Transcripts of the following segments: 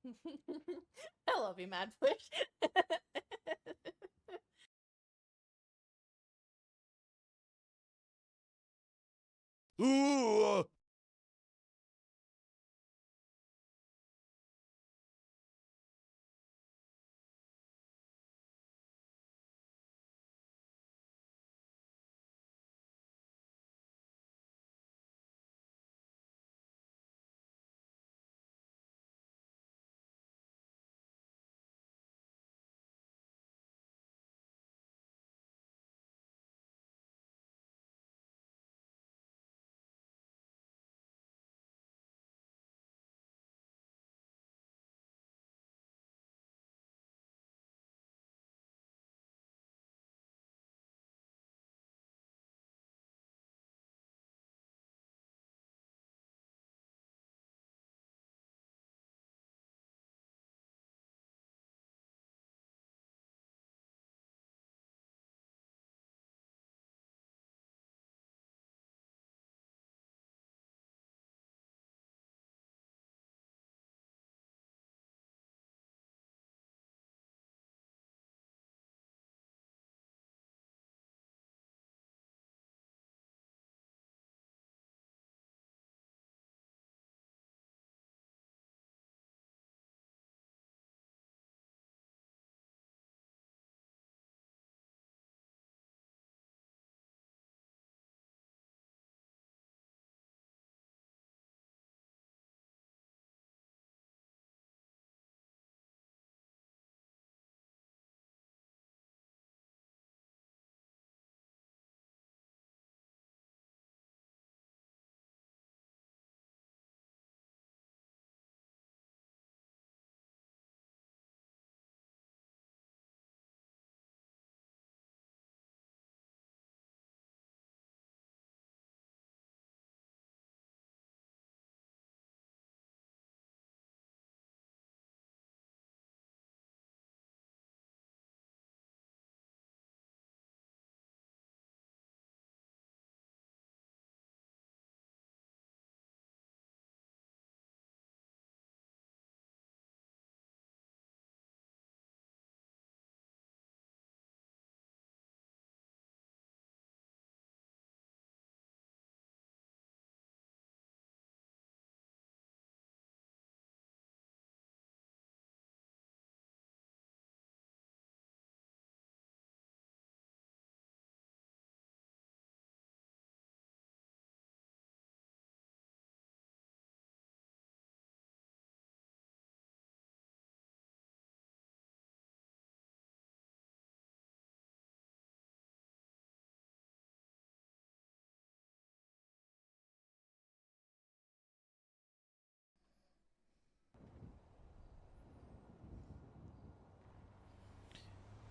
I love you, Madbush. Ooh!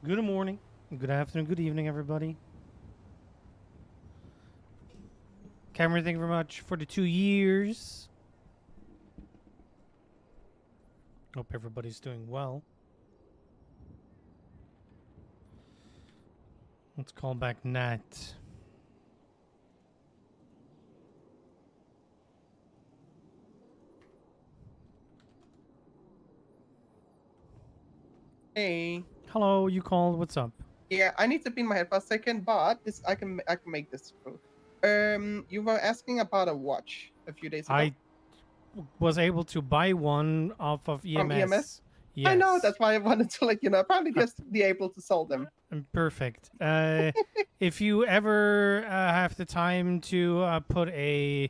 Good morning, good afternoon, good evening, everybody. Cameron, thank you very much for the 2 years. Hope everybody's doing well. Let's call back Nat. Hey. Hello, you called. What's up? Yeah, I need to be in my head for a second, but this I can make this through. You were asking about a watch a few days ago I was able to buy one off of EMS. from EMS. Yes. I know, that's why I wanted to let you know. Probably just be able to sell them. Perfect. If you ever have the time to put a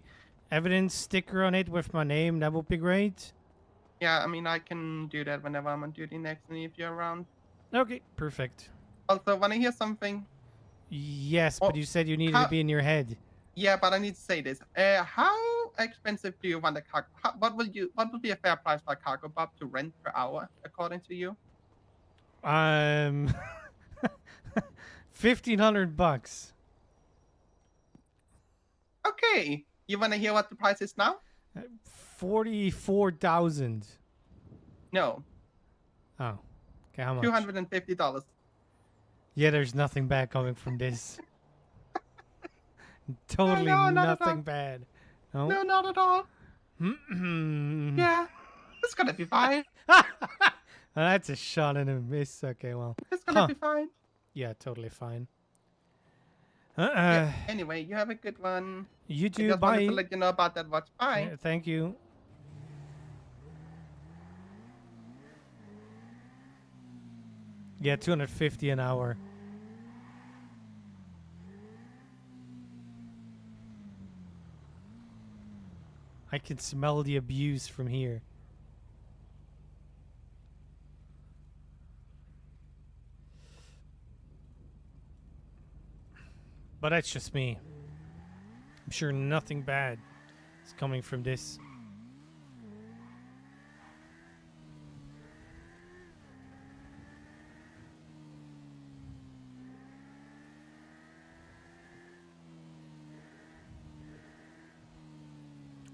evidence sticker on it with my name, that would be great. Yeah, I mean I can do that whenever I'm on duty next and if you're around. Okay, perfect. Also, wanna hear something? Yes, Oh, but you said you needed to be in your head. Yeah, but I need to say this. How expensive do you want a cargo? What would be a fair price for a cargo bob to rent per hour, according to you? 1,500 bucks. Okay. You wanna hear what the price is now? 44,000. No. Oh, okay. How much? $250. Yeah, there's nothing bad coming from this. Totally No, not at all. nothing bad. No. No, not at all. Yeah. It's gonna be fine. That's a shot and a miss. Okay, well. It's gonna Huh. be fine. Yeah, totally fine. Yeah. Anyway, you have a good one. You I too. just wanted to Bye. let you know about that watch. Bye. Yeah, thank you. Yeah, 250 an hour. I can smell the abuse from here. But that's just me. I'm sure nothing bad is coming from this.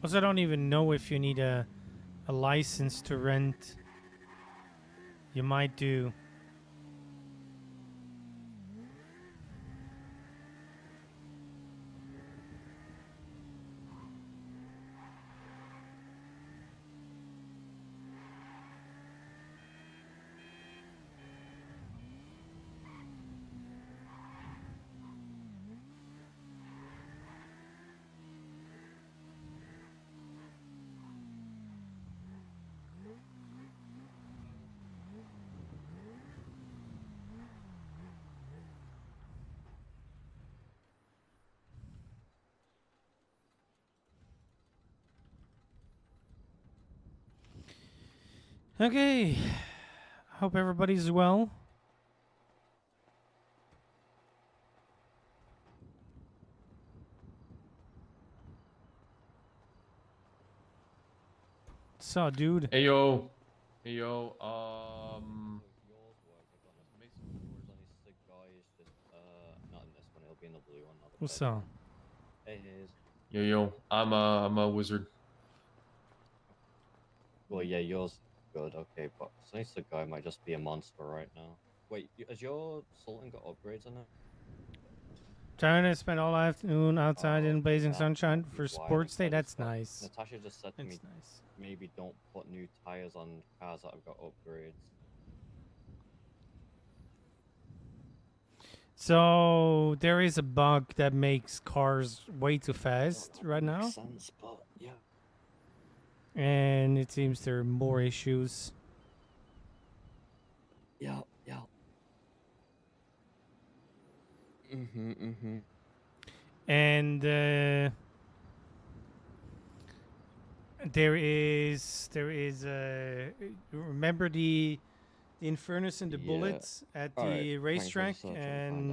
Also, I don't even know if you need a license to rent. You might do. Okay. Hope everybody's well. So, dude. Hey yo. Hey yo. Yours work. I've got enough mason doors. I need stick guys. Just not in this one. It'll be in the blue one. Not the What's red up? one. Hey, here's. Yo. I'm a wizard. Well, yeah, yours good. Okay, but Sunny Stick guy might just be a monster right now. Wait, has your Sultan got upgrades on it? Trying to spend all afternoon outside Oh, in blazing that sunshine might be for why sports day. then, 'cause I That's just got- nice. Natasha just said to That's me, nice. maybe don't put new tires on cars that have got upgrades. So there is a bug that makes cars way too fast right now, Makes sense, but yeah. and it seems there are more issues. Yeah. Mm-hmm. And there is remember the Infernus and the Yeah. bullets at Alright, the thanks for racetrack searching to find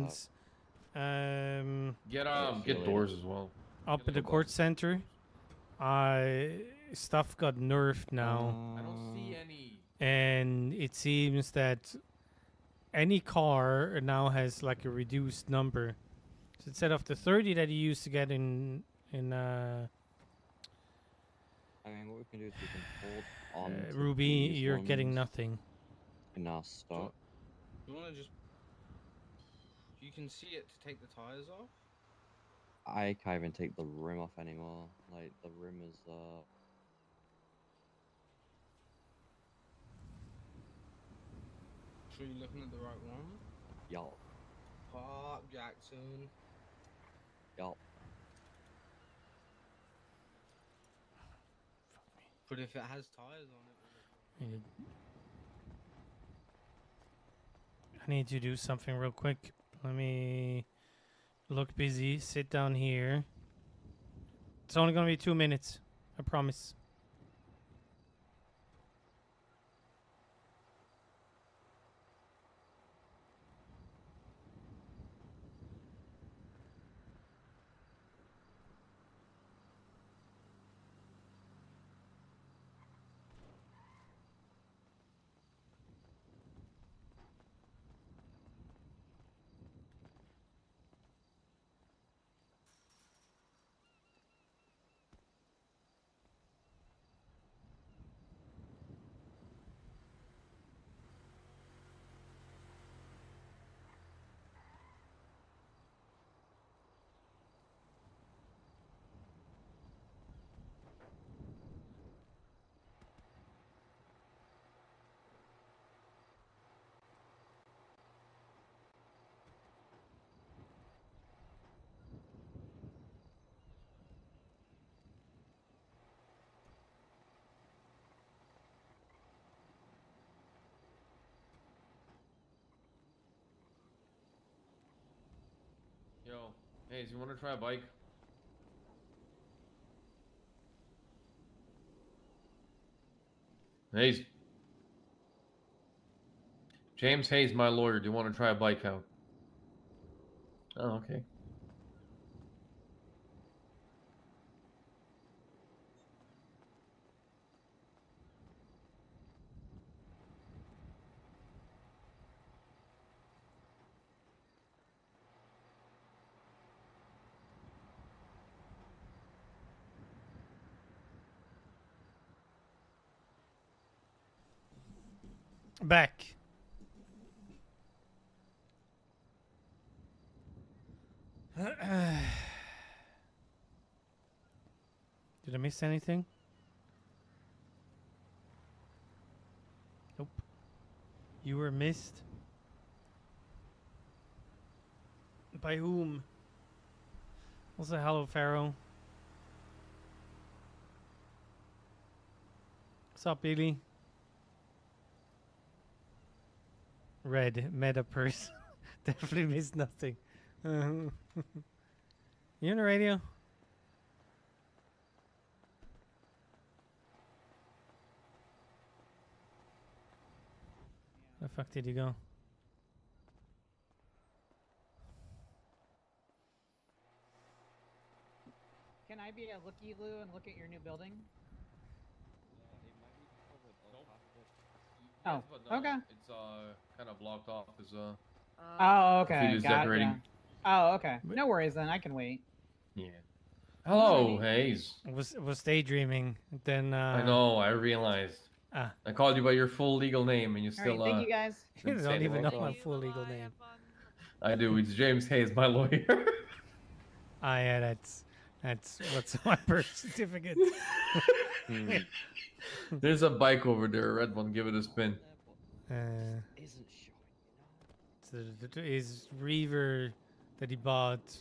and Get see you later. doors as well. up Get at the little court boxes. center. Stuff got nerfed now, I don't see any. and it seems that any car now has like a reduced number. So instead of the 30 that you used to get in I mean, what we can do is we can hold on to Ruby, these you're getting ones nothing. in our stock. You want to just? You can see it to take the tires off. I can't even take the rim off anymore. Like the rim is Sure, you're looking at the right one. yup. Park Jackson. But if it has tires on it, will it? I need to do something real quick. Let me look busy. Sit down here. It's only gonna be 2 minutes. I promise. Yo, hey, you want to try a bike? Hayes. James Hayes, my lawyer. Do you want to try a bike out? Oh, okay. Back. Did I miss anything? Nope. You were missed? By whom? Also, hello, Pharaoh. What's up, Billy? Red, meta person. Definitely missed nothing. You on the radio? Where the fuck did you go? Can I be a looky-loo and look at your new building? Oh, but okay. It's kind of blocked off because Oh, okay. Ophelio's Got decorating. ya. Oh, okay. No worries then. I can wait. Yeah. Hello, Alrighty. Hayes. Was daydreaming. Then I know. I realized. Ah. I called you by your full legal name, and you All still. right. Thank you guys. You didn't don't say even know anything. my full legal name. I do. It's James Hayes, my lawyer. Ah, yeah, that's what's on my birth certificate. There's a bike over there, a red one. Give it a spin. Isn't showing, So his Reaver that he bought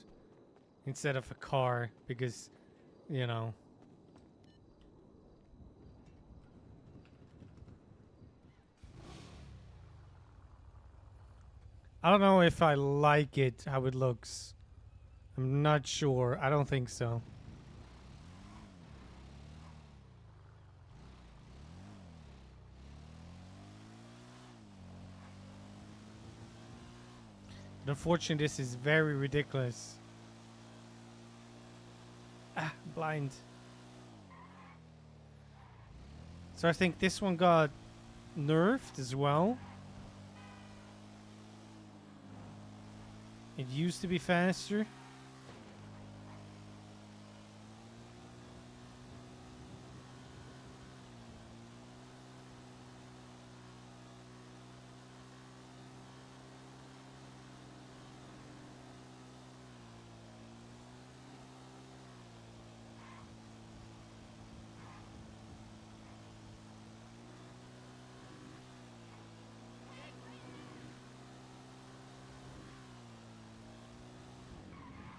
instead of a car because, you know. I don't know if I like it, how it looks. I'm not sure. I don't think so. But unfortunately, this is very ridiculous. Ah, blind. So I think this one got nerfed as well. It used to be faster.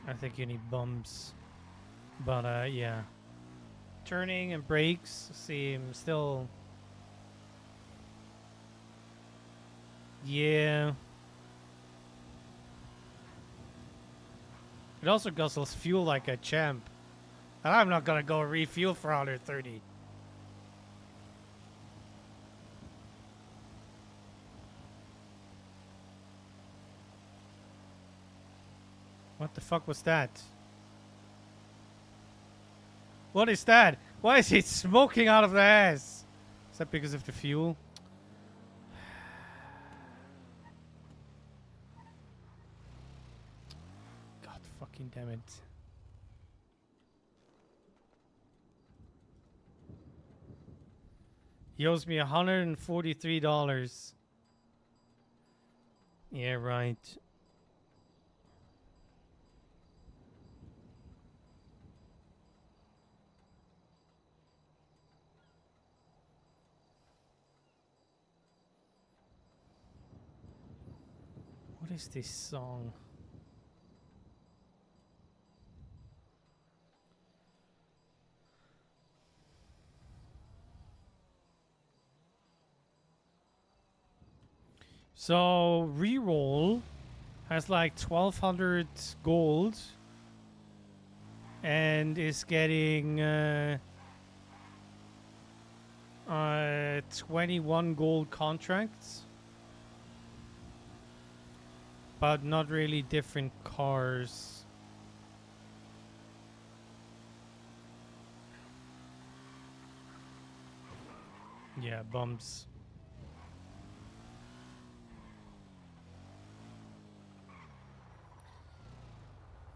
I think you need bumps. But yeah. Turning and brakes seem still. Yeah. It also guzzles fuel like a champ. And I'm not gonna go refuel for 130. What the fuck was that? What is that? Why is it smoking out of the ass? Is that because of the fuel? God fucking damn it. He owes me $143. Yeah, right. What is this song? So, reroll has like 1,200 gold and is getting 21 gold contracts, but not really different cars. Yeah, bumps.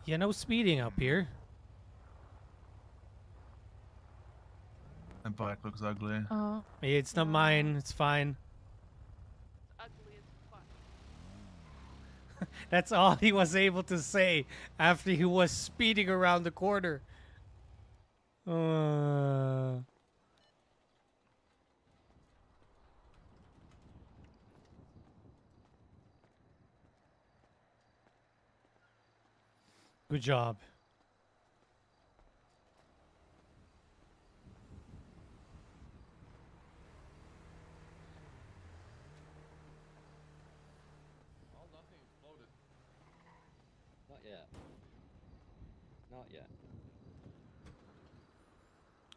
Yeah, no speeding up here. That bike looks ugly. Oh, It's not No. mine. It's fine. ugly as fuck. That's all he was able to say after he was speeding around the corner. Good job. Oh, nothing exploded. Not yet. Not yet.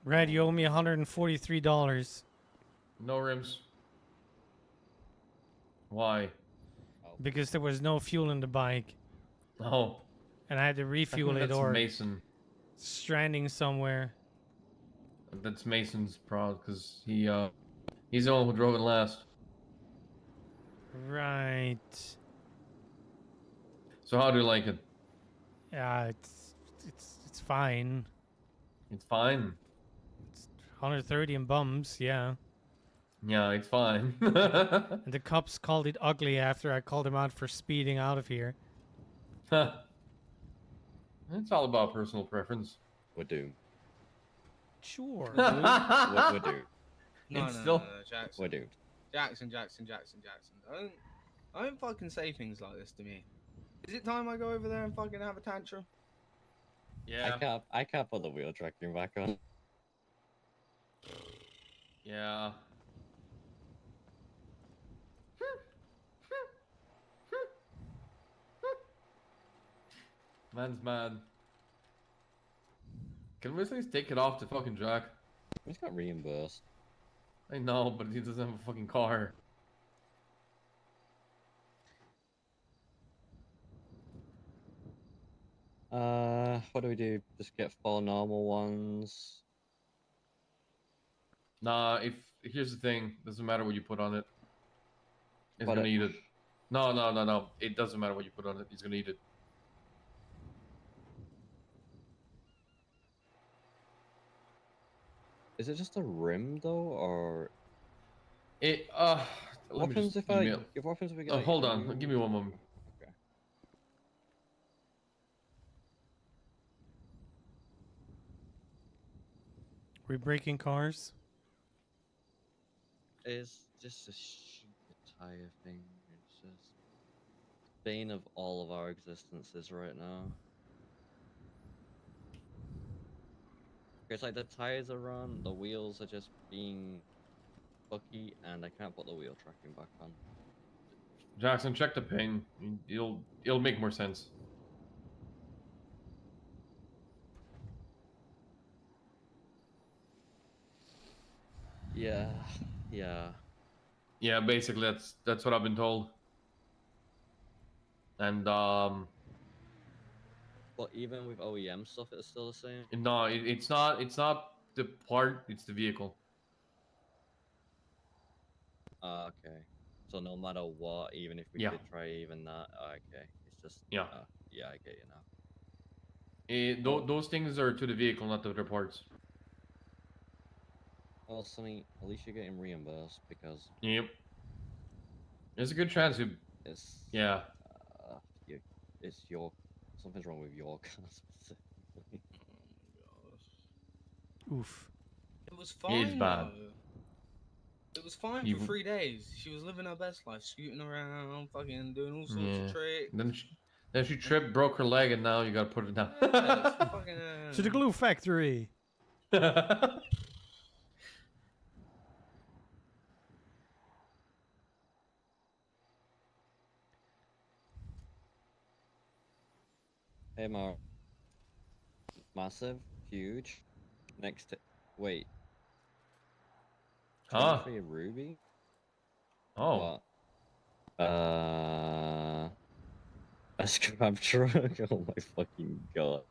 Red, you owe me $143 No rims. Why? Oh, because there was no fuel in the bike, Oh, and I had to I refuel think it that's or Mason. stranding somewhere. That's Mason's problem because he's the one who drove it last. Right. So how do you like it? Yeah, it's fine. It's fine. It's 130 in bums, yeah. Yeah, it's fine. And the cops called it ugly after I called him out for speeding out of here. It's all about personal preference. we're doomed. Sure. We're doomed. No, It's no, still- no, no, Jackson. We're doomed. Jackson. Don't fucking say things like this to me. Is it time I go over there and fucking have a tantrum? Yeah. I can't put the wheel tracking back on. Yeah. Man's mad. Can we at least take it off the fucking jack? He's got reimbursed. I know, but he doesn't have a fucking car. What do we do? Just get 4 normal ones. Nah, here's the thing, doesn't matter what you put on it. It's But gonna eat it. No. It doesn't matter what you put on it. He's gonna eat it. Is it just a rim though, or It what let me happens just if email. what happens if we get? Oh, like, hold a on. new- Give me one moment. Okay. We breaking cars? It's just a stupid tire thing. It's just bane of all of our existences right now. It's like the tires are run, the wheels are just being fucky, and I can't put the wheel tracking back on. Jackson, check the ping. It'll make more sense. Yeah. Yeah, basically that's what I've been told. And But even with OEM stuff, it's still the same. no, it's not the part, it's the vehicle. Okay. So no matter what, even if we Yeah. did try even that, okay, it's just Yeah. yeah, I get you now. Those things are to the vehicle, not to the parts. Well, Sonny, at least you're getting reimbursed because Yep. There's a good chance you. it's Yeah. you, it's your something's wrong with your car specifically. Oof. It was fine. bad. Though. It was fine You- for 3 days. She was living her best life, scooting around, fucking doing all sorts Yeah. of tricks. Then she tripped, broke her leg, and now you gotta put it down. Yeah, it's fucking, To the glue factory. Hey, Mar. Massive, huge. Next to. Wait. Huh? 23 Ruby? Oh. What? A scrap truck? Oh my fucking god.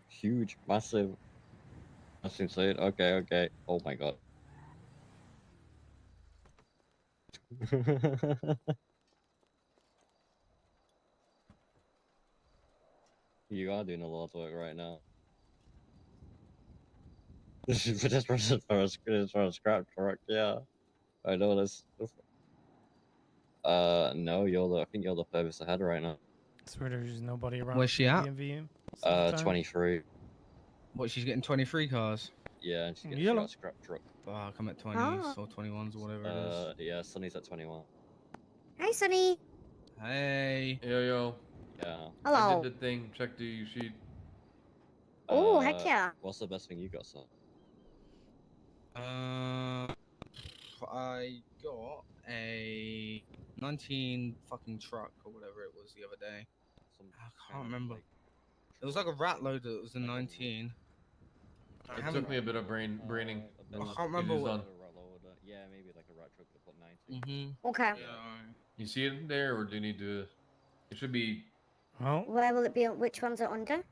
Huge, massive. That's insane. Okay, okay. Oh my god. You are doing a lot of work right now. Just for a scrap truck, yeah. I know this. No, I think you're the furthest ahead right now. I swear there's nobody around. Where's she at? DMV most of the time. 23. What, she's getting 23 cars? Yeah, and she Yellow. got a scrap truck. Fuck, I'm at 20s Oh. or 21s or whatever it is. Yeah, Sunny's at 21. Hi, Sunny. Hey. Yo. Yeah. I Hello. did the thing. Check the sheet. Oh, heck yeah. What's the best thing you got, son? I got a 19 fucking truck or whatever it was the other day. Some I kind can't of, remember. like, It was like a rat load that was a Like a 19. I It haven't- took me a bit of braining. a I bit can't remember It is what- done. Yeah, maybe like a rat truck that put 90. Mm-hmm. Okay. Yeah. You see it there, or do you need to? It should be. Well, Where will it be? Which one's it under?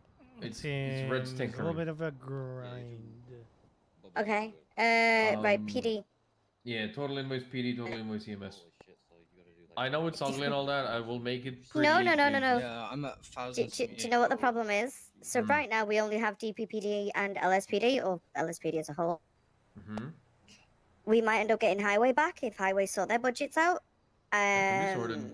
It's seems red a stinker. little bit of a grind. Okay. Right, PD. Yeah, total invoice PD, total invoice EMS. Holy shit, so you gotta do like. I know it's ugly and all that. I will make it. No, pretty no, no, no, easy. no. Yeah, I'm at Do, 1,000. do you know what the problem is? So Mm. right now we only have DPPD and LSPD, or LSPD as a whole. Mm-hmm. We might end up getting highway back if highway sort their budgets out. can be sorted.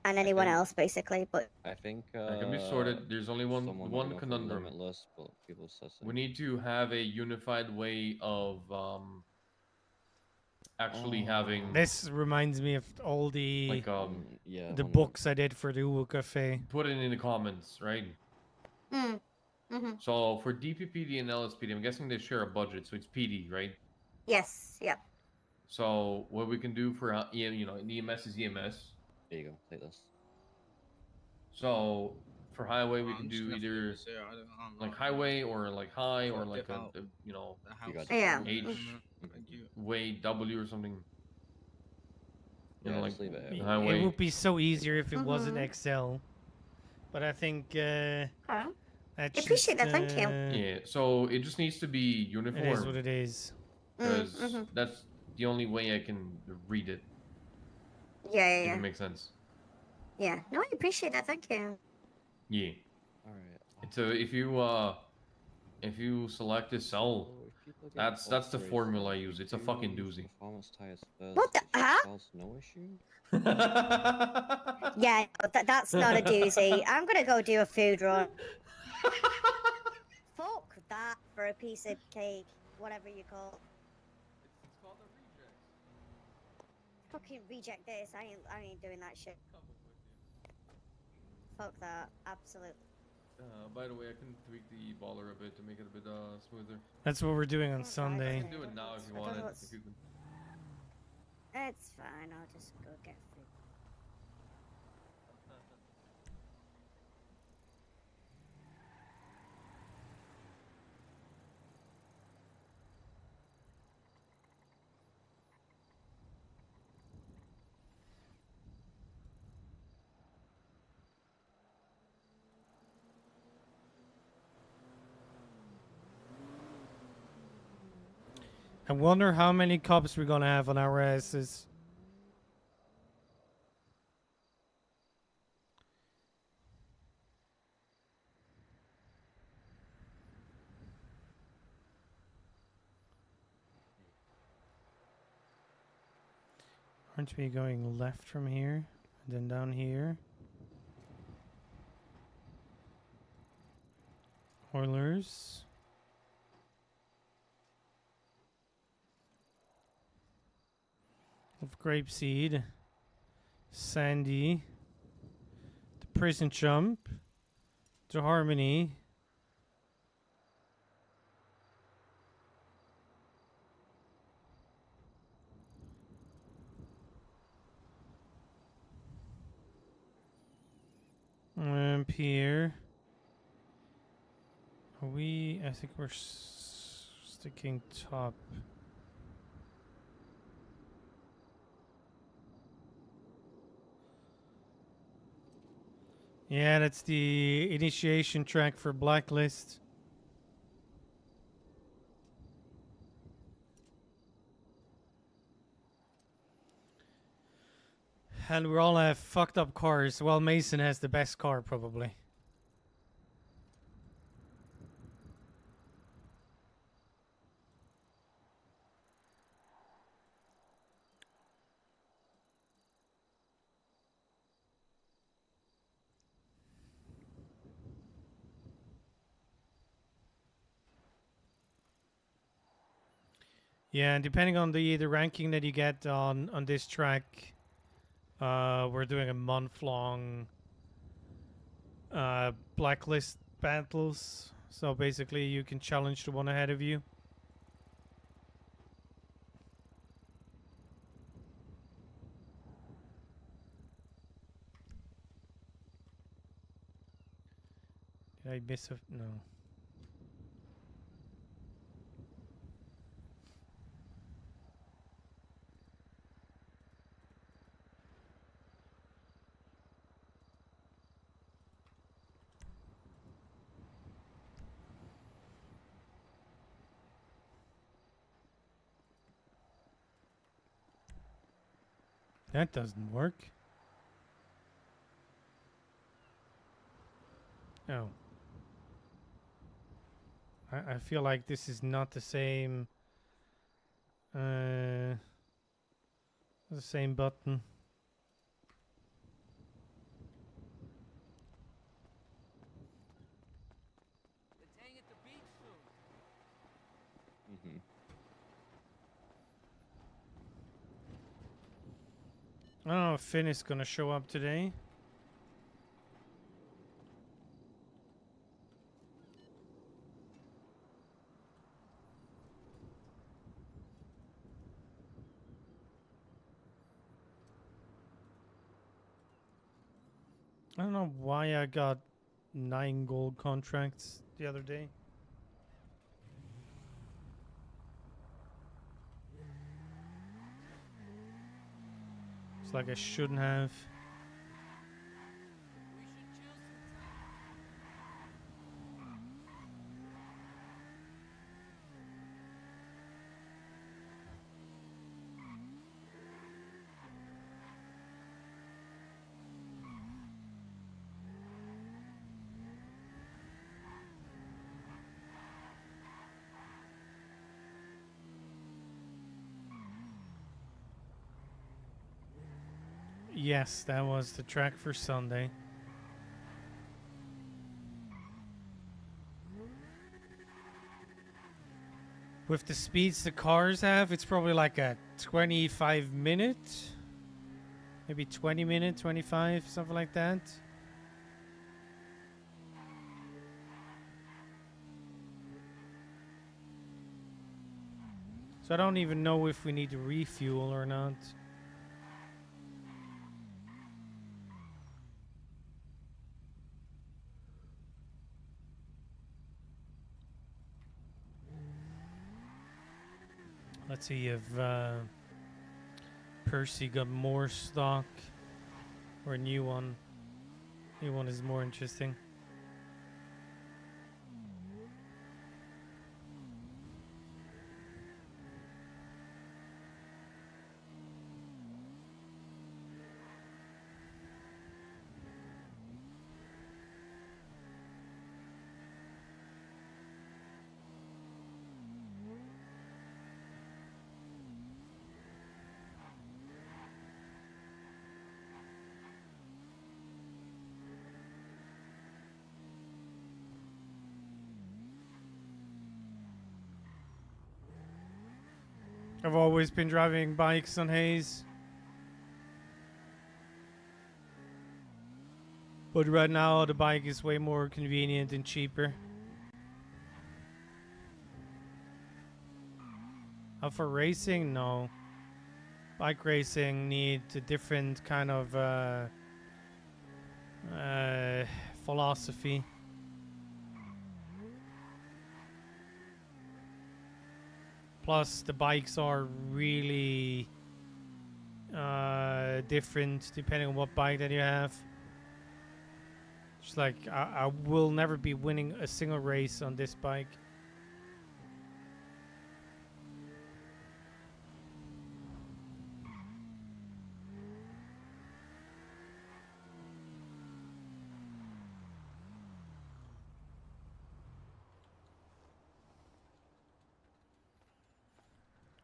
And anyone think- else basically, but I think. That can be sorted. There's only one someone might go for conundrum. Limitless, but people says We need to have a unified way of actually having This reminds me of all the like yeah. the one books I did for the Uwu Cafe. put it in the comments, right? mm-hmm. So for DPPD and LSPD, I'm guessing they share a budget, so it's PD, right? Yes, yeah. So what we can do for EMS is EMS. There you go. Take this. So for highway, we I'm can just do gonna have to do either this here, I don't like know. highway or like high or Gotta like dip out. a The house. got it. Yeah. H. Thank you. way W or something. You know, Yeah, like just leave it. It highway. would be so easier if it wasn't Mhm. Excel, but I think Okay. that's Appreciate just, that, thank you. Yeah, so it just needs to be It is what uniform it is. because Mhm. that's the only way I can read it. Yeah, If yeah, it yeah. makes sense. Yeah. No, I appreciate that. Thank you. Yeah. All right. So if you select a cell, that's the formula I use. It's a fucking doozy. Performance tires first. What the- if it huh? sells, no issue. Yeah, no, that's not a doozy. I'm gonna go do a food run. Fuck that for a piece of cake, whatever you call it. Fucking reject this. I ain't doing that shit. Fuck that. Absolutely. By the way, I can tweak the baller a bit to make it a bit smoother. That's what we're doing on Okay. I Sunday. can do it now if you I don't want know it. what's- If you can. It's fine. I'll just go get food. I wonder how many cops we're gonna have on our asses. Aren't we going left from here? And then down here? Oilers. Of Grapeseed. Sandy. The Prison Jump. To Harmony. Here. Are we? I think we're sticking top. Yeah, that's the initiation track for Blacklist. And we all have fucked up cars. Well, Mason has the best car, probably. Yeah, and depending on the ranking that you get on this track, we're doing a month-long blacklist battles. So basically, you can challenge the one ahead of you. Did I miss a... No. That doesn't work. Oh. I feel like this is not the same... the same button. Mm-hmm. I don't know if Finn is gonna show up today. I don't know why I got 9 gold contracts the other day. It's like I shouldn't have. Yes, that was the track for Sunday. With the speeds the cars have, it's probably like a 25-minute, maybe 20-minute, 25, something like that. So I don't even know if we need to refuel or not. Let's see if Percy got more stock or a new one. New one is more interesting. I've always been driving bikes on Hayes. But right now the bike is way more convenient and cheaper. For racing, no. Bike racing needs a different kind of Philosophy. Plus, the bikes are really different depending on what bike that you have. It's like I will never be winning a single race on this bike.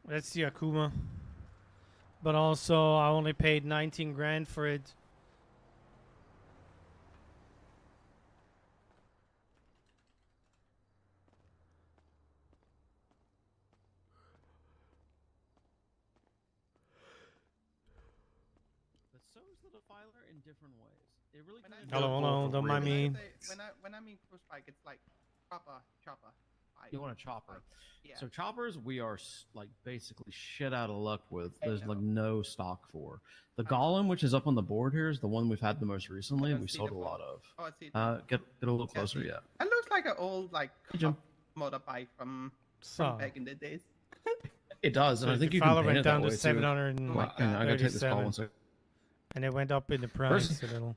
That's the Akuma. But also, I only paid 19 grand for it. But so is the defiler in different ways. It really When I kind say- Hello, hello, don't mind me. When I mean cruise bike, it's like chopper bike. You want a chopper. Like, yeah. So choppers, we are like basically shit out of luck with. I There's know. like no stock for. The I know. Golem, which is up on the board here, is the one we've had the most recently. don't We see sold the a lot of. Oh, I see. Get a little Yeah, closer, see. yeah. It looks like an old like Hey, Jim. cop motorbike from So, back in the days. It does, and I think you can Defiler paint went it that down way to too. 700 Oh my Well, hang on, I gotta take this call 37. one second. And it went up in the price First- a little.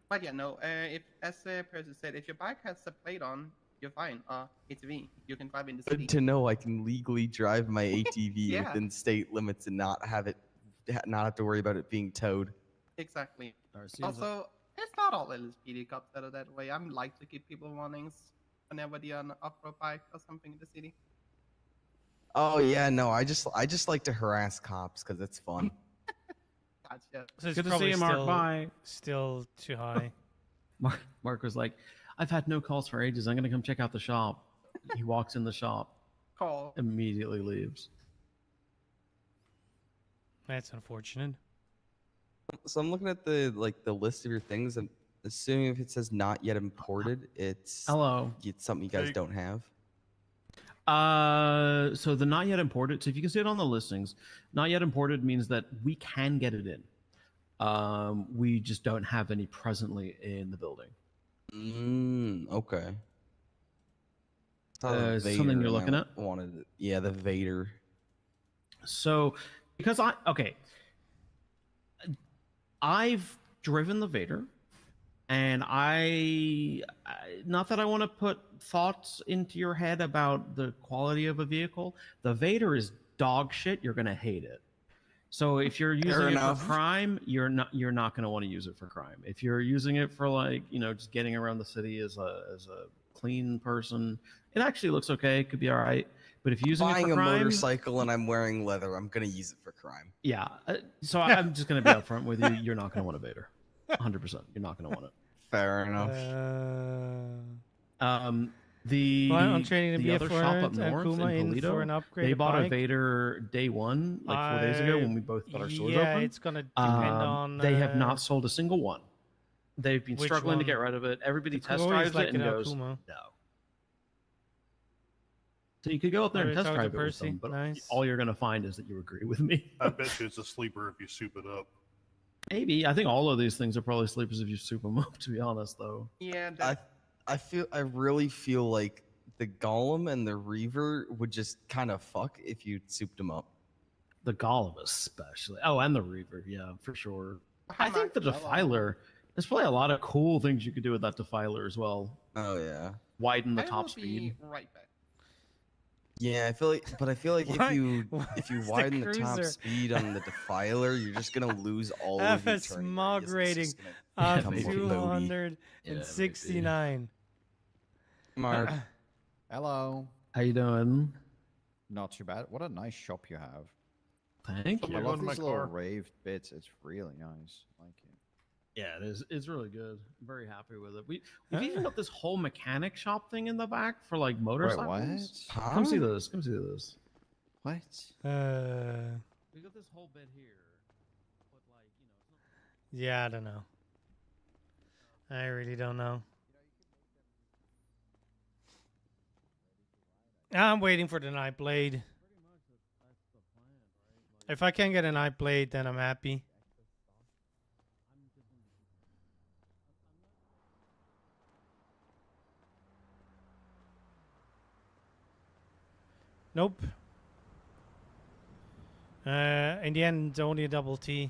But yeah, no. If as a person said, if your bike has a plate on, you're fine. ATV, you can drive in the city. Good to know I can legally drive my ATV Yeah. within state limits and not have to worry about it being towed. Exactly. All right, see you in a sec. Also, it's not all LSPD cops that are that way. I'm like to give people warnings whenever they're on an off-road bike or something in the city. Oh yeah, no, I just like to harass cops because it's fun. Gotcha. So it's Good to see probably you, Mark. Bye. still too high. Mark was like, I've had no calls for ages. I'm going to come check out the shop. He walks in the shop, Call. immediately leaves. That's unfortunate. So I'm looking at the list of your things. I'm assuming if it says not yet imported, it's Hello. something you guys don't have. So the not yet imported. So if you can see it on the listings, not yet imported means that we can get it in. We just don't have any presently in the building. Okay. Is this something you're looking at? Wanted it. Yeah, the Vader. So because I've driven the Vader, and I not that I want to put thoughts into your head about the quality of a vehicle. The Vader is dog shit. You're gonna hate it. So if you're using it enough. for crime, you're not going to want to use it for crime. If you're using it for like, just getting around the city as a clean person, it actually looks okay. It could be all right. But if you're using Buying it for a crime, motorcycle and I'm wearing leather, I'm gonna use it for crime. yeah. So I'm just going to be upfront with you. You're not going to want a Vader. 100%. You're not going to want it. Fair enough. The Well, I'm training to the be a other shop up foreigner north Akuma in in Polito, for an upgrade. they bought a Vader day one, like 4 days ago when we both got our stores yeah, open. it's gonna depend on. They have not sold a single one. They've been which struggling to one? get rid of it. Everybody The test Koi is drives like it and an goes, Akuma. no. So you could go up there Oh, and you're test talking drive to it with them, Percy? but Nice. all you're going to find is that you agree with me. I bet you it's a sleeper if you soup it up. Maybe. I think all of these things are probably sleepers if you soup them up, to be honest, though. Yeah. I really feel like the Golem and the Reaver would just kind of fuck if you souped them up. The Golem especially. Oh, and the Reaver, yeah, for sure. How I think the much? Defiler, there's probably a lot of cool things you could do with that Defiler as well. Oh yeah. Widen the I will top be speed. right back. Yeah, I feel like Why- if you why if you is the widen the top cruiser- speed on the Defiler, you're just gonna lose all of your FS turning smog radius. rating It's just gonna of become maybe. floaty. 269. Mark, Hello. How you doing? Not too bad. What a nice shop you have. Thank I you. Someone love in my these little car. raved bits. It's really nice. I like it. Yeah, it is. It's really good. I'm very happy with it. We've even got this whole mechanic shop thing in the back for like motorcycles. what? Come see this. Come see this. What? We got this whole bit here, but like it's not. Yeah, I don't know. I really don't know. I'm waiting for the night blade. Pretty much that's the plan, If I can get an eye plate, then I'm happy. Nope. In the end, only a double T.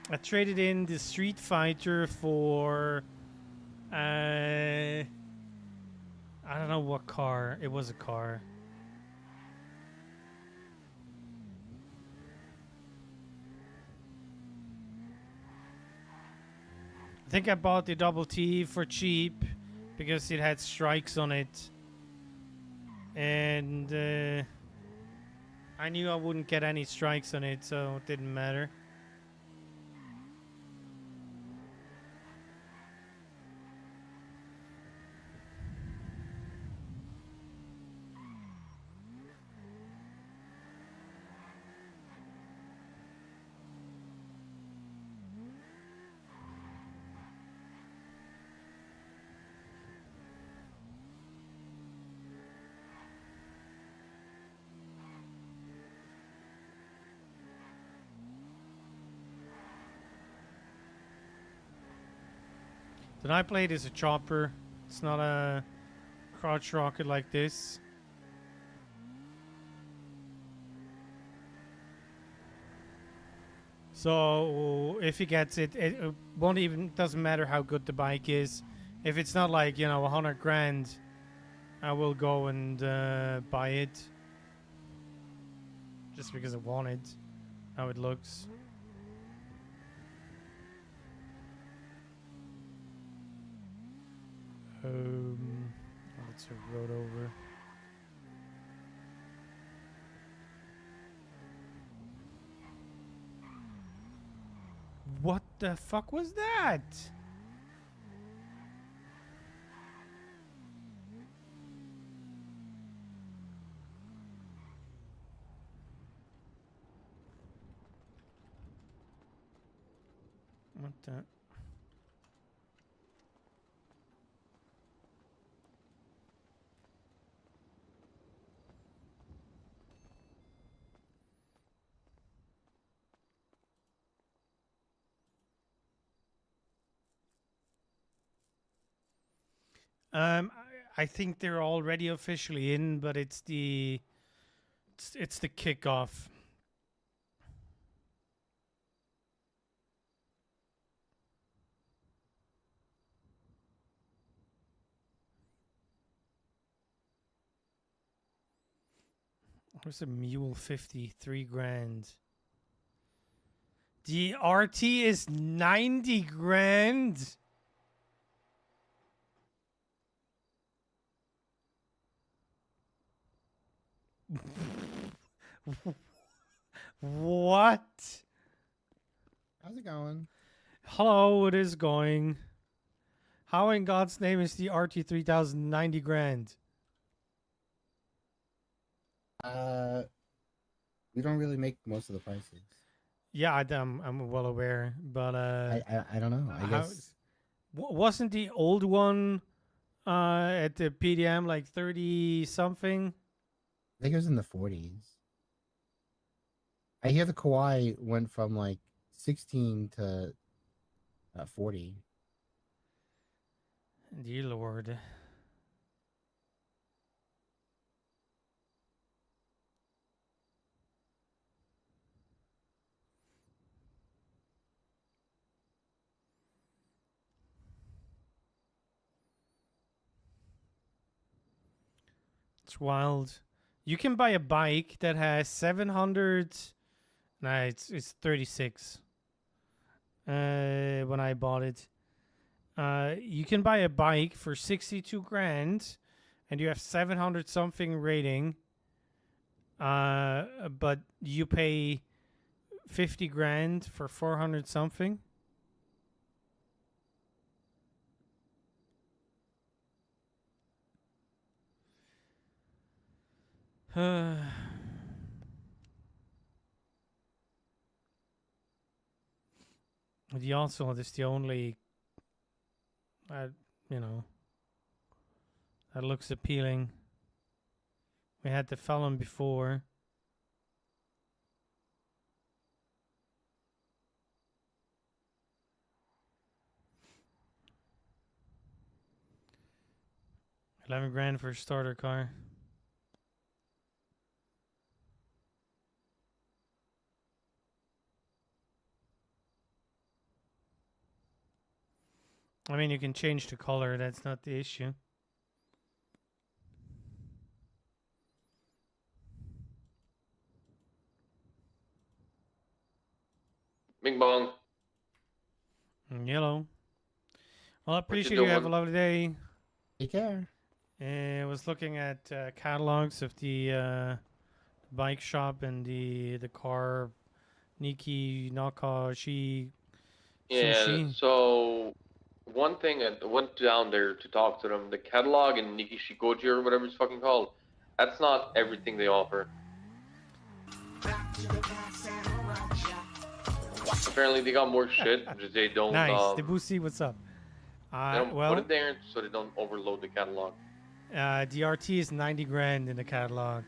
I traded in the Street Fighter for I don't know what car. It was a car. I think I bought the double T for cheap because it had strikes on it. And I knew I wouldn't get any strikes on it, so it didn't matter. The night blade is a chopper. It's not a crotch rocket like this. So if he gets it, it won't even, doesn't matter how good the bike is. If it's not like, you know, 100 grand, I will go and buy it. Just because I want it, how it looks. Let's road over. What the fuck was that? What the? I think they're already officially in, but it's the kickoff. Where's a Mule 53 grand? The RT is 90 grand. What? How's it going? Hello, it is going. How in God's name is the RT 3000 90 grand? We don't really make most of the prices. Yeah, I'm well aware, but I don't know. I guess wasn't the old one at the PDM like 30 something? I think it was in the 40s. I hear the Kawaii went from like 16 to 40. Dear Lord. It's wild. You can buy a bike that has 700. Nah, it's 36. When I bought it. You can buy a bike for 62 grand and you have 700 something rating. But you pay 50 grand for 400 something. The also is the only, you know, that looks appealing. We had the Felon before. $11,000 for a starter car. I mean, you can change the color. That's not the issue. Bing bong. Yellow. Well, I What you appreciate you. Have a doing? lovely day. Take care. I was looking at catalogs of the bike shop and the car Nikki Nakashi Yeah, sushi. so one thing, I went down there to talk to them. The catalog in Nikishikoji or whatever it's fucking called, that's not everything they offer. Apparently they got more shit, just they don't, Nice. Debussy, what's up? they don't Well, put it there so they don't overload the catalog. the RT is $90,000 in the catalog.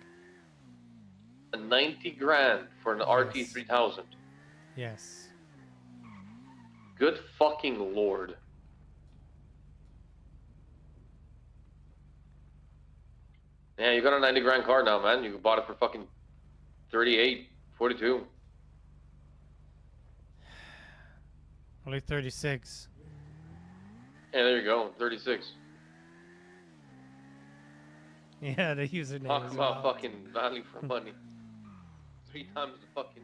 90 grand for an RT 3000. Yes. Good fucking lord. Yeah, you got a 90 grand car now, man. You bought it for fucking 38, 42. Only 36. Yeah, there you go, 36. Yeah, the username. Talk is about wild. fucking value for money. 3 times the fucking.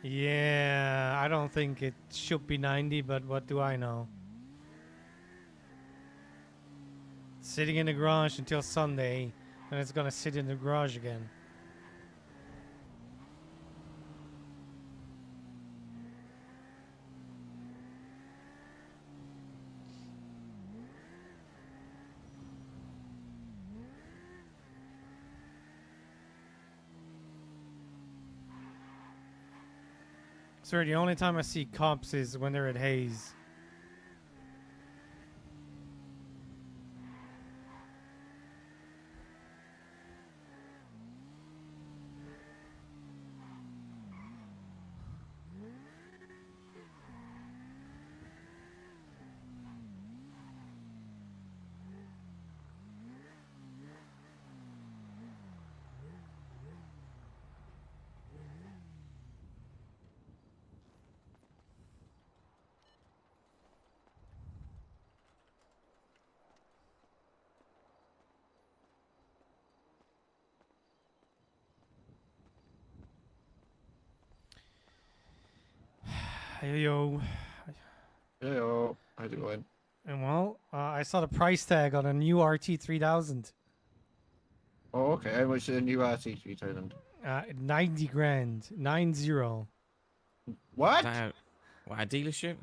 Yeah, I don't think it should be 90, but what do I know? Sitting in the garage until Sunday, and it's gonna sit in the garage again. Sir, the only time I see cops is when they're at Hayes. Hey, yo. Heyo, how's it going? And well, I saw the price tag on a new RT 3000. Oh, okay. How much is the new RC3000? 90 grand. 90. What? What, a dealership?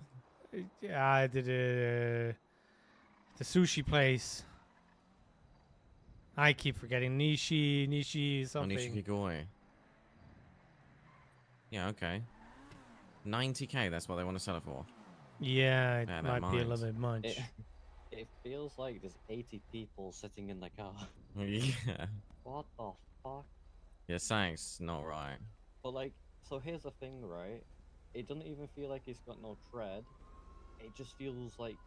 The sushi place. I keep forgetting Nishi something. Nishi Kigoi. Yeah, okay. 90k, that's what they want to sell it for. Yeah, it Yeah, might that be a might. little bit much. It feels like there's 80 people sitting in the car. Yeah. What the fuck? Yeah, thanks. Not right. But like, so here's the thing, right? It doesn't even feel like it's got no tread. It just feels like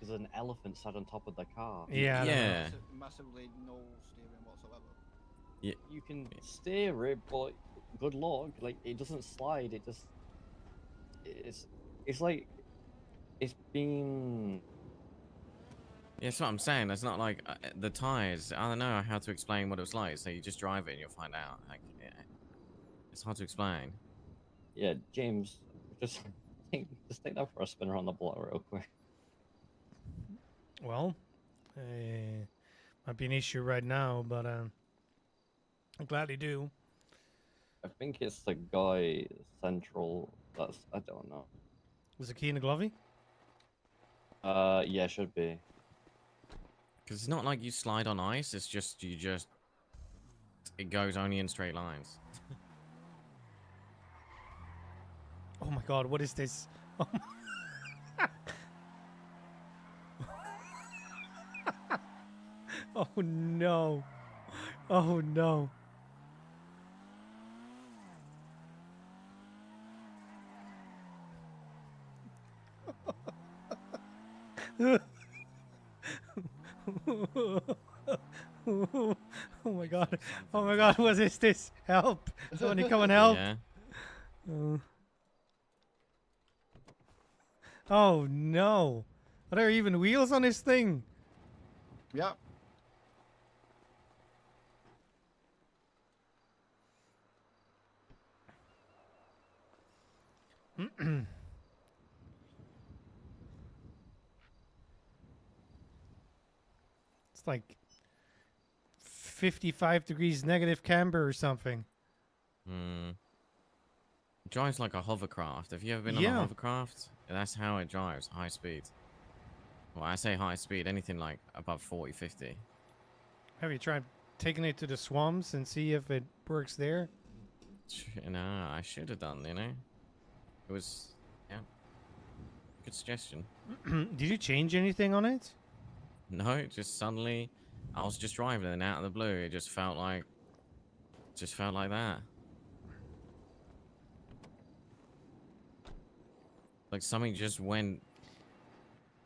there's an elephant sat on top of the car. Yeah. Yeah. Massively no steering whatsoever. Yeah. You can steer it, but good luck. Like, it doesn't slide. It just it's like it's been. Yeah, that's what I'm saying. It's not like the tires. I don't know how to explain what it was like. So you just drive it and you'll find out. Like, yeah, it's hard to explain. Yeah, James, just take that for a spin around the block real quick. Well, might be an issue right now, but I gladly do. I think it's the guy central. I don't know. Was the key in the glovey? Yeah, should be. Because it's not like you slide on ice. It's just it goes only in straight lines. Oh my god, what is this? Oh, oh no. Oh no. Oh my god. Oh my god, what is this? Help. Somebody come and help. Yeah. Oh no. Are there even wheels on this thing? Yep. It's like 55 degrees negative camber or something. Hmm. It drives like a hovercraft. Have you ever been on Yeah. a hovercraft? That's how it drives, high speed. Well, I say high speed, anything like above 40, 50. Have you tried taking it to the swamps and see if it works there? No, I should have done, you know? It was, yeah. Good suggestion. Did you change anything on it? No, just suddenly, I was just driving and out of the blue, it just felt like that. Like something just went,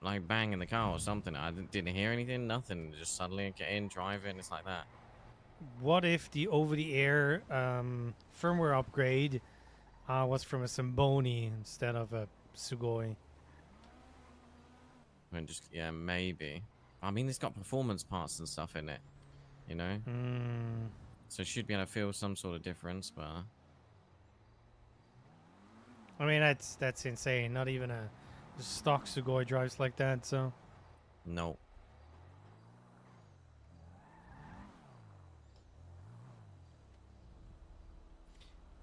like bang in the car or something. I didn't hear anything, nothing. Just suddenly get in, driving, it's like that. What if the over-the-air firmware upgrade was from a Zamboni instead of a Sugoi? I mean, just, yeah, maybe. I mean, it's got performance parts and stuff in it, you know? So it should be able to feel some sort of difference, but... I mean, that's insane. Not even a stock Sugoi drives like that, so... No.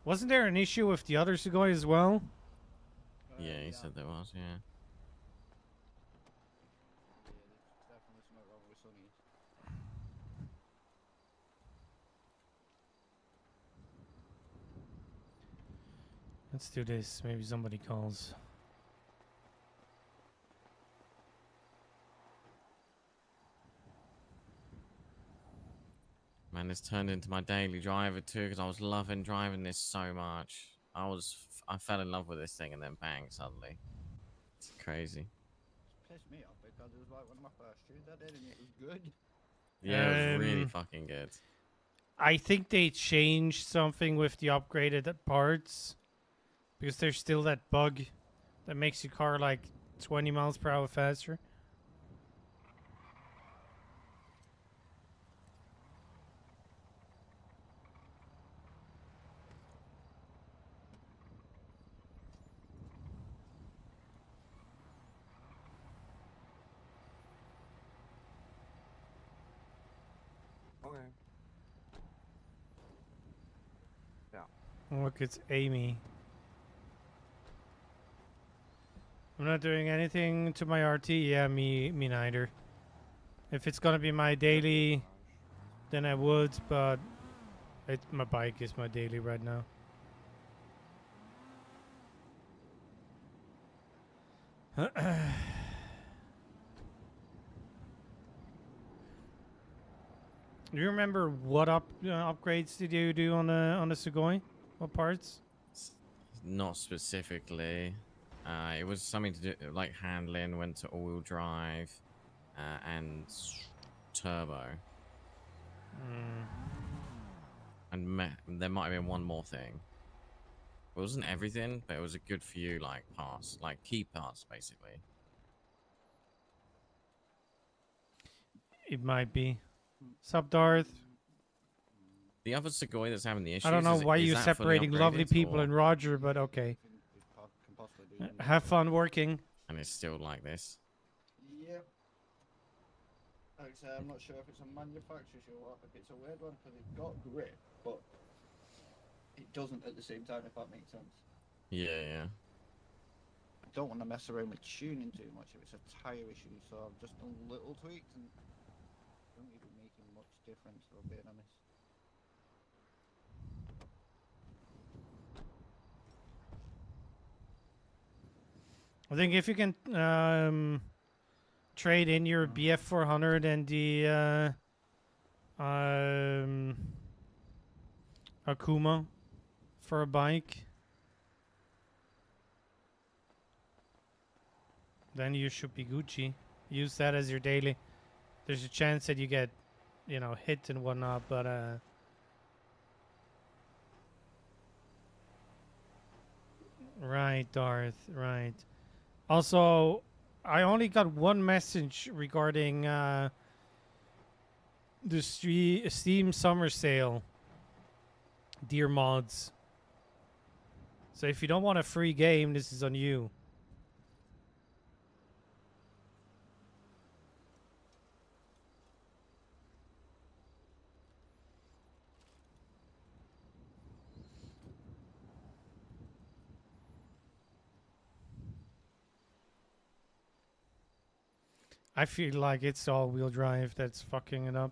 Wasn't there an issue with the other Sugoi as well? Yeah, he said there was, yeah. Definitely something wrong with Sonny's. Let's do this. Maybe somebody calls. Man, this turned into my daily driver too, because I was loving driving this so much. I fell in love with this thing and then bang, suddenly. It's crazy. Pissed me off because it was like one of my first tunes I did and it was good. Yeah, it was really fucking good. I think they changed something with the upgraded parts. Because there's still that bug that makes your car like 20 miles per hour faster. Okay. Yeah. Look, it's Amy. I'm not doing anything to my RT. Yeah, me neither. If it's gonna be my daily, then I would, but my bike is my daily right now. Do you remember what upgrades did you do on the Sugoi? What parts? Not specifically. It was something to do like handling, went to all-wheel drive, and turbo. And there might have been one more thing. It wasn't everything, but it was a good few like parts, like key parts, basically. It might be. Sup, Darth? The other Sugoi that's having the issues. I don't know why is you're that fully separating lovely upgraded, people or- and Roger, but okay. Have fun working. And it's still like this. Yep. Like I say, I'm not sure if it's a manufacturer's issue or if it's a weird one because it's got grip, but it doesn't at the same time, if that makes sense. Yeah. I don't want to mess around with tuning too much if it's a tyre issue, so I've just done little tweaks and don't even making much difference, if I'm being honest. I think if you can trade in your BF 400 and the Akuma for a bike, then you should be Gucci. Use that as your daily. There's a chance that you get, hit and whatnot, but right, Darth, right. Also, I only got one message regarding the Steam Summer Sale, dear mods. So if you don't want a free game, this is on you. I feel like it's all-wheel drive that's fucking it up.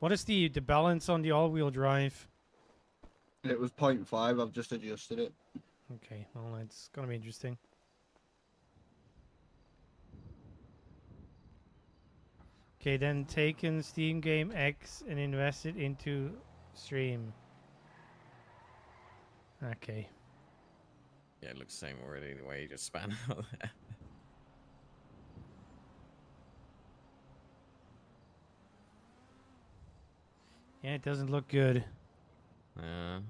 What is the balance on the all-wheel drive? It was 0.5. I've just adjusted it. Okay, well, it's gonna be interesting. Okay, then take in Steam Game X and invest it into Stream. Okay. Yeah, it looks the same already, the way you just span out there. Yeah, it doesn't look good. You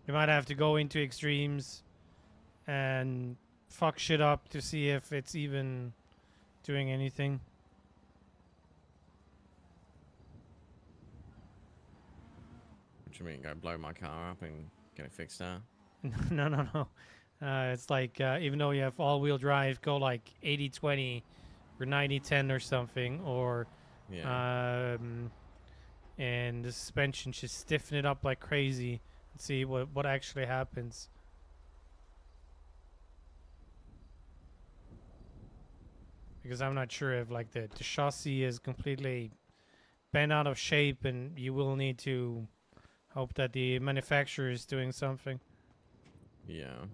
might have to go into extremes and fuck shit up to see if it's even doing anything. What do you mean, go blow my car up and get it fixed out? No. It's like, even though you have all-wheel drive, go like 80-20 or 90-10 or something, or and the suspension should stiffen it up like crazy and see what actually happens. Because I'm not sure if like the chassis is completely bent out of shape, and you will need to hope that the manufacturer is doing something. Yeah.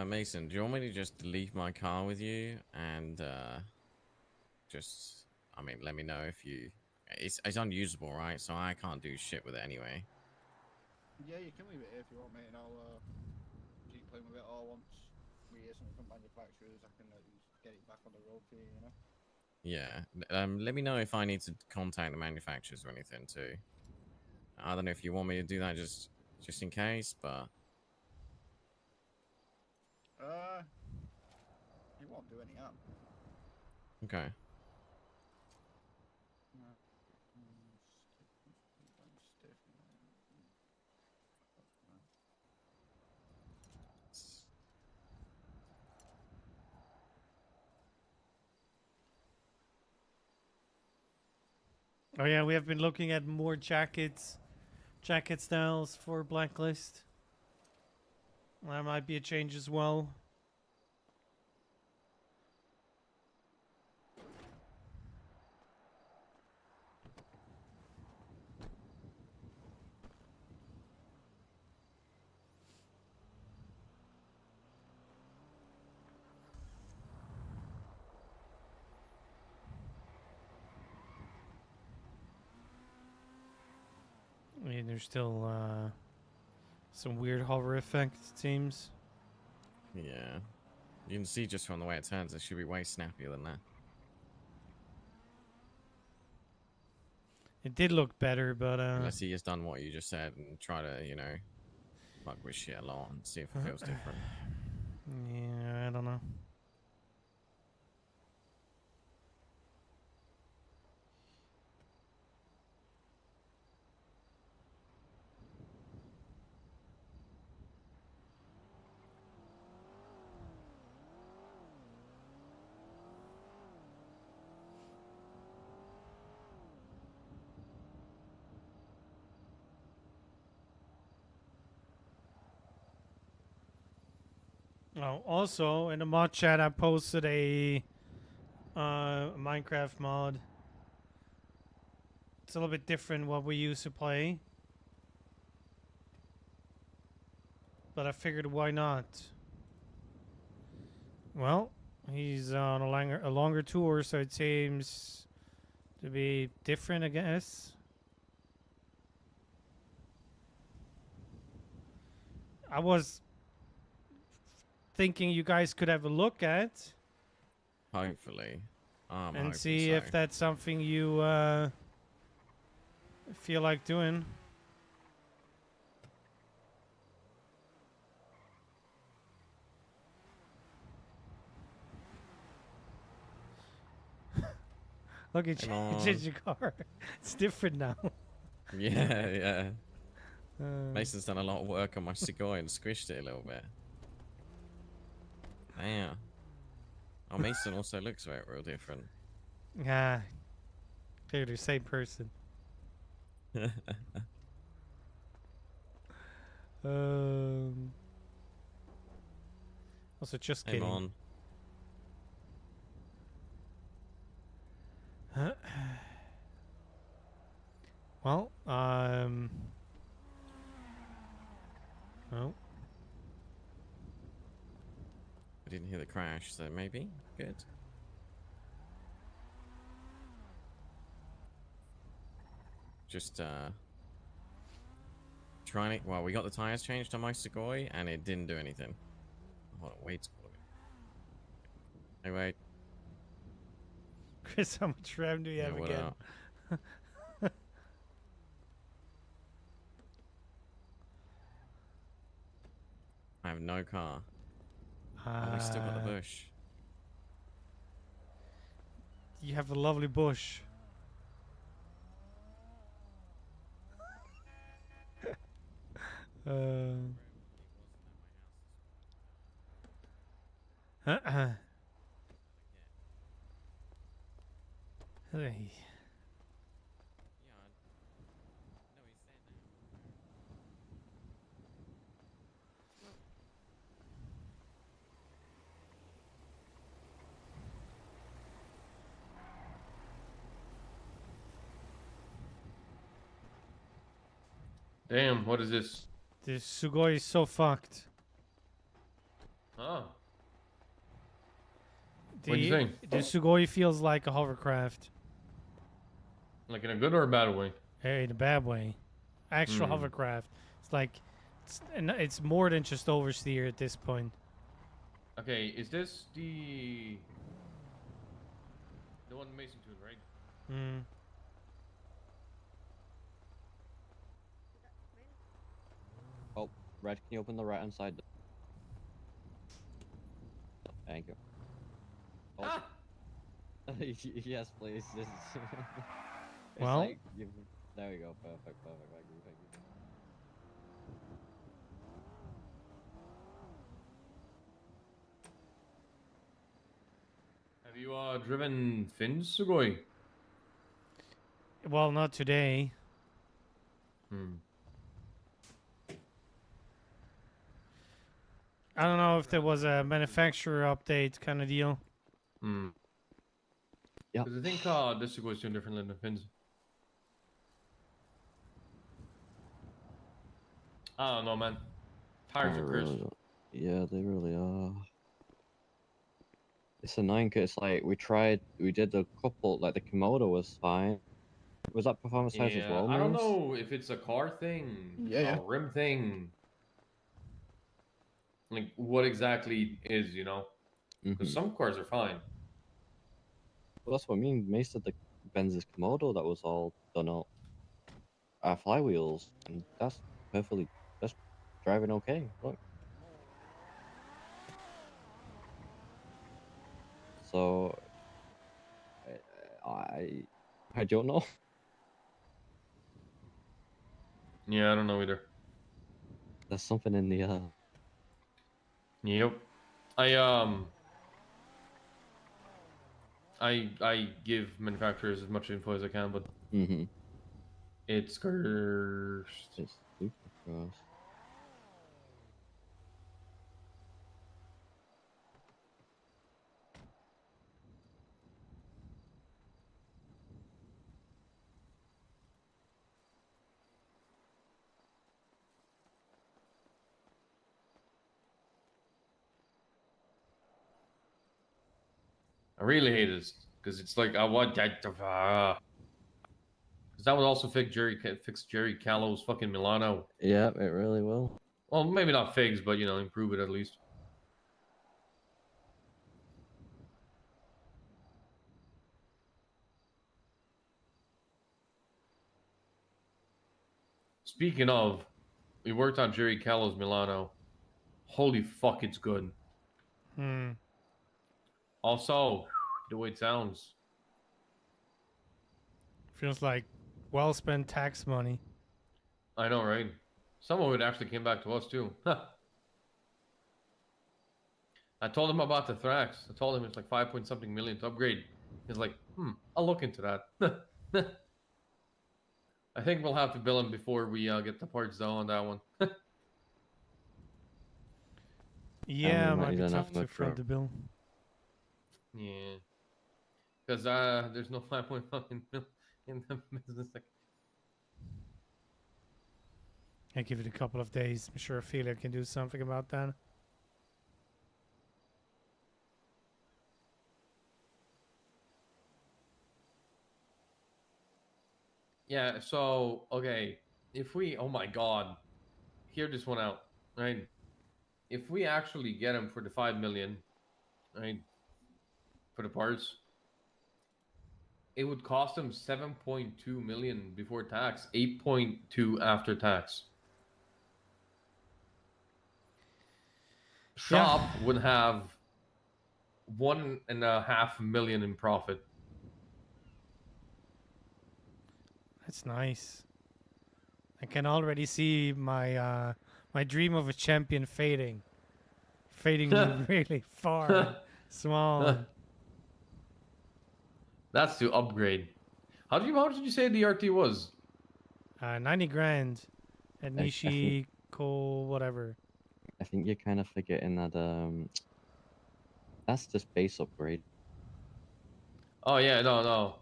Mason, do you want me to just leave my car with you and I mean, let me know if you... It's unusable, right? So I can't do shit with it anyway. Yeah, you can leave it here if you want, mate, and I'll keep playing with it. Or once we hear something from manufacturers, I can at least get it back on the road for you, you know? Yeah. Let me know if I need to contact the manufacturers or anything too. I don't know if you want me to do that just in case, but... It won't do any harm. Okay. Oh yeah, we have been looking at more jacket styles for Blacklist. That might be a change as well. I mean, there's still some weird hover effect, it seems. Yeah. You can see just from the way it turns, it should be way snappier than that. It did look better, but Unless he has done what you just said and try to, fuck with shit a lot and see if it feels different. Yeah, I don't know. Oh, also in the mod chat, I posted a Minecraft mod. It's a little bit different what we used to play, but I figured why not. Well, he's on a longer tour, so it seems to be different, I guess. I was thinking you guys could have a look at Hopefully. I'm and hoping see so. if that's something you feel like doing. Look at you, Hang on. change your car. It's different now. Yeah, yeah. Uh, Mason's done a lot of work on my cigar and squished it a little bit. Yeah. Oh, Mason also looks very real different. Yeah, clearly same person. Also, just Hang kidding. on. Well, oh, I didn't hear the crash, so maybe good. Just trying it. Well, we got the tires changed on my Sugoi, and it didn't do anything. Hold on, wait. Hey, wait. Chris, how much RAM do you have what again? up? I have no car. Oh, we still got the bush. You have a lovely bush. Hey. Damn, what is this? This Sugoi is so fucked. Oh. What do you think? The Sugoi feels like a hovercraft. Like in a good or a bad way? Hey, in a bad way. Actual hovercraft. It's like, it's more than just oversteer at this point. Okay, is this the one Mason tuned, right? Hmm. Oh, Red, can you open the right hand side? Thank you. Oh. Yes, please. It's Well. like there we go. Perfect. Thank you. Have you driven Finn's Sugoi? Well, not today. I don't know if there was a manufacturer update kind of deal. Yeah. Because I think this Sugoi is doing differently than Finn's. I don't know, man. Tires are cursed. Yeah, they really are. It's annoying 'cause it's like we did a couple, like the Komodo was fine. Was that performance tires as well? I don't Mace? know if it's a car thing, a rim thing. Like, what exactly is, you know? Because some cars are fine. Well, that's what I mean. Mace did the Benz's Komodo that was all done up. Flywheels, and that's driving okay. Look. So, I don't know. Yeah, I don't know either. There's something in the Yep. I give manufacturers as much info as I can, but it's cursed. It's super cursed. I really hate this because it's like I want that. Because that would also fix Jerry Callow's fucking Milano. Yeah, it really will. Well, maybe not fix, but you know, improve it at least. Speaking of, we worked on Jerry Callow's Milano. Holy fuck, it's good. Hmm. Also, the way it sounds. Feels like well spent tax money. I know, right? Some of it actually came back to us too. I told him about the Thrax. I told him it's like 5 point something million to upgrade. He's like, I'll look into that. I think we'll have to bill him before we get the parts though on that one. Yeah, might be tough to front the bill. Yeah. Because there's no 5 point fucking mil in the business. I give it a couple of days. I'm sure Ophelia can do something about that. Yeah, so, okay. If we, oh my god. Hear this one out, right? If we actually get him for the 5 million, right? For the parts, it would cost him 7.2 million before tax, 8.2 after tax. Shop would have 1.5 million in profit. That's nice. I can already see my my dream of a champion fading really far, small. That's to upgrade. How much did you say the RT was? 90 grand at Nishiko, whatever. I think you're kind of forgetting that that's just base upgrade. Oh yeah, no.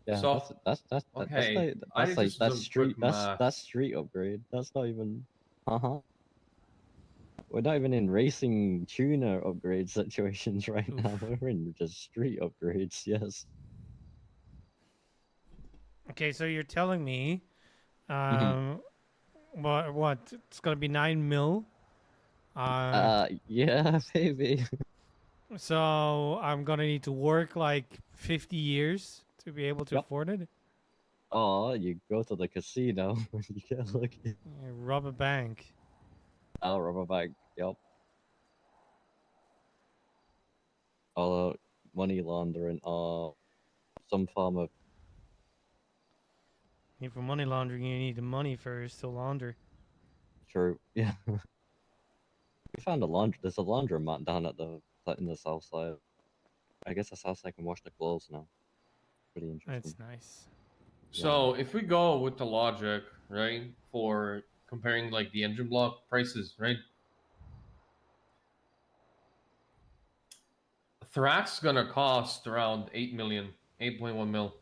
Yeah, so, that's okay. that's street upgrade. That's not even We're not even in racing tuner upgrade situations right now. We're in just street upgrades. Yes. Okay, so you're telling me, what? It's gonna be 9 mil. Yeah, maybe. So I'm gonna need to work like 50 years to be able to afford it. Oh, you go to the casino. You get lucky. Yeah, rob a bank. Oh, rob a bank. Yep. Or money laundering, or some form of. For money laundering, you need the money first to launder. True. Yeah. We found a there's a laundromat down at in the south side. I guess the south side can wash the clothes now. Pretty interesting. That's nice. So if we go with the logic, right, for comparing like the engine block prices, right? Thrax is gonna cost around 8 million, 8.1 mil.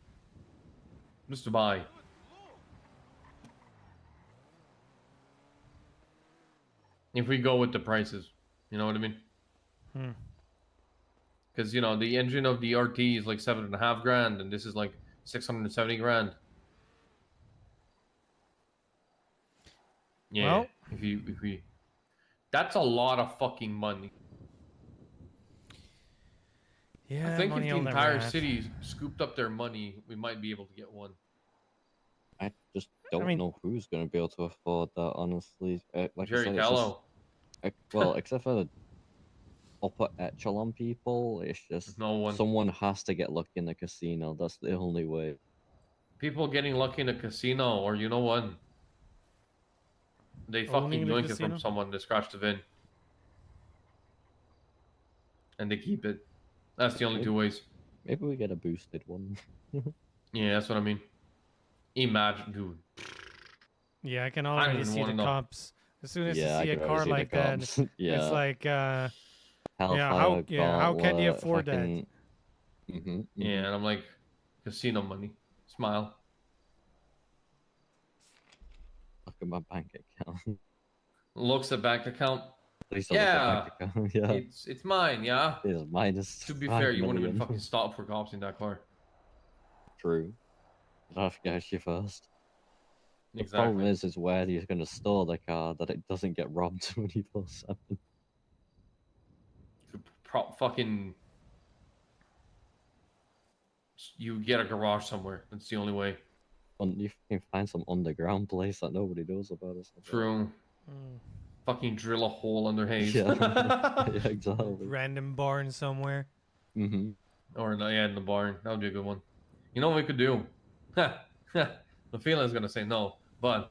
Just to buy. If we go with the prices, you know what I mean? Because you know the engine of the RT is like 7.5 grand, and this is like 670 grand. Yeah, well, if we, that's a lot of fucking money. Yeah, I think if money the I'll never entire have. city scooped up their money, we might be able to get one. I just don't know who's going to be able to afford that, honestly. Like Jerry I said, Callow. Well, except for upper echelon people, it's just no one. Someone has to get lucky in the casino. That's the only way. People getting lucky in a casino, or you know what? They fucking Owning the yoink it from casino? someone that scratched the VIN. And they keep it. That's the only two ways. Maybe we get a boosted one. Yeah, that's what I mean. Imagine, dude. Yeah, I can don't already even see the wanna know. cops. As soon as Yeah, I you see a can already car see the like that, cops. it's Yeah. like, how Hellfire, can you Gauntlet, afford fucking... Mhm, Yeah, and I'm like, casino money. Smile. Look at my bank account. Looks at bank account. Please don't look Yeah, at the car. Yeah, it's mine. Yeah. it's minus. To be 5 fair, you wouldn't even million. fucking stop for cops in that car. True. I'd have to get you first. The Exactly. problem is where you're going to store the car that it doesn't get robbed 24/7. Fucking. You get a garage somewhere. That's the only way. You can find some underground place that nobody knows about. Or something. True. Fucking drill a hole under Hayes. Yeah, yeah, exactly. Random barn somewhere. Mm-hmm. Or no, yeah, in the barn. That would be a good one. You know what we could do? The feeling's gonna say no, but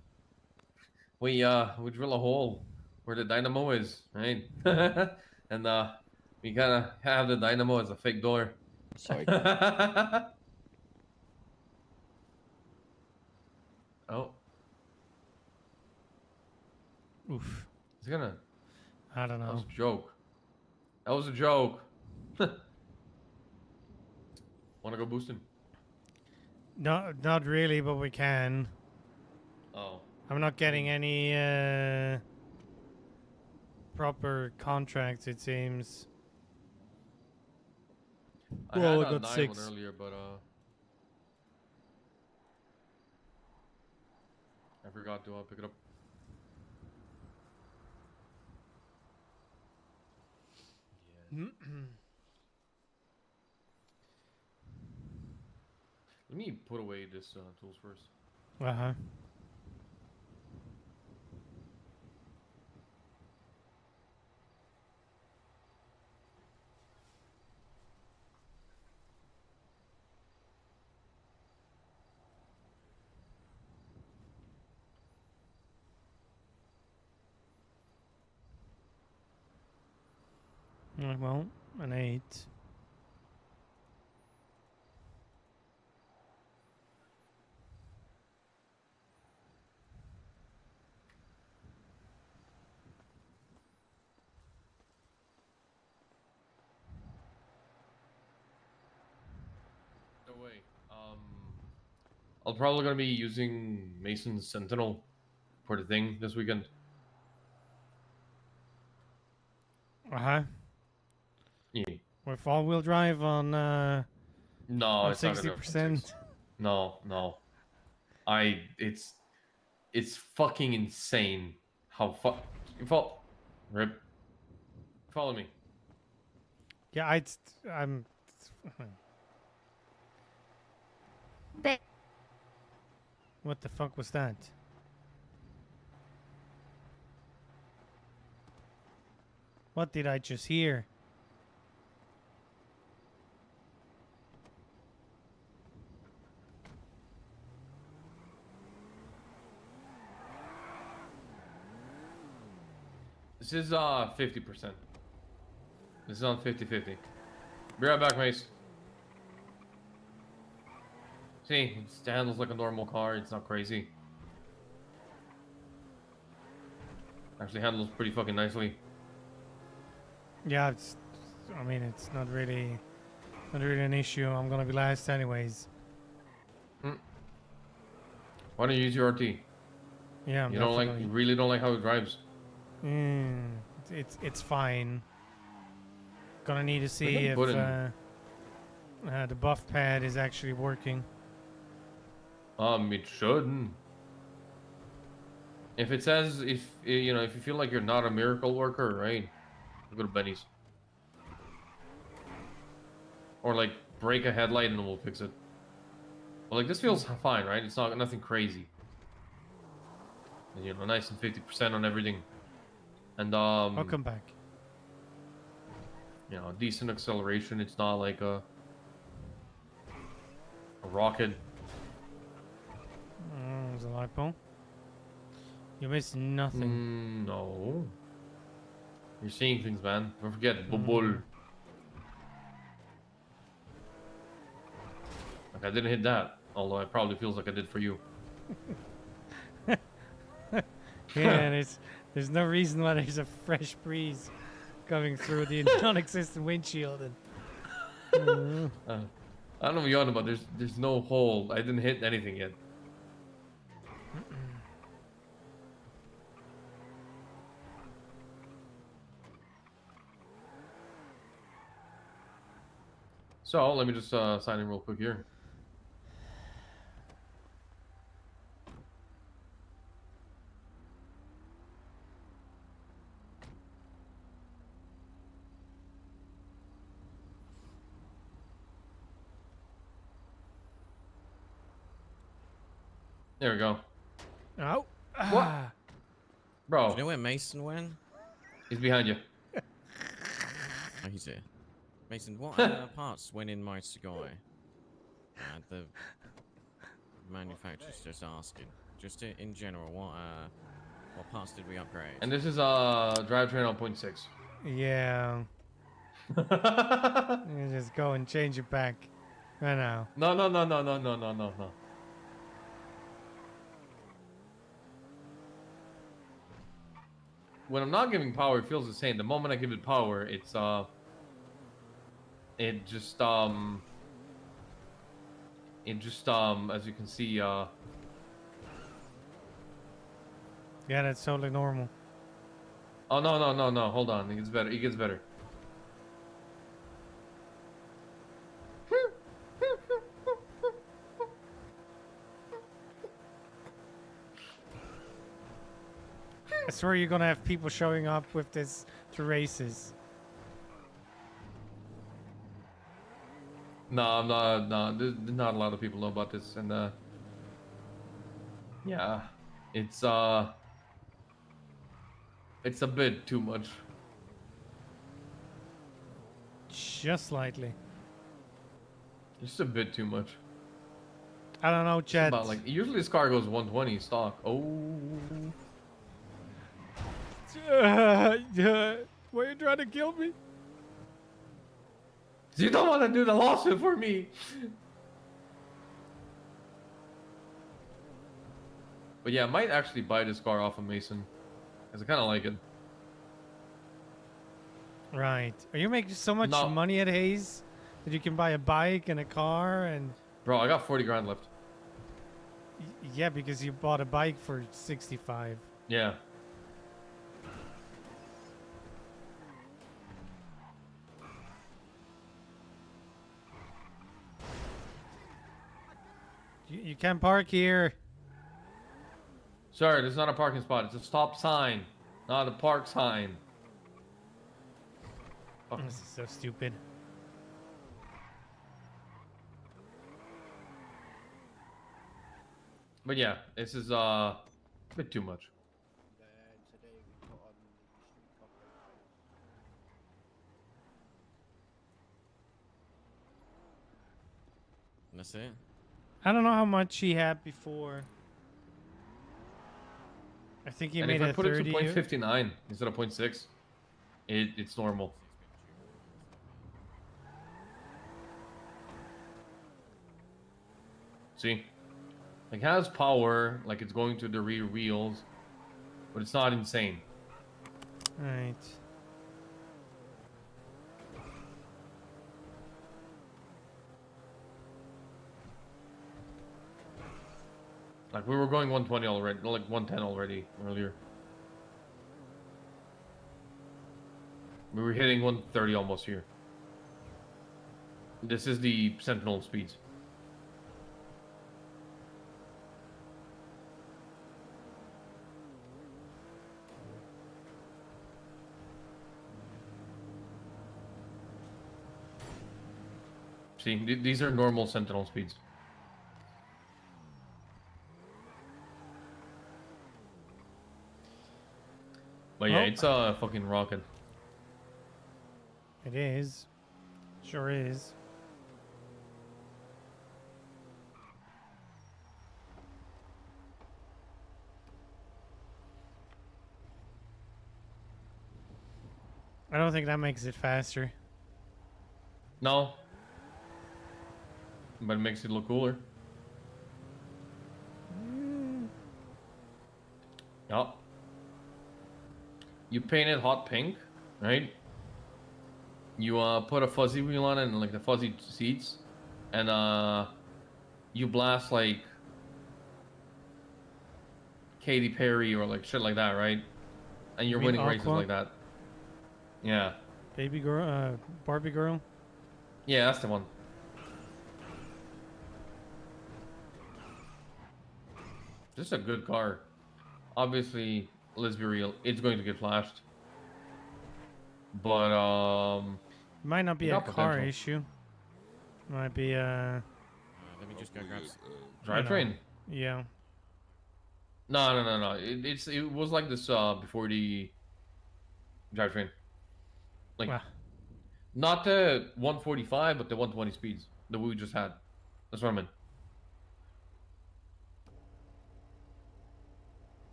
we drill a hole where the dynamo is, right? And we gotta have the dynamo as a fake door. Sorry. Oh. Oof. It's gonna. I don't That was know. a joke. That was a joke. Wanna go boosting? No, not really, but we can. Oh. I'm not getting any proper contracts, it seems. I Well, had I a got 9 6. one earlier, but I forgot to pick it up. Let me put away this tools first. Uh-huh. Well, an 8. No way. I'm probably gonna be using Mason's Sentinel for the thing this weekend. Uh-huh. Yeah. With all-wheel drive on No, on it's not gonna be 60%. No. It's fucking insane how Rip. Follow me. Yeah, I'm. What the fuck was that? What did I just hear? This is 50%. This is on 50-50. Be right back, Mace. See, it handles like a normal car. It's not crazy. Actually handles pretty fucking nicely. Yeah, it's. I mean, it's not really an issue. I'm gonna be last anyways. Why don't you use your RT? Yeah, you don't like. You really don't like how it drives. It's fine. Gonna need to see if the buff pad is actually working. It shouldn't. If it says if you feel like you're not a miracle worker, right? Go to Benny's. Or like break a headlight and we'll fix it. But like this feels fine, right? It's nothing crazy. And, nice and 50% on everything. And I'll come back. Decent acceleration. It's not like a rocket. There's a lipo. You missed nothing. No. You're seeing things, man. Don't forget, bubble. Like I didn't hit that, although it probably feels like I did for you. Yeah, there's no reason why there's a fresh breeze coming through the non-existent windshield. And I don't know what you're on about. There's no hole. I didn't hit anything yet. So let me just sign in real quick here. There we go. Oh. What? Ah. Bro. Do you know where Mason went? He's behind you. Oh, he's here. Mason, what parts went in my Sugoi? The manufacturer's just asking. Just in general, what parts did we upgrade? And this is drivetrain on 0.6. Yeah. You just go and change it back right now. No. When I'm not giving power, it feels the same. The moment I give it power, it's it just as you can see Yeah, that's totally normal. Oh no, hold on. It gets better. It gets better. I swear you're gonna have people showing up with this to races. No, I'm not. No, there's not a lot of people know about this, and yeah, it's a bit too much. Just slightly. Just a bit too much. I don't know, It's Chet. about like usually this car goes 120 stock. Oh. Why are you trying to kill me? You don't want to do the lawsuit for me. But yeah, I might actually buy this car off of Mason, because I kind of like it. Right. Are you making so much No. money at Hayes that you can buy a bike and a car and... Bro, I got 40 grand left. Yeah, because you bought a bike for 65. Yeah. You can't park here. Sorry, this is not a parking spot. It's a stop sign, not a park sign. Fuck. This is so stupid. But yeah, this is a bit too much. And that's it. I don't know how much he had before. I think he And made if I a put 30. it to 0.59 instead of 0.6, it's normal. See? Like, it has power, like it's going to the rear wheels, but it's not insane. Right. Like, we were going 120 already, like 110 already earlier. We were hitting 130 almost here. This is the Sentinel speeds. See, these are normal Sentinel speeds. But yeah, Oh. it's a fucking rocket. It is. Sure is. I don't think that makes it faster. No. But it makes it look cooler. Yup. You paint it hot pink, right? You put a fuzzy wheel on it and like the fuzzy seats, and you blast like Katy Perry or like shit like that, right? And you're You mean winning races Aqua? like that. Yeah. Baby girl, Barbie girl. Yeah, that's the one. This is a good car. Obviously, let's be real, it's going to get flashed. But It might not it be a got car potential. issue. Might be Let me just go grab. Drivetrain. Yeah. No. It was like this before the drivetrain. Like, Wow. not the 145, but the 120 speeds that we just had. That's what I meant.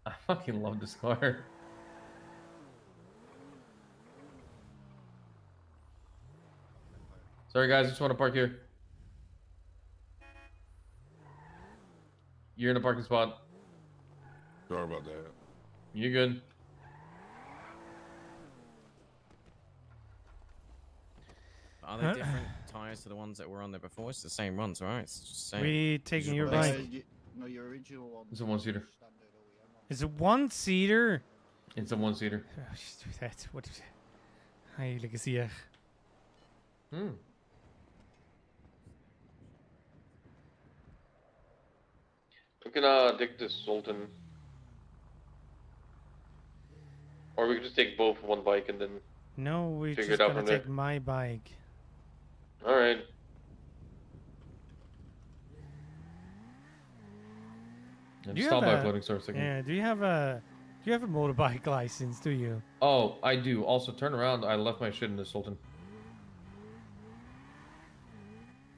I fucking love this car. Sorry guys, just want to park here. You're in a parking spot. Sorry about that. You're good. Are they different tires to the ones that were on there before? It's the same ones, right? It's just the same. We taking your bike. No, your original one. It's a one-seater. Is it one-seater? It's a one-seater. That's what. Hey, like see ya. We can take this Sultan. Or we could just take both one bike and then No, we figure just it out gotta from there. take my bike. Alright. And Do you stop have by a- floating store a second. Yeah. Do you have a motorbike license? Do you? Oh, I do. Also, turn around. I left my shit in the Sultan.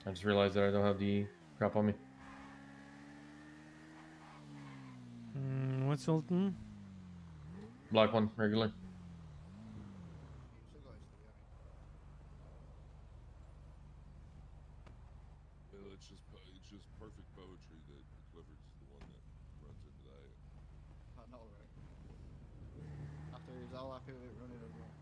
I just realized that I don't have the crap on me. What Sultan? Black one, regular. It's just perfect poetry that Clifford's the one that runs into that. I know, right? After he's all happy with it running as well.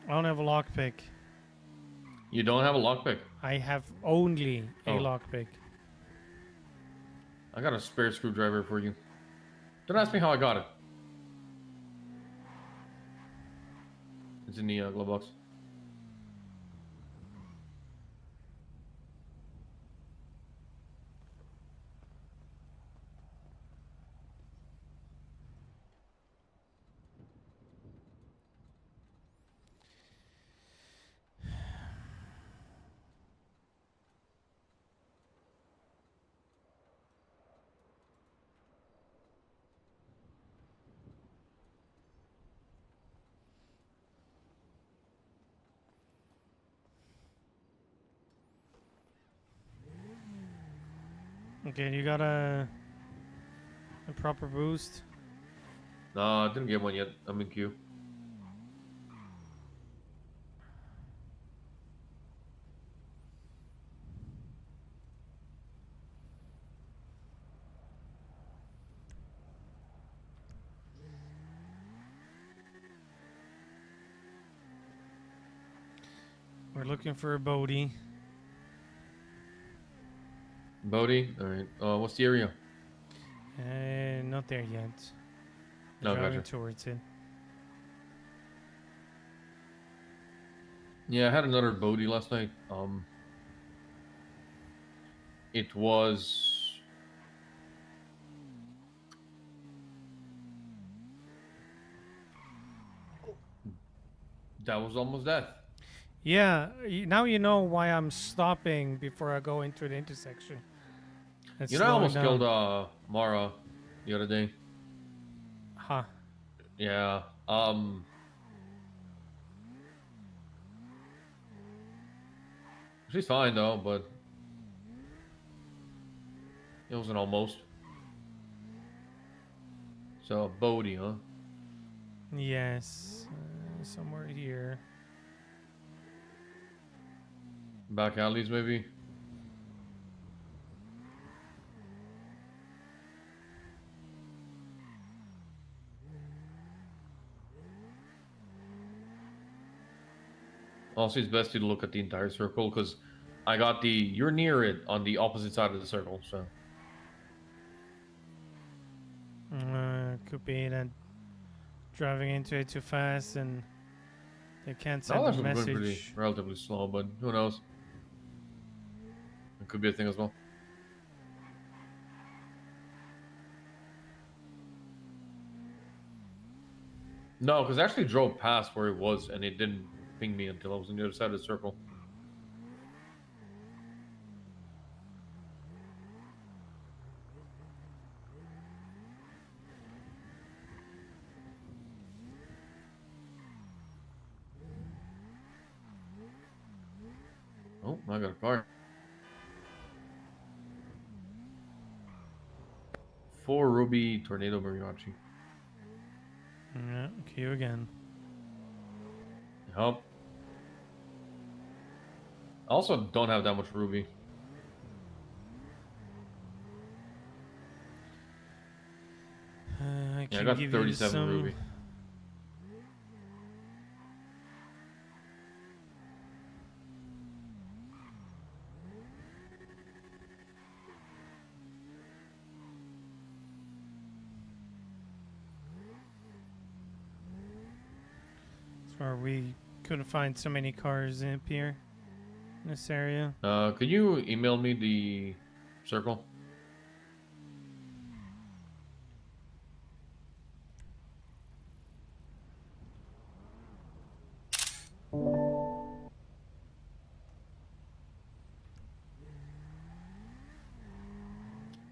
I don't have a lockpick. You don't have a lockpick? I have only a Oh. lockpick. I got a spare screwdriver for you. Don't ask me how I got it. It's in the glove box. Okay, you got a proper boost? No, I didn't get one yet. I'm in queue. We're looking for a Bodie. Bodie? Alright. What's the area? Not there yet. No, Driving gotcha. towards it. Yeah, I had another Bodie last night. It was... That was almost death. Yeah, now you know why I'm stopping before I go into the intersection. It's You know, I almost slowing killed down. Mara the other day. Huh. Yeah. She's fine though, but it was an almost. So Bodie, huh? Yes, somewhere here. Back alleys, maybe. Also, it's best to look at the entire circle because I got you're near it on the opposite side of the circle. So Could be that driving into it too fast and they can't no, send a that's going pretty message. relatively slow, but who knows? It could be a thing as well. No, because I actually drove past where it was and it didn't ping me until I was on the other side of the circle. Oh, I got a car. 4 Ruby Tornado Mariachi. Yeah, queue again. Yup. I also don't have that much Ruby. I Yeah, can I got give 37 you some. Ruby. That's where we couldn't find so many cars up here in this area. Could you email me the circle?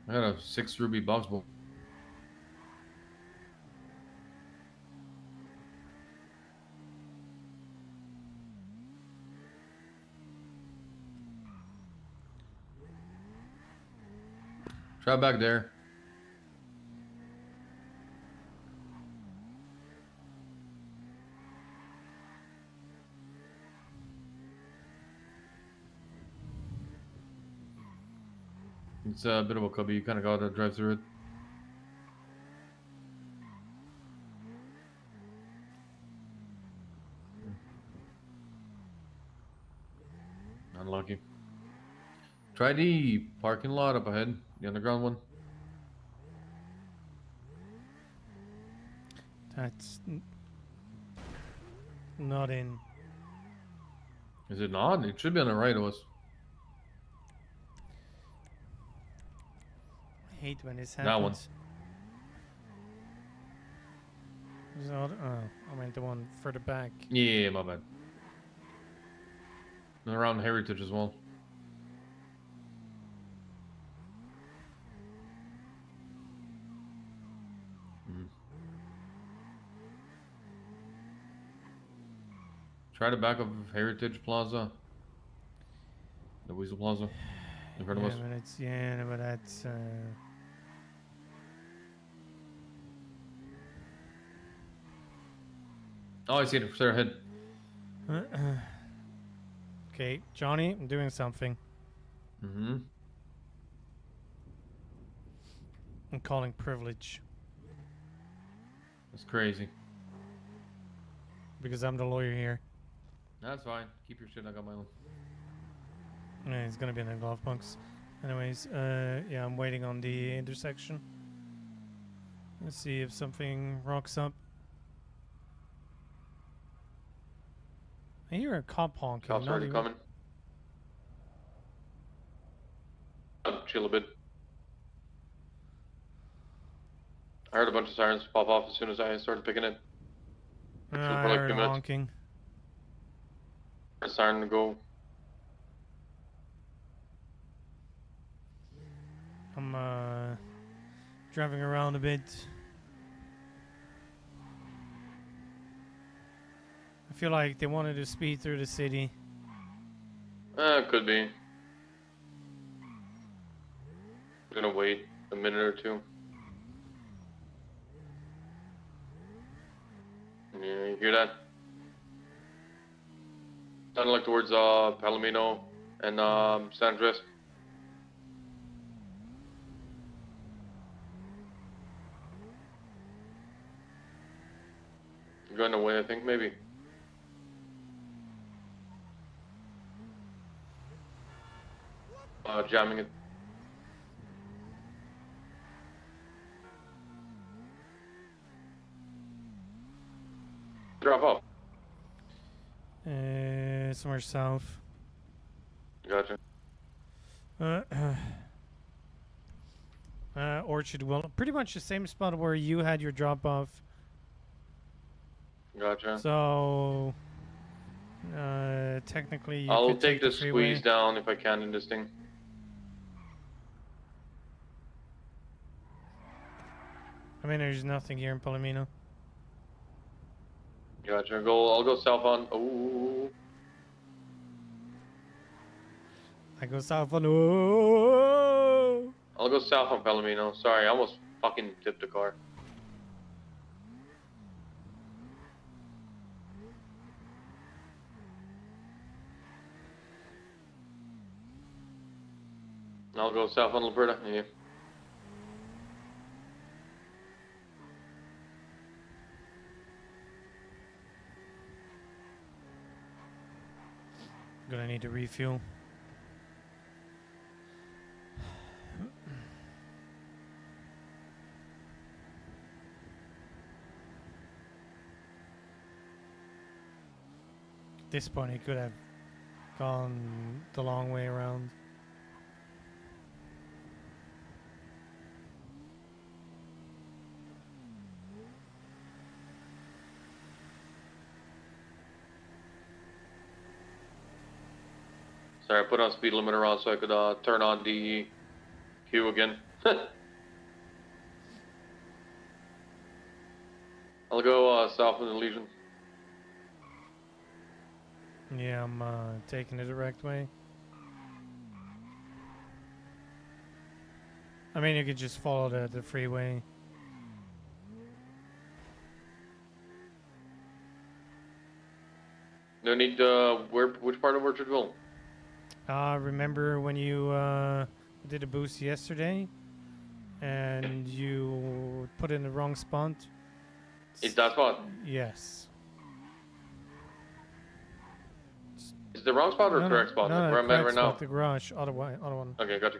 I got a 6 Ruby box bowl. Try back there. It's a bit of a cubby. You kind of gotta drive through it. Unlucky. Try the parking lot up ahead, the underground one. That's not in. Is it not? It should be on the right of us. I hate when this That one. happens. There's another, oh, I meant the one further back. Yeah, my bad. And around Heritage as well. Try the back of Heritage Plaza. The Weasel Plaza. In front of us. But that's Oh, I see it. Straight ahead. Okay, Johnny, I'm doing something. Mm-hmm. I'm calling privilege. That's crazy. Because I'm the lawyer here. That's fine. Keep your shit. I got my own. Yeah, he's gonna be in the glove box. Anyways, yeah, I'm waiting on the intersection. Let's see if something rocks up. I hear a cop honking. Cops not already even- coming. Chill a bit. I heard a bunch of sirens pop off as soon as I started picking it. I For like heard 2 minutes. honking. A siren to go. I'm driving around a bit. I feel like they wanted to speed through the city. Could be. I'm gonna wait a minute or two. Yeah, you hear that? Sounded like towards Palomino and San Andres. You're going away, I think, maybe. Jamming it. Drop off. Somewhere south. Gotcha. Orchard will pretty much the same spot where you had your drop off. Gotcha. So technically you I'll could take the freeway. squeeze down if I can in this thing. I mean, there's nothing here in Palomino. Gotcha. I'll go south on. Ooh. I go south on. Oh. I'll go south on Palomino. Sorry, I almost fucking tipped the car. I'll go south on Alberta. Yeah. Gonna need to refuel. At this point, he could have gone the long way around. Sorry, I put on speed limiter on so I could turn on the queue again. I'll go south of the Legion. Yeah, I'm taking the direct way. I mean, you could just follow the freeway. No need which part of Orchardville? Remember when you did a boost yesterday and you put in the wrong spot? Is that spot? Yes. Is the wrong spot or No, correct spot? No, Like where I'm at correct right now? spot, the garage, other one. Okay, gotcha.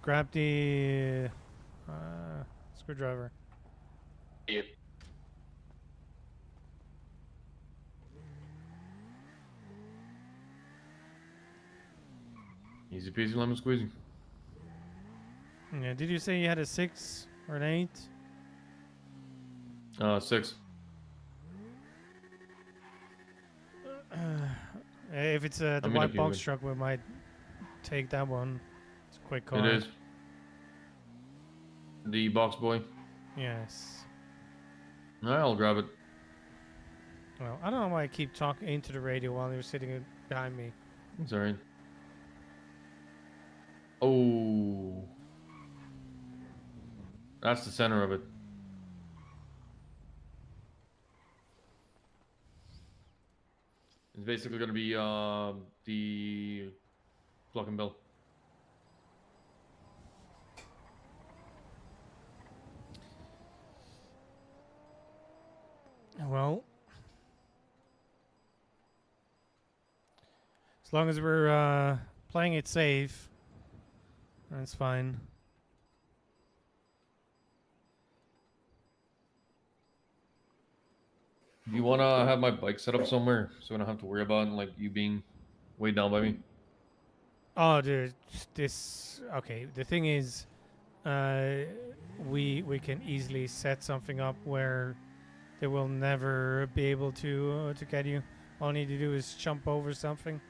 Grab the screwdriver. Yeah. Easy peasy lemon squeezy. Yeah, did you say you had a 6 or an 8? 6. If it's the I'm in white a box queue. truck, we might take that one. It's a quick car. It is. The box boy. Yes. I'll grab it. Well, I don't know why I keep talking into the radio while you're sitting behind me. It's alright. Oh. That's the center of it. It's basically going to be the Pluck and Bill. Well, as long as we're playing it safe, that's fine. Do you want to have my bike set up somewhere so I don't have to worry about like you being way down by me? Oh, dude, this. Okay, the thing is, we can easily set something up where they will never be able to get you. All you need to do is jump over something.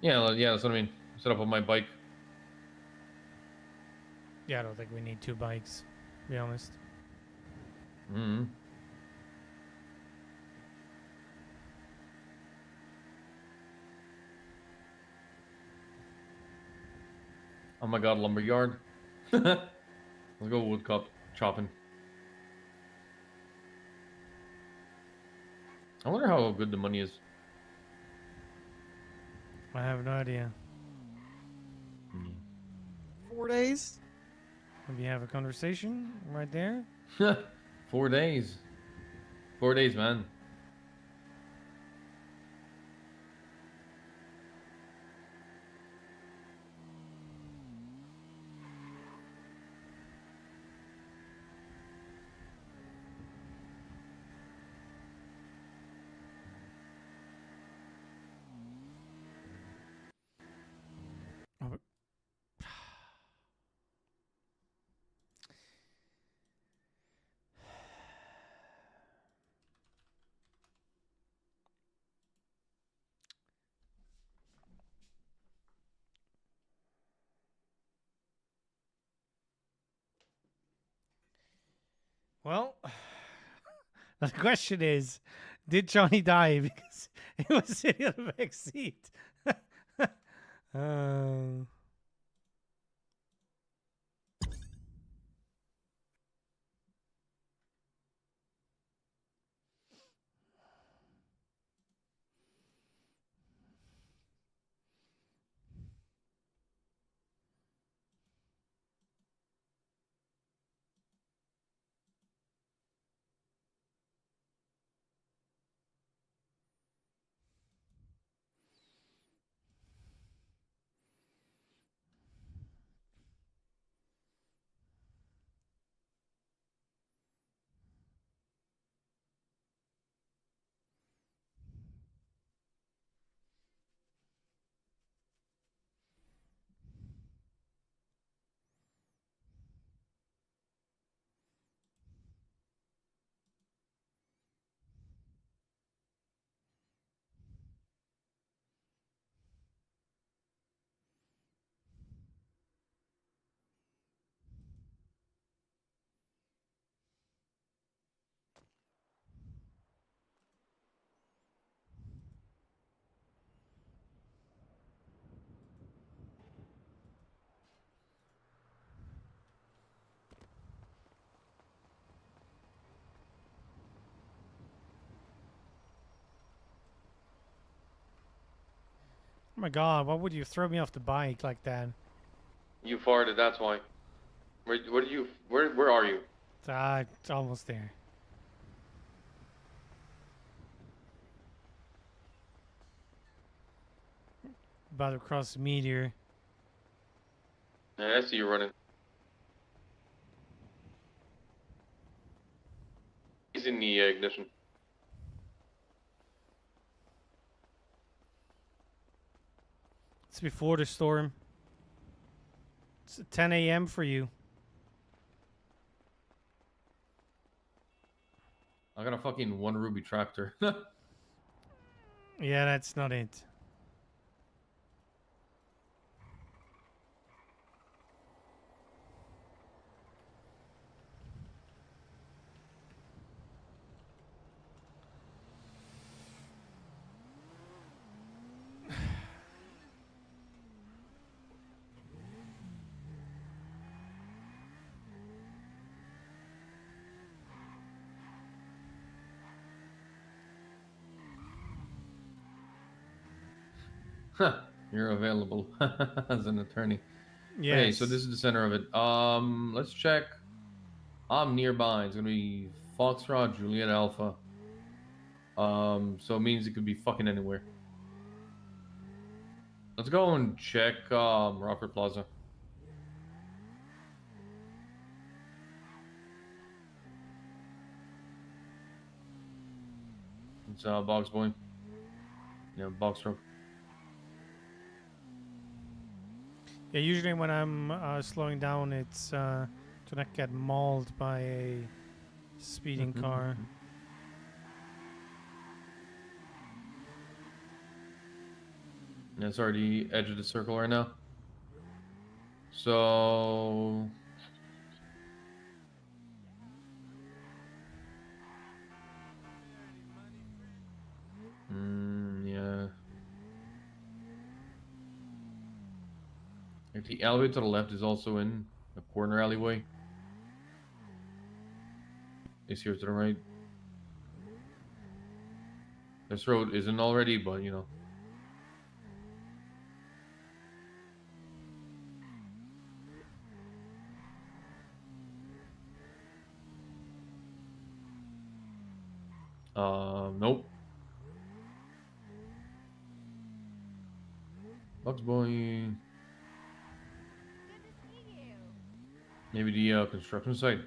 Yeah, that's what I mean. Set up on my bike. Yeah, I don't think we need 2 bikes, to be honest. Mm-hmm. Oh my god, lumberyard. Let's go woodcut chopping. I wonder how good the money is. I have no idea. 4 days? Maybe have a conversation right there. 4 days. 4 days, man. Well, the question is, did Johnny die because he was sitting in the back seat? uh, Oh my god, why would you throw me off the bike like that? You farted, that's why. Where do you? Where are you? It's almost there. About to cross the meteor. Yeah, I see you running. He's in the ignition. It's before the storm. It's 10 a.m. for you. I got a fucking 1 ruby tractor. Yeah, that's not it. You're available as an attorney. Okay, so Yes. this is the center of it. Let's check. I'm nearby. It's gonna be Foxtrot, Juliet Alpha. So it means it could be fucking anywhere. Let's go and check Rockford Plaza. It's Box Boy. Yeah, Box Truck. Yeah, usually when I'm slowing down, it's to not get mauled by a speeding car. Yeah, it's already edge of the circle right now. So yeah. If the elevator to the left is also in the corner alleyway. It's here to the right. This road isn't already, but you know. Nope. Bugs Boy. Maybe the construction site.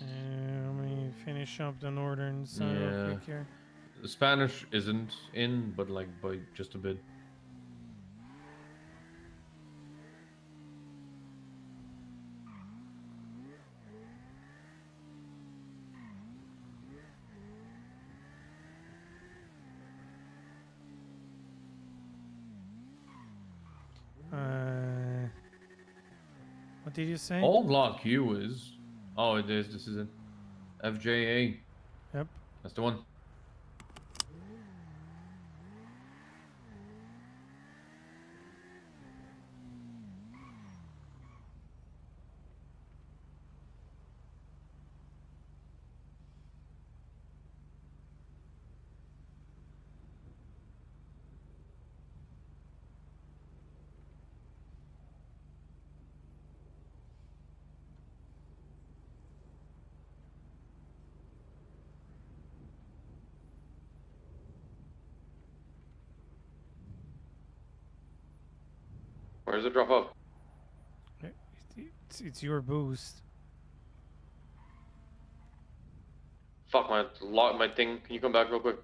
Let me finish up the northern side real Yeah. quick here. The Spanish isn't in, but like by just a bit. What did you say? All block Q is. Oh, it is. This is it. FJA. Yep. That's the one. Where does it drop off? It's your boost. Fuck my thing. Can you come back real quick?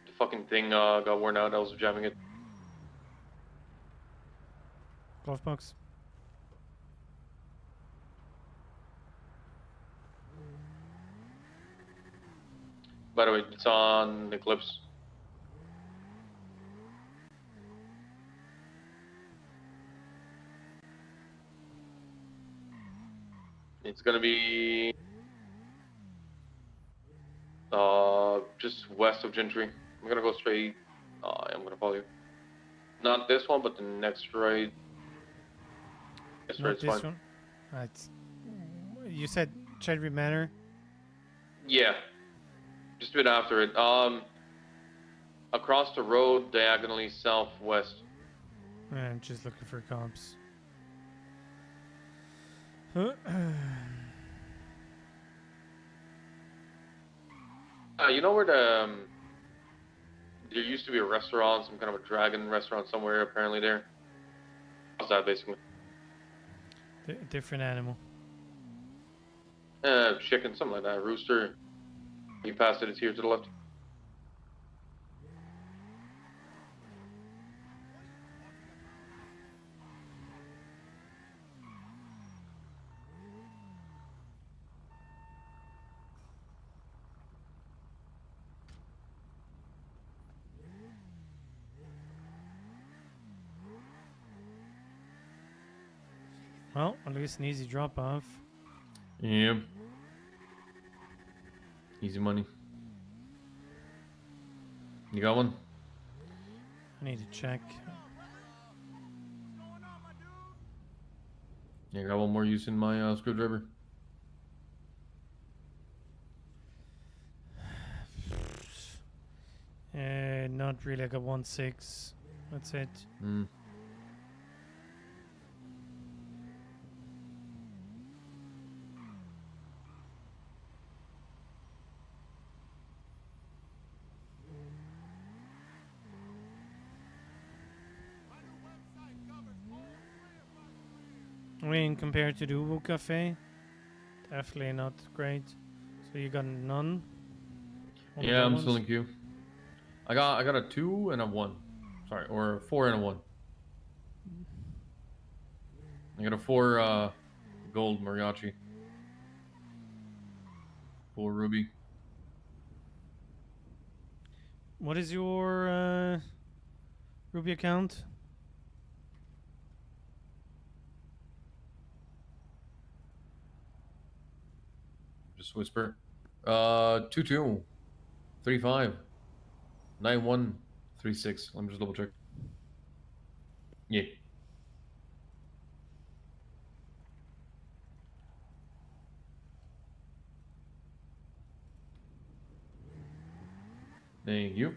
The fucking thing got worn out. I was jamming it. Glove box. By the way, it's on Eclipse. It's gonna be just west of Gentry. I'm gonna go straight. I'm gonna follow you. Not this one, but the next right. This Not right's this fine. one. You said Chedry Manor. Yeah, just a bit after it. Across the road, diagonally southwest. I'm just looking for comps. You know where there used to be a restaurant, some kind of a dragon restaurant somewhere apparently there. What's that basically? Different animal. Chicken, something like that. Rooster. You passed it. It's here to the left. Well, at least an easy drop off. Yep. Easy money. You got one? I need to check. Yeah, I got one more using my screwdriver. Not really. I got 1.6. That's it. Hmm. I mean, compared to the Ubu Cafe, definitely not great. So you got none? One of Yeah, the I'm ones? still in queue. I got a 2 and a 1. Sorry, or a 4 and a 1. I got a 4 gold mariachi. 4 ruby. What is your Ruby account? Just whisper. 22 35 91 36. Let me just double check. Yeah. Thank you.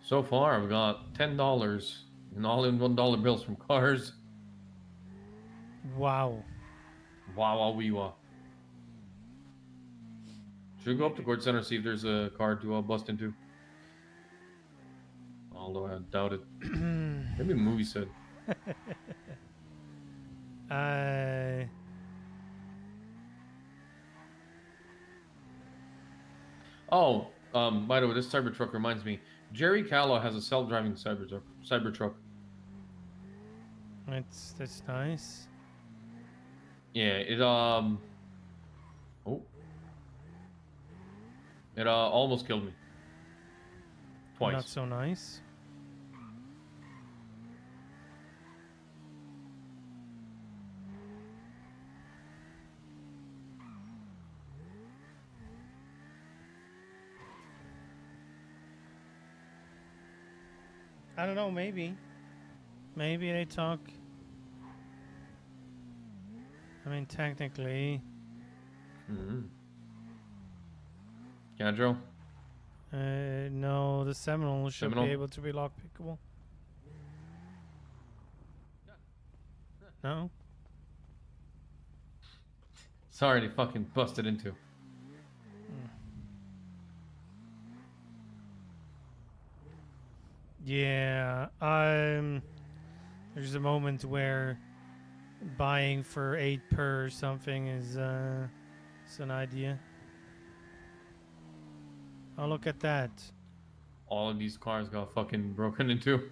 So far, I've got $10 in all-in $1 bills from cars. Wow. Wow, wow, wee, wow. Should we go up to Court Center, see if there's a car to bust into? Although I doubt it. Maybe a movie set. Oh, by the way, this Cybertruck reminds me. Jerry Callow has a self-driving Cybertruck. That's nice. Yeah, it oh, it almost killed me. Twice. Not so nice. I don't know, maybe. Maybe they talk. I mean, technically. Cadro? No, the Seminole should Seminole? be able to be lockpickable. No? Sorry, they fucking busted into. Yeah, there's a moment where buying for 8 per something is an idea. Oh, look at that. All of these cars got fucking broken into.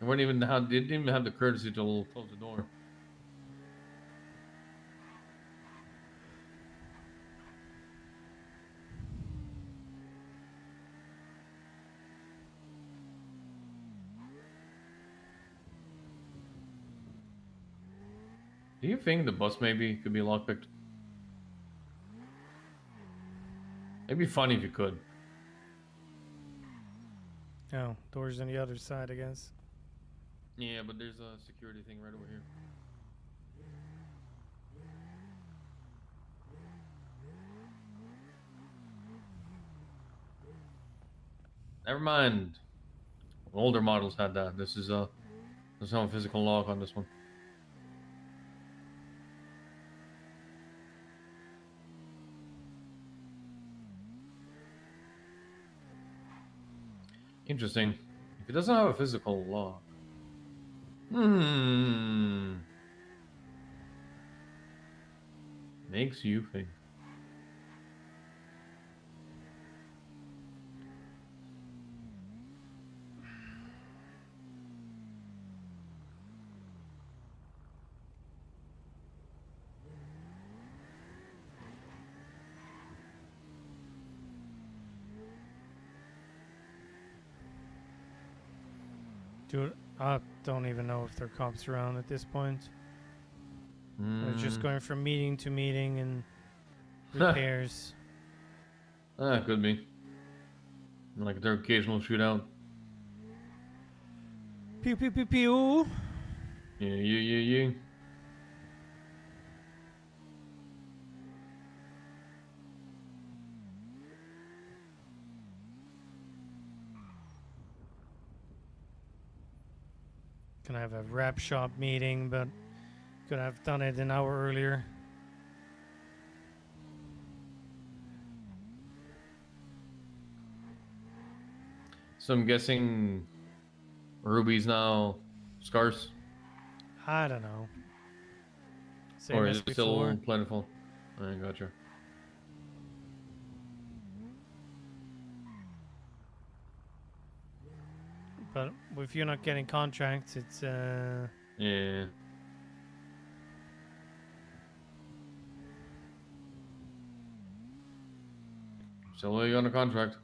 They didn't even have the courtesy to close the door. Do you think the bus maybe could be lockpicked? It'd be funny if you could. Oh, doors on the other side, I guess. Yeah, but there's a security thing right over here. Never mind. Older models had that. There's no physical lock on this one. Interesting. If it doesn't have a physical lock. Makes you think. Dude, I don't even know if there are cops around at this point. They're just going from meeting to meeting and repairs. Could be. Like their occasional shootout. Pew pew pew pew. Yeah. Gonna have a wrap shop meeting, but could have done it an hour earlier. So I'm guessing Ruby's now scarce? I don't know. Same Or as is it before. still plentiful? I gotcha. But if you're not getting contracts, it's Yeah. Still waiting on a contract.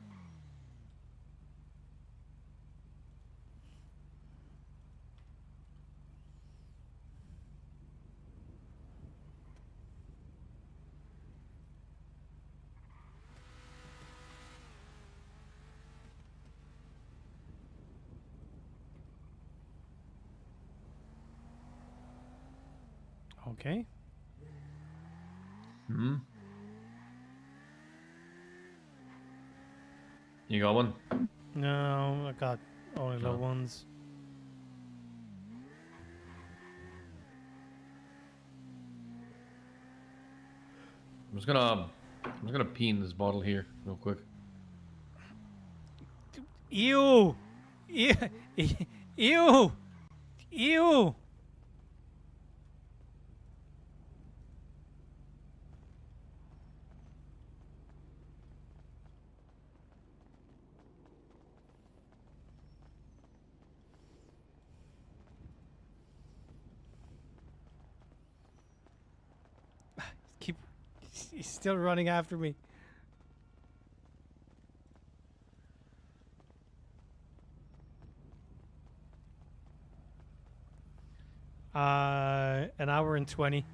okay. You got one? No, I got only low No. ones. I'm just gonna pee in this bottle here real quick. Ew! Ew! Ew! Ew! Keep. He's still running after me. An hour and 20.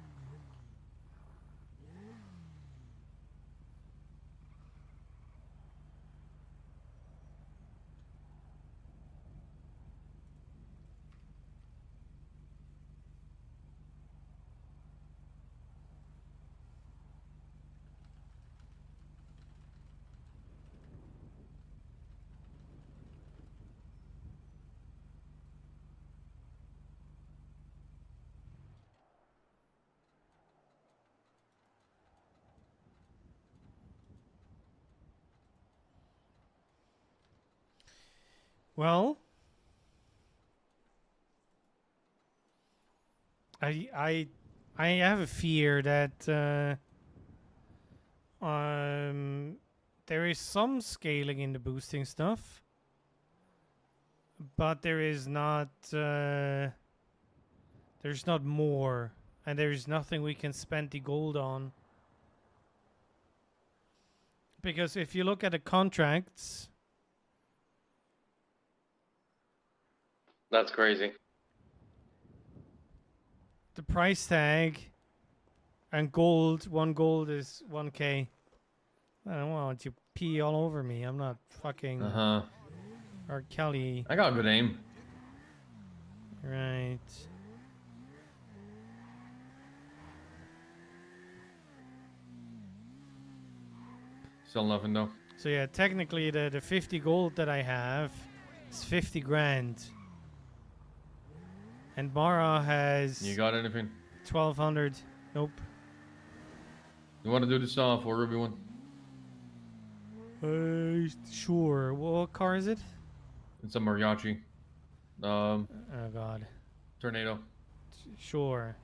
Well, I have a fear that there is some scaling in the boosting stuff, but there is not there's not more, and there is nothing we can spend the gold on. Because if you look at the contracts, That's crazy. the price tag and gold, 1 gold is 1k. I don't want you to pee all over me. I'm not fucking R. Kelly. I got good aim. Right. Still nothing though. So yeah, technically the 50 gold that I have is 50 grand. And Mara has You got anything? 1200. Nope. You want to do this for Ruby one? Sure. What car is it? It's a mariachi. Oh god. Tornado. Sure.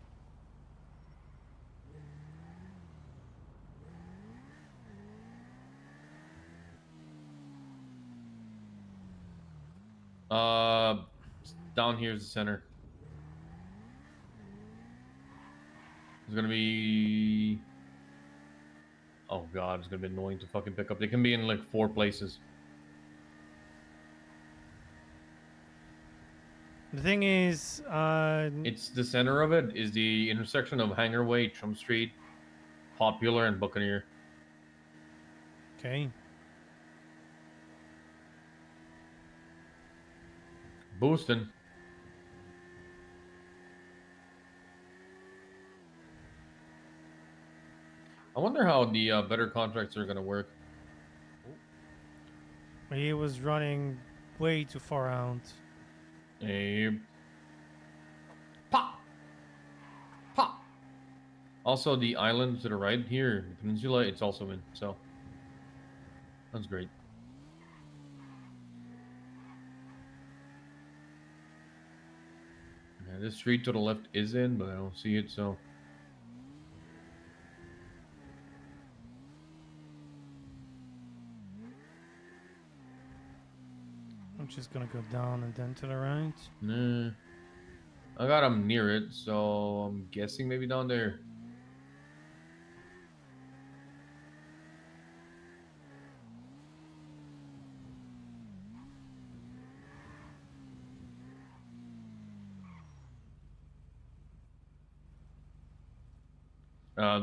Down here is the center. It's gonna be. Oh god, it's gonna be annoying to fucking pick up. They can be in like 4 places. The thing is, It's the center of it is the intersection of Hangar Way, Trump Street, Popular, and Buccaneer. okay. Boosting. I wonder how the better contracts are gonna work. He was running way too far out. Pop! Pop! Also, the island to the right here, the peninsula, it's also in, so. That's great. Yeah, this street to the left is in, but I don't see it, so. I'm just gonna go down and then to the right. Nah. I got him near it, so I'm guessing maybe down there.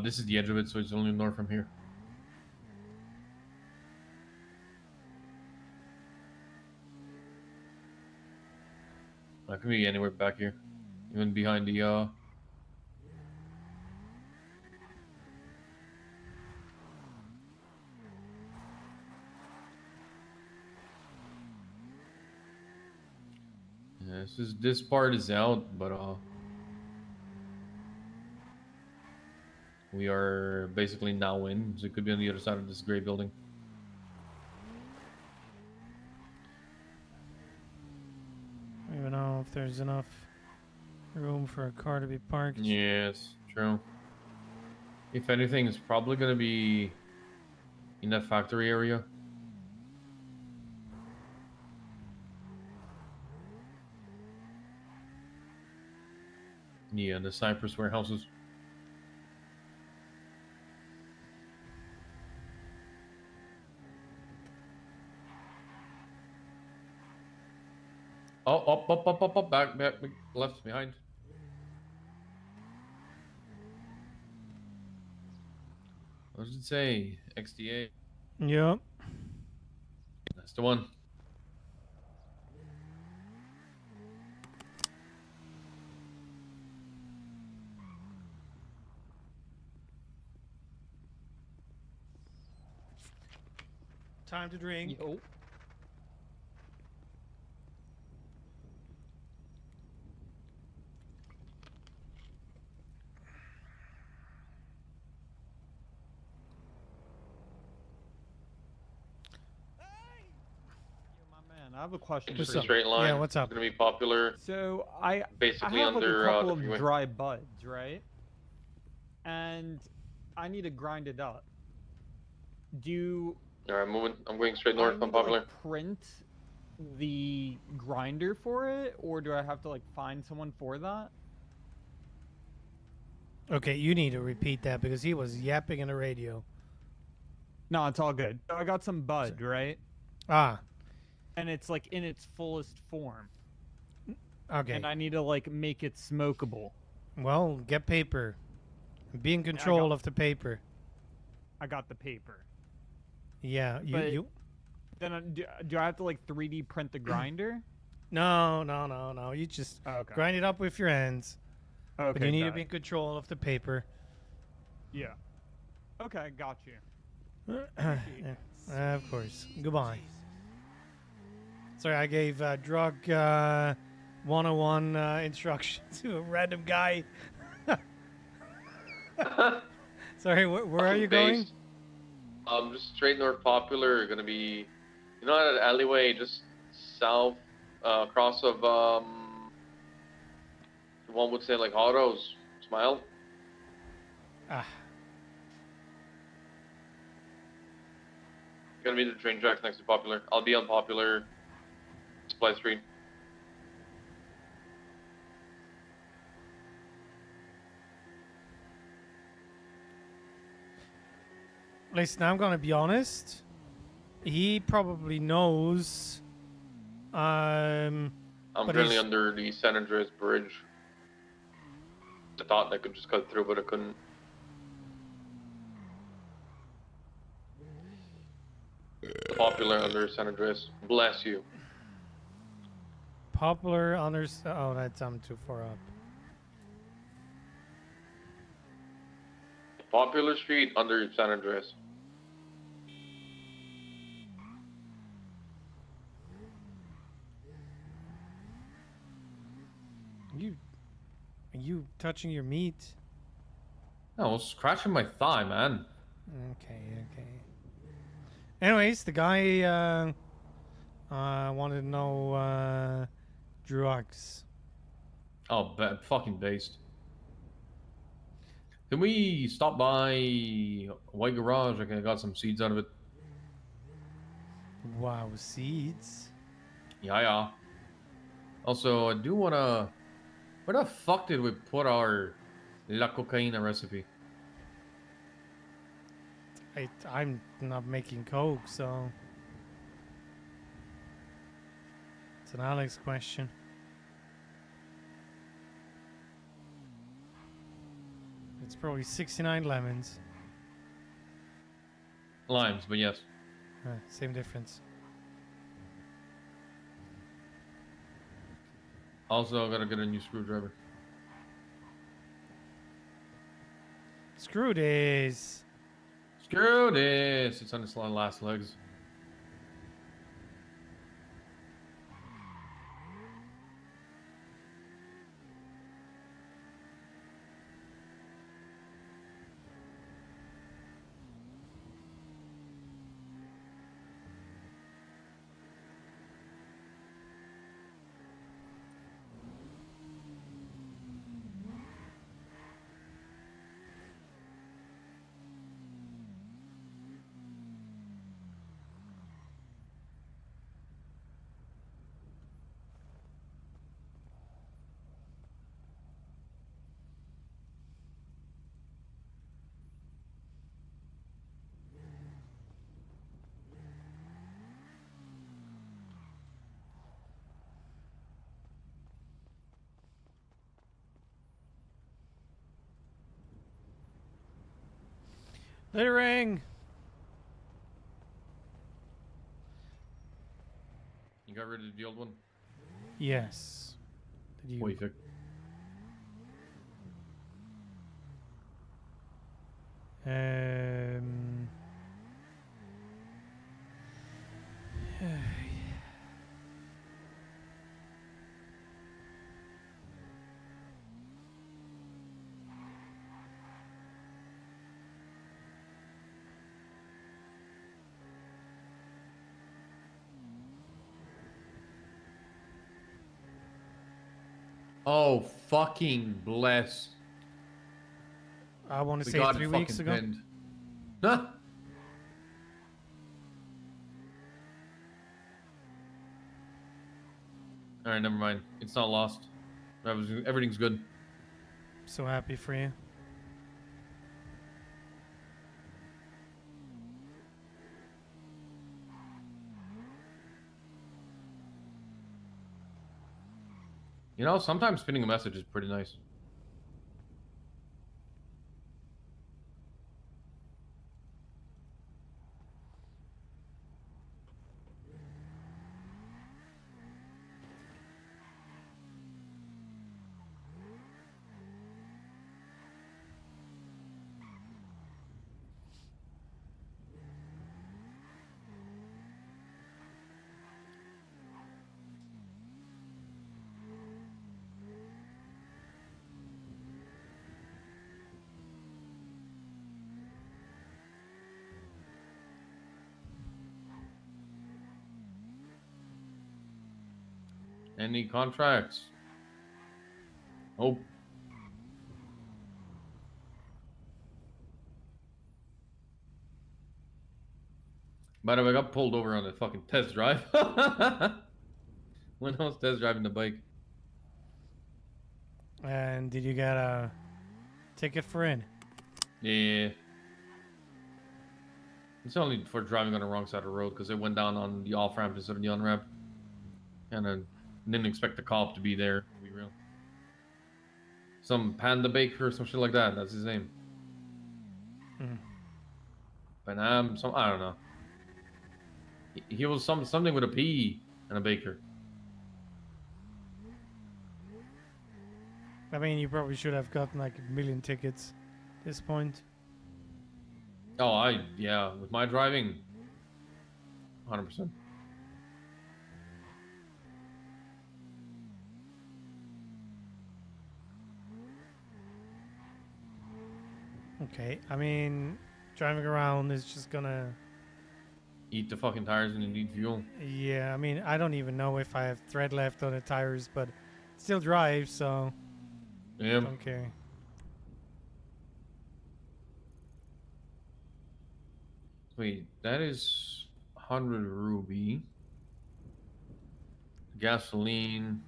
This is the edge of it, so it's only north from here. I could be anywhere back here, even behind the This part is out, but we are basically now in, so it could be on the other side of this gray building. I don't even know if there's enough room for a car to be parked. Yes, true. If anything, it's probably gonna be in that factory area. Yeah, the Cypress warehouses. Oh, up, back, left, behind. What does it say? XDA. Yep. That's the one. Time to drink. Yo. I have a question Just for a you. straight line. Yeah, what's up? It's gonna be popular. So I Basically have like under, a couple the of freeway. dry buds, right? And I need to grind it up. Do you All right, moving. I'm going straight I north need on to, popular. like, print the grinder for it, or do I have to like find someone for that? Okay, you need to repeat that because he was yapping in the radio. No, it's all good. So I got some bud, right? Ah. And it's like in its fullest form. Okay. And I need to like make it smokable. Well, get paper. Be in control of the paper. I got the paper. Yeah, But you. Then do I have to like 3D print the grinder? No. You just grind it up with your hands. Okay, But you need to got be in control of the paper. Yeah. Okay, got you. Yeah, of course. Goodbye. Sorry, I gave drug 101 instructions to a random guy. Sorry, where are you going? Just straight north popular. You're gonna be, you know, that alleyway just south, across of one would say like autos. Smile. Ah. Gonna be the train tracks next to popular. I'll be on popular. Supply Street. Listen, I'm gonna be honest. He probably knows. I'm but currently he's- under the San Andreas Bridge. I thought I could just cut through, but I couldn't. Popular under San Andreas. Bless you. Popular honors. Oh, that's I'm too far up. Popular Street under San Andreas. Are you touching your meat? No, I was scratching my thigh, man. Okay. Anyways, the guy wanted to know drugs. Oh, fucking based. Can we stop by White Garage? I got some seeds out of it. Wow, seeds. Yeah. Also, I do wanna. Where the fuck did we put our La Cocaína recipe? I'm not making coke, so it's an Alex question. It's probably 69 lemons. Limes, but yes. Same difference. Also, I gotta get a new screwdriver. Screw this. Screw this! It's on its last legs. Littering. You got rid of the old one? Yes. Did you? Perfect. Um. Oh, fucking bless. I want to We say got 3 it weeks fucking ago. pinned. Huh? Alright, never mind. It's not lost. Everything's good. So happy for you. You know, sometimes pinning a message is pretty nice. Any contracts? Oh. By the way, I got pulled over on a fucking test drive. When I was test driving the bike. And did you get a ticket for it? Yeah. It's only for driving on the wrong side of the road because it went down on the off ramp instead of the on ramp. And I didn't expect the cop to be there, to be real. Some Panda Baker or some shit like that. That's his name. Mm. Panam, I don't know. He was something with a P and a baker. I mean, you probably should have gotten like a million tickets at this point. Oh, yeah, with my driving, 100%. Okay, I mean, driving around is just gonna... Eat the fucking tires and you need fuel. Yeah, I mean, I don't even know if I have thread left on the tires, but still drive, so... Yeah. Don't care. Wait, that is 100 ruby. Gasoline.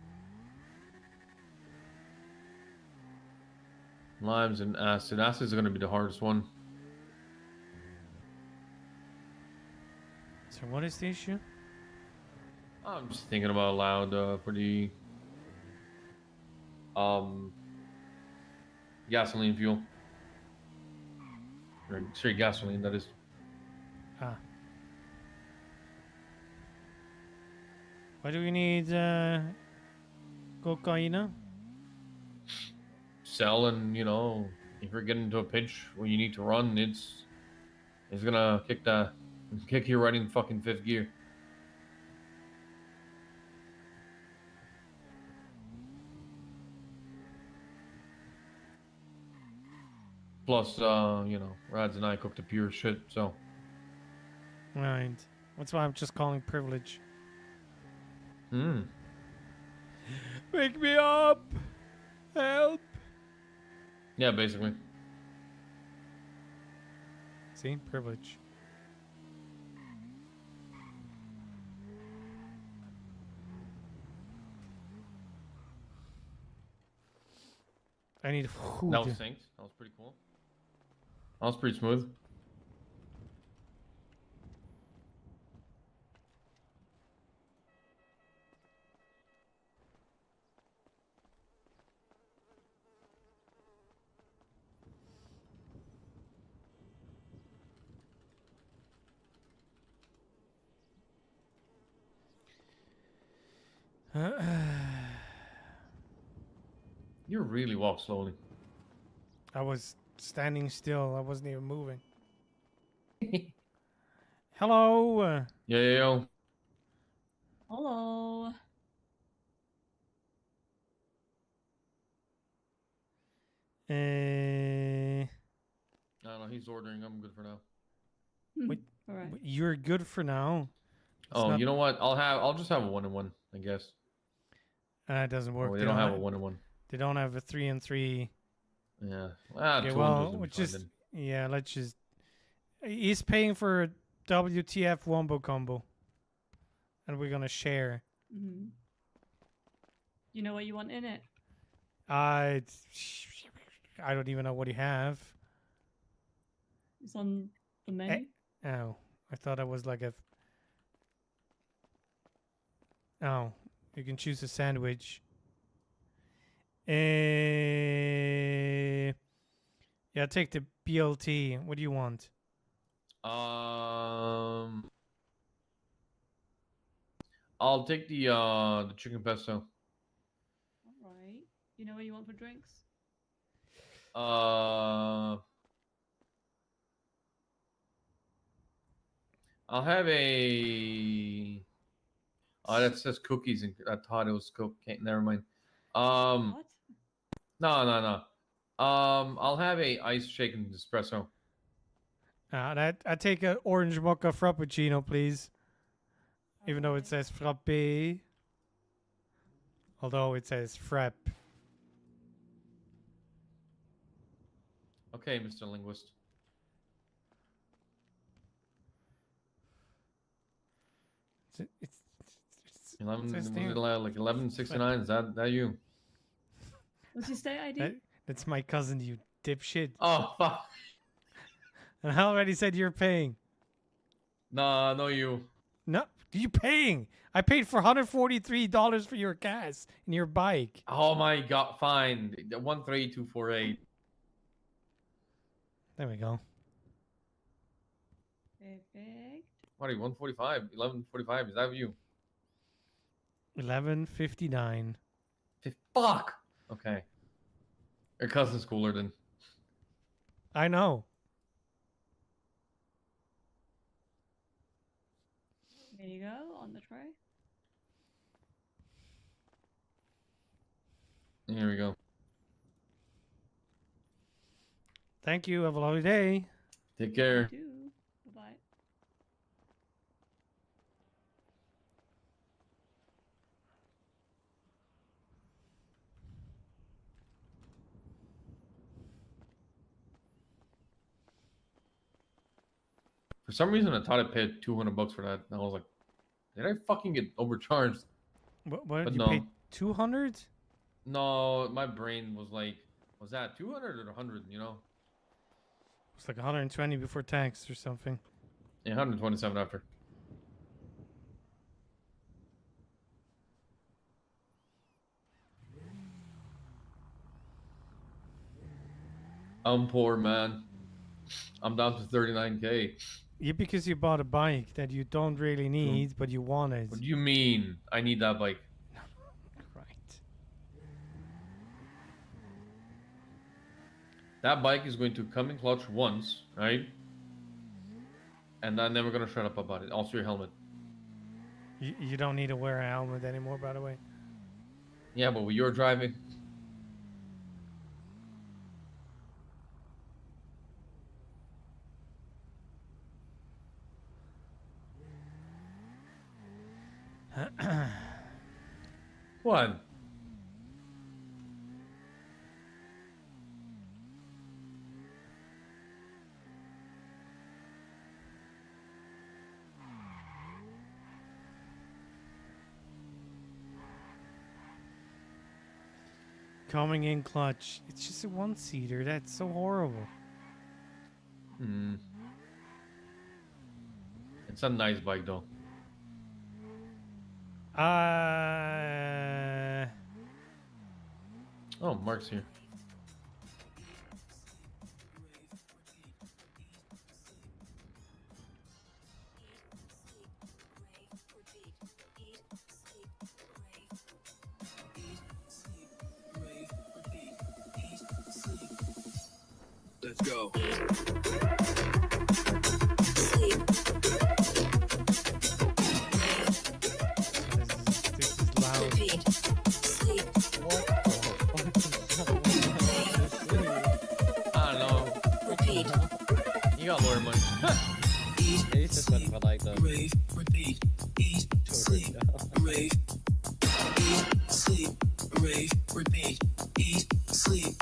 Limes and acid. Acid is going to be the hardest one. So what is the issue? I'm just thinking about loud for the gasoline fuel. Or straight gasoline, that is. Ah. Why do we need cocaine? Sell and, you know, if you're getting into a pinch where you need to run, it's gonna kick you right in fucking fifth gear. Plus, you know, Rads and I cook the pure shit, so. Right. That's why I'm just calling privilege. Hmm. Wake me up! Help! Yeah, basically. See? Privilege. I need food. That was synced. That was pretty cool. That was pretty smooth. You really walk slowly. I was standing still. I wasn't even moving. Hello. Yo. Hello. No, he's ordering. I'm good for now. Wait, All right. you're good for now. It's Oh, not- you know what? I'll just have a 1-1, I guess. It doesn't work. Oh, they don't have a 1-1. They don't have a 3-3. Yeah. Okay, 200s well, will be fine just then. yeah. Let's just. He's paying for a WTF wombo combo, and we're gonna share. Mm-hmm. You know what you want in it? I don't even know what you have. It's on the menu. Oh, I thought I was like a. Oh, you can choose a sandwich. Yeah, take the BLT. What do you want? I'll take the chicken pesto. All right. You know what you want for drinks? I'll have a. Oh, that says cookies, and I thought it was cocaine. Never mind. What? No. I'll have a iced shaken espresso. I take an orange mocha frappuccino, please. Even though it says frappe. Although it says frap. Okay, Mr. Linguist. It's 11, says was there. it like 1169? Is that you? What's your state ID? That's my cousin, you dipshit. Oh, fuck. And I already said you're paying. Nah, no you. No, you paying. I paid for $143 for your gas and your bike. Oh my god, fine. 13248. There we go. Perfect. What are you, 145? 1145, is that you? 11:59. Fuck! Okay. Your cousin's cooler then. I know. There you go, on the tray. Here we go. Thank you. Have a lovely day. Take care. You do. Bye-bye. For some reason, I thought I paid $200 for that. And I was like, did I fucking get overcharged? What But did you no. pay? 200? No, my brain was like, was that 200 or 100, you know? It's like 120 before tax or something. Yeah, 127 after. I'm poor, man. I'm down to 39K. Yeah, because you bought a bike that you don't really need, but you want it. What do you mean? I need that bike. Right. That bike is going to come in clutch once, right? And I'm never gonna shut up about it. Also, your helmet. You don't need to wear a helmet anymore, by the way. Yeah, but when you're driving. What? Coming in clutch. It's just a one-seater. That's so horrible. Hmm. It's a nice bike, though. Oh, Mark's here. Let's go. This is loud. I don't know. You got lawyer money. It's just went for like the Rave, repeat, eat, sleep, rave, eat, sleep, rave, repeat, eat, sleep.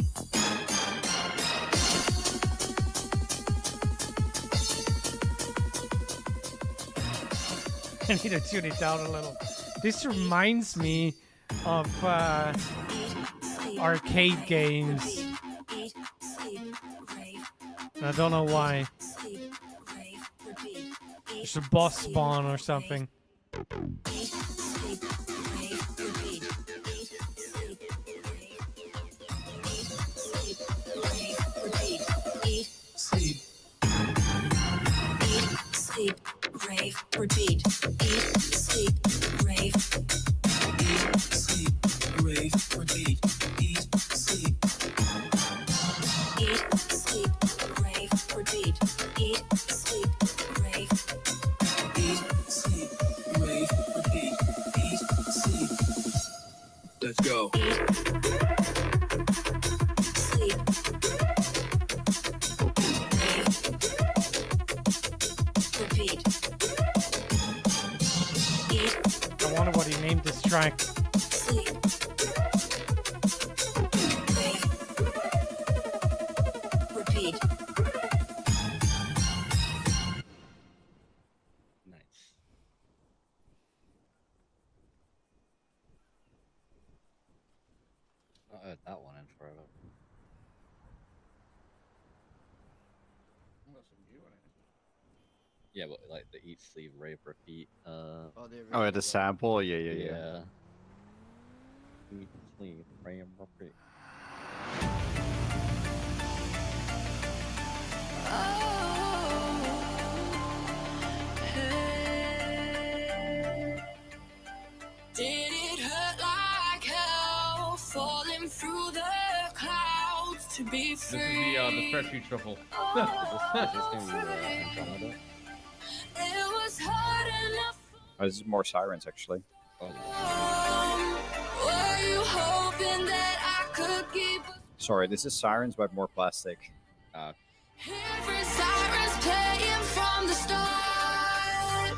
I need to tune it down a little. This reminds me of arcade games. I don't know why. It's a boss spawn or something. Sleep. Eat, sleep, rave, repeat. Eat, sleep, rave. Eat, sleep, rave, repeat. Eat, sleep. Eat, sleep, rave, repeat. Eat, sleep, rave. Eat, sleep, rave, repeat. Eat, sleep. Let's go. Sleep. Repeat. Eat. I wonder what he named this track. Sleep. Rave. Repeat. nice. Not heard that one in forever. Yeah, but like the eat, sleep, rave, repeat. Oh, the sample. Yeah. Eat, sleep, rave, repeat. Did it hurt like hell falling through the clouds to be This free? is the spreadsheet shuffle. Is this gonna be Andromeda? It was hard enough. Oh, this is more sirens actually. Were you hoping that I could keep Sorry, this is sirens but more plastic. hearing sirens playing from the start?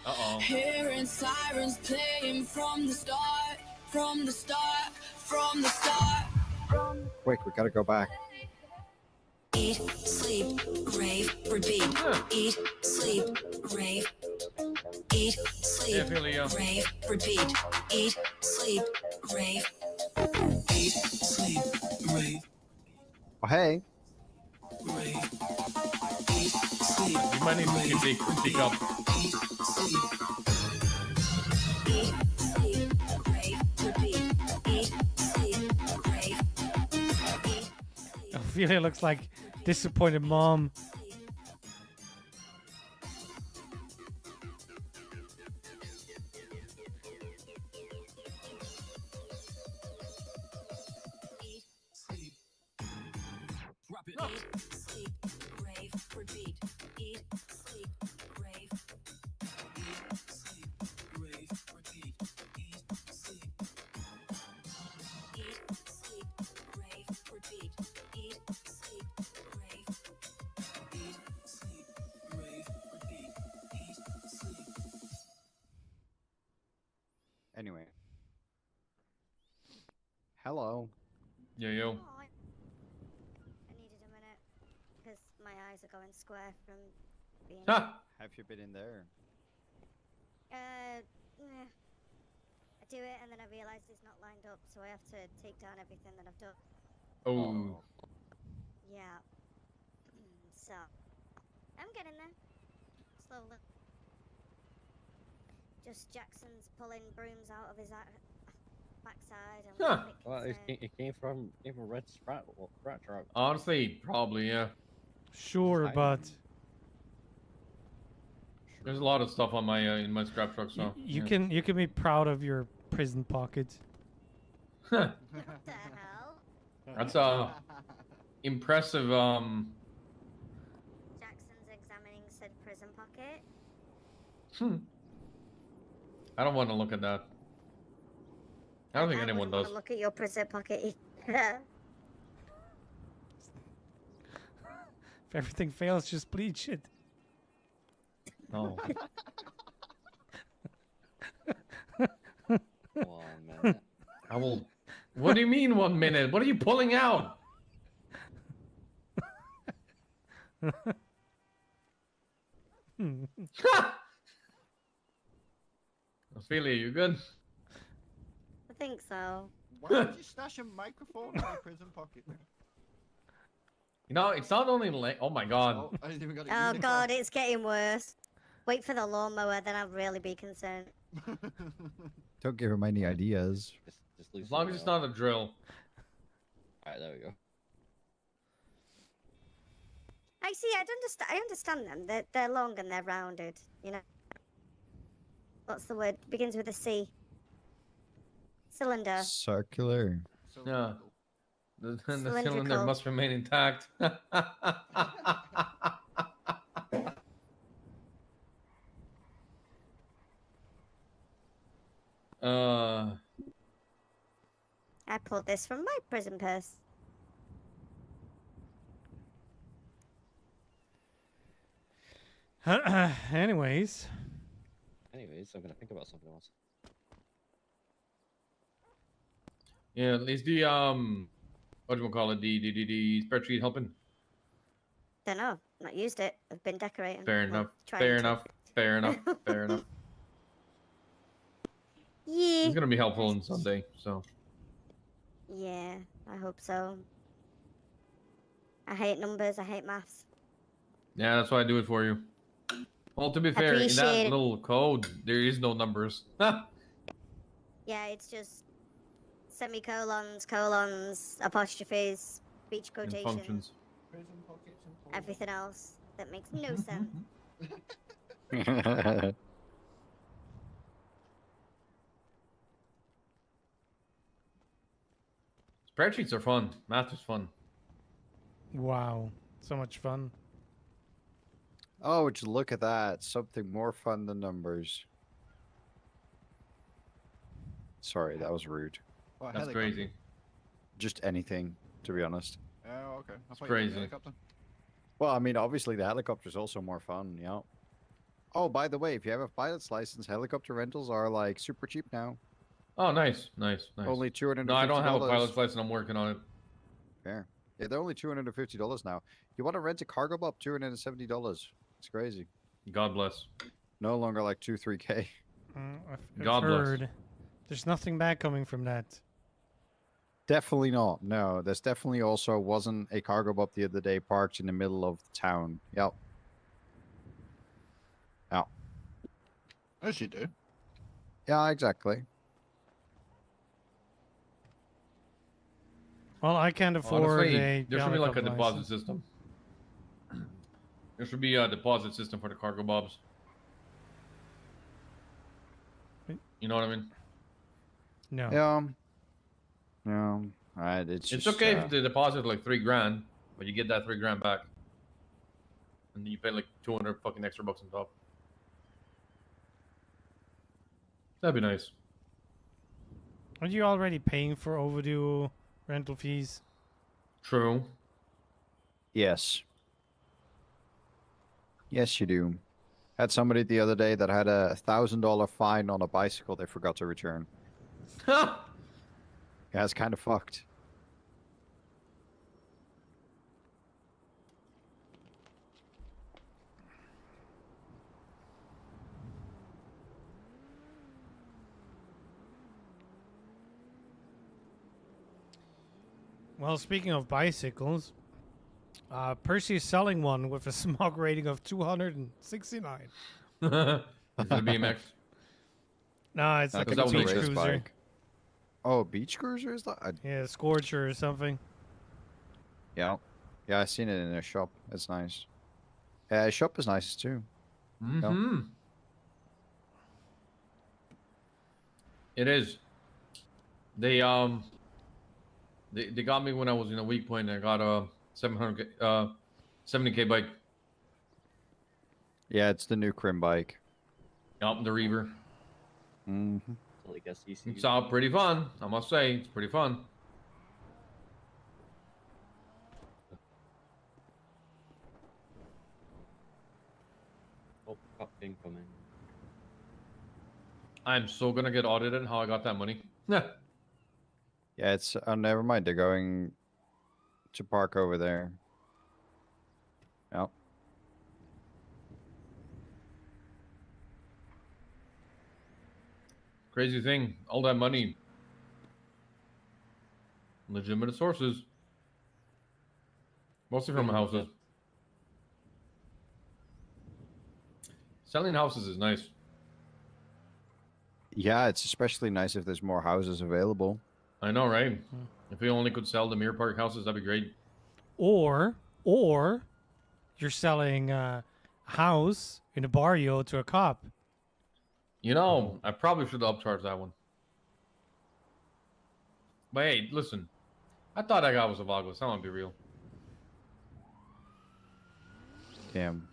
Uh-oh. Hearing sirens playing from the start, from the start, from the start. Quick, we gotta go back. Eat, sleep, rave, repeat. Eat, sleep, rave. Eat, sleep, Yeah, Julio. rave, repeat. Eat, sleep, rave. Eat, sleep, rave, Oh, hey. rave. Eat, sleep, You might need to speak up. eat, sleep. Eat, sleep, rave, repeat. Eat, sleep, rave. Ophelia looks like disappointed mom. Drop it. Eat, sleep, rave, repeat. Eat, sleep, rave. Eat, sleep, rave, repeat. Eat, sleep. Eat, sleep, rave, repeat. Eat, sleep, rave. Eat, sleep, rave, repeat. Eat, sleep. Anyway. Hello. Yo, yo. I needed a minute because my eyes are going square from being. Have you been in there? I do it and then I realise it's not lined up, so I have to take down everything that I've done. Oh. Yeah. So, I'm getting there. Slowly. Just Jackson's pulling brooms out of his backside. And Huh. Well, it came from Red Sprat truck. Honestly, probably, yeah. Sure, but There's a lot of stuff on my in my scrap truck, so you yeah. can be proud of your prison pocket. That's impressive. Jackson's examining said prison pocket. I don't want to look at that. I don't think anyone wouldn't want does. to look at your prison pocket either. If everything fails, just bleach it. No. 1 minute. I will. What do you mean 1 minute? What are you pulling out? Ophelia, you good? I think so. Why did you stash a microphone in my prison pocket? You know, it's not only like. Oh my god. Oh, I even got a Oh unicorn. god, it's getting worse. Wait for the lawnmower, then I'll really be concerned. Don't give him any ideas. As long as it's not a drill. Alright, there we go. I see. I understand them. They're long and they're rounded. You know. What's the word? Begins with a C. Cylinder. Circular. Yeah. The cylinder Cylindrical. must remain intact. I pulled this from my prison purse. Anyways. Anyways, I'm gonna think about something else. Yeah, at least the what do you call it? The spreadsheet helping. Don't know. Not used it. I've been decorating. Fair Well, enough. trying Fair to. enough. Fair enough. Fair enough. Yeah. It's gonna be helpful on Sunday, so. Yeah, I hope so. I hate numbers. I hate maths. Yeah, that's why I do it for you. Well, to be fair, in that Appreciate it. little code, there is no numbers. Yeah, it's just semicolons, colons, apostrophes, speech And quotations, functions. Prison pockets and everything else that makes no sense. Spreadsheets are fun. Math is fun. Wow. So much fun. Oh, would you look at that? Something more fun than numbers. Sorry, that was rude. Oh, a That's helicopter. crazy. Just anything, to be honest. Oh, okay. I It's thought you meant crazy. helicopter. Well, I mean, obviously the helicopter's also more fun, yeah. Oh, by the way, if you have a pilot's license, helicopter rentals are like super cheap now. Oh, nice, nice, nice. Only $250. No, I don't have a pilot's license. I'm working on it. Fair. Yeah, they're only $250 now. You want to rent a cargo bob? $270. It's crazy. God bless. No longer like 2-3K. I've God bless. heard there's nothing bad coming from that. Definitely not. No, there's definitely also wasn't a cargo bob the other day parked in the middle of the town. Yep. Yeah. As you do. Yeah, exactly. Well, I can't afford Honestly, a. there should be like a helicopter deposit license. system. There should be a deposit system for the cargo bobs. You know what I mean? No. Yeah. Yeah. Alright, it's It's just, okay if they deposit like $3,000, but you get that $3,000 back, and then you pay like 200 fucking extra bucks on top. That'd be nice. Aren't you already paying for overdue rental fees? True. Yes. Yes, you do. Had somebody the other day that had a $1,000 fine on a bicycle they forgot to return. Yeah, it's kind of fucked. Well, speaking of bicycles, Percy is selling one with a smog rating of 269. Is it a BMX? No, it's like a that was a beach race cruiser. bike. Oh, beach cruiser is that? Yeah, Scorcher or something. Yeah. Yeah, I seen it in their shop. It's nice. Shop is nice too. Mm-hmm. It is. They got me when I was in a weak point. I got 70K bike. Yeah, it's the new Crim bike. Yup, the Reaver. Mm-hmm. It's all pretty fun. I must say, it's pretty fun. Oh, cop incoming. I'm so gonna get audited how I got that money. Yeah. Yeah, it's never mind. They're going to park over there. Yep. Crazy thing. All that money. Legitimate sources. Mostly from houses. Selling houses is nice. Yeah, it's especially nice if there's more houses available. I know, right? If we only could sell the Mirror Park houses, that'd be great. Or you're selling a house in a barrio to a cop. You know, I probably should upcharge that one. But hey, listen. I thought that guy was a Vagos. I want to be real. Damn.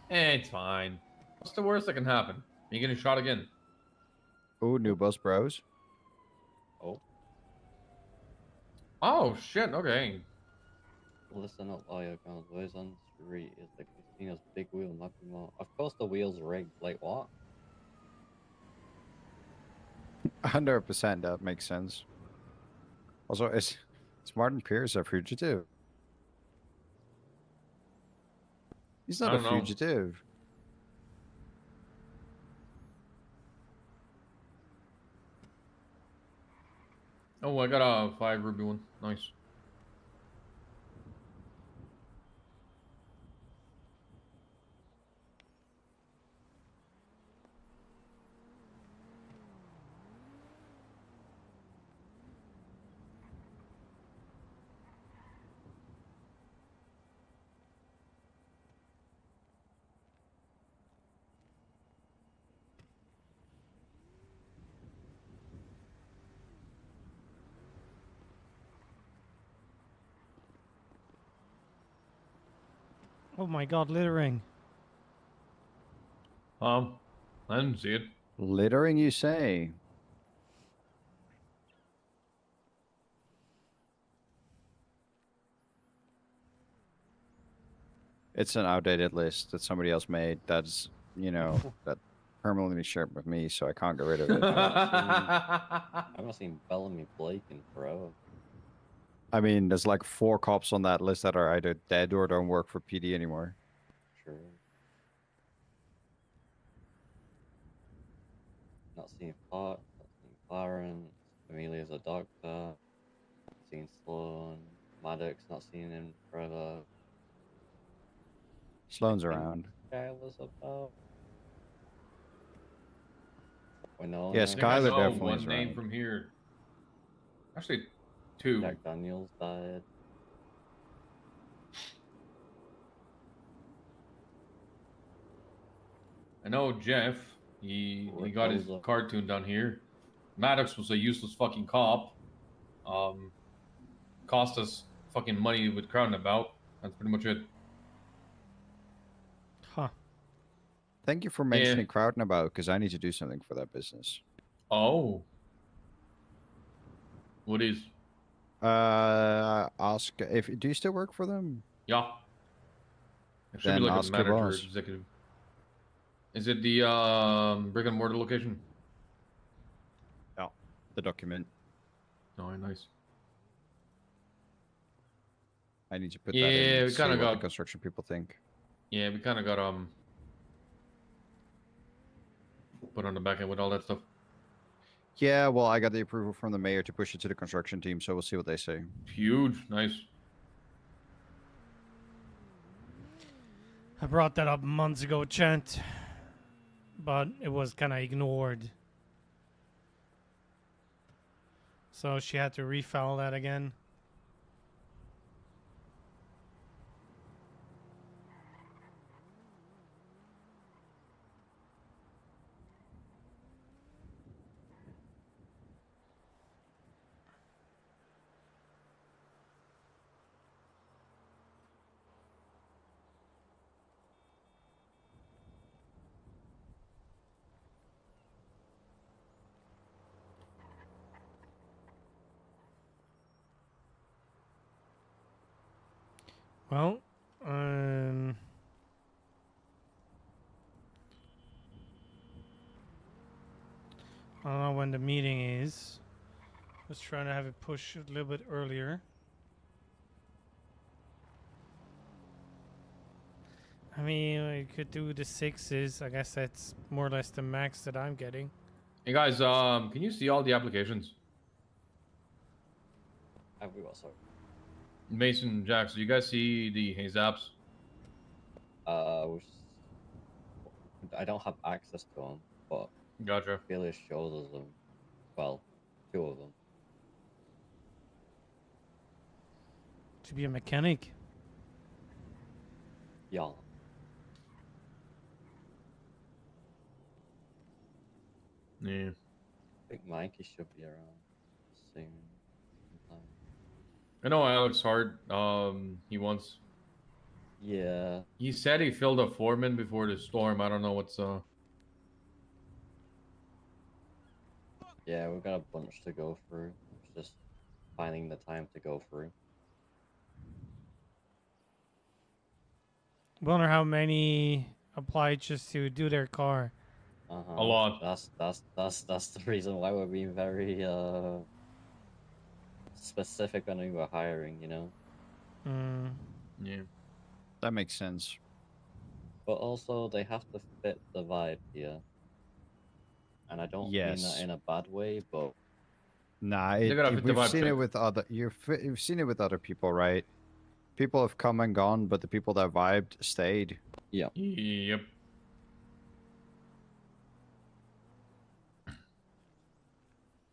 It's fine. What's the worst that can happen? You getting shot again? Oh, new bus bros. Oh, shit. Okay. Listen up, all your guns. Boys on the street is the casino's big wheel knocking out. Of course, the wheel's rigged. Like what? 100%, that makes sense. Also, is Martin Pierce a fugitive? He's not I a don't know. fugitive. Oh, I got a 5 ruby one. Nice. Oh my god, littering. I didn't see it. Littering, you say? It's an outdated list that somebody else made. That's, that permanently shared with me, so I can't get rid of it. I haven't seen Bellamy Blake in forever. I mean, there's like 4 cops on that list that are either dead or don't work for PD anymore. Sure. Not seeing Clark, not seeing Clarence, Amelia's a doctor, not seeing Sloan, Maddox, not seeing him forever. Sloan's around. Skylar's about. Winona. Yeah, I think I Skylar know definitely is one name around. from here. Actually, 2. Jack Daniels died. I know Jeff. He got his cartoon down here. Maddox was a useless fucking cop. Cost us fucking money with crowding about. That's pretty much it. Huh. Thank you for mentioning crowding about, because I need to do something for that business. Oh. What is? Ask if do you still work for them? Yeah. It should Then be like ask a your manager or boss. executive. Is it the brick and mortar location? Yeah, the document. Oh, nice. I need to put that in Yeah, and we see kind what of the got. construction people think. Yeah, we kind of got put on the back end with all that stuff. Yeah, well, I got the approval from the mayor to push it to the construction team, so we'll see what they say. Huge, nice. I brought that up months ago, Chant, but it was kind of ignored. So she had to refile that again. Well, I don't know when the meeting is. Just trying to have it push a little bit earlier. I mean, we could do the 6s. I guess that's more or less the max that I'm getting. Hey guys, can you see all the applications? Have we got sorry? Mason, Jax, do you guys see the Haze apps? I don't have access to them, but Gotcha. Felix shows us them. Well, 2 of them. To be a mechanic. Yeah. Yeah. I think Mikey should be around soon. Sometime. I know Alex Hart, he wants... Yeah. He said he filled a foreman before the storm. I don't know what's, Yeah, we've got a bunch to go through. It's just finding the time to go through. Wonder how many applied just to do their car. A lot. That's the reason why we're being very specific when we were hiring, you know. Yeah. That makes sense. But also they have to fit the vibe here. And I don't mean that Yes. in a bad way, but Nah, They're gonna fit the we've vibe seen it check. with other. You've seen it with other people, right? People have come and gone, but the people that vibed stayed. Yeah. Yep.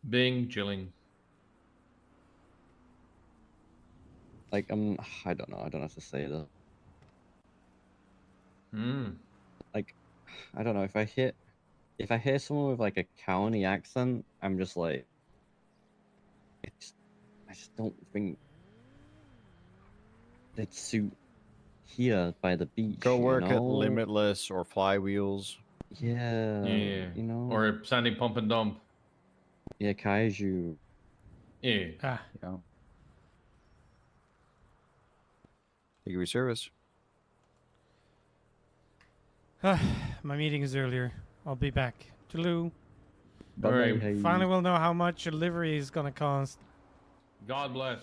Bing, chilling. like I don't know how to say that. Like I don't know if I hear someone with like a county accent, I'm just like I just don't think they'd suit here by the beach. Go you work at know? Limitless or Flywheels. Yeah. Yeah. You know. Or Sandy Pump and Dump. Yeah, Kaiju. Yeah. Ah. Yeah. They give you service. My meeting is earlier. I'll be back. Toodaloo. Alright. Finally, we'll know how much a livery is gonna cost. God bless.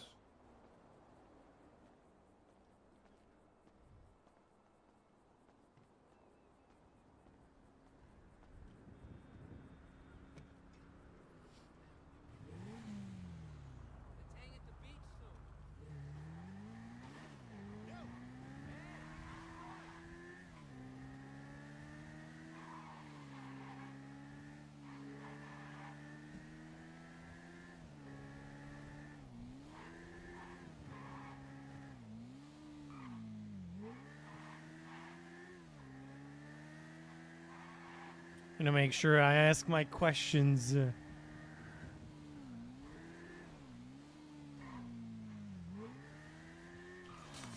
I'm gonna make sure I ask my questions.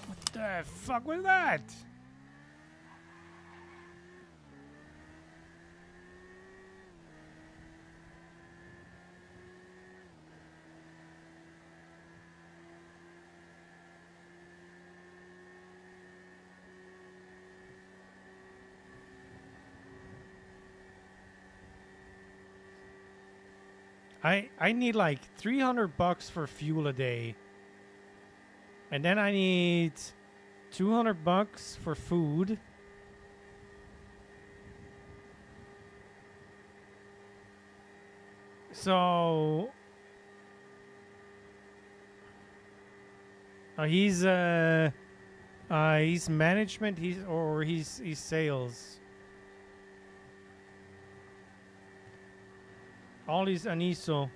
What the fuck was that? I need like $300 for fuel a day. And then I need $200 for food. So he's management, he's sales. All these Aniso.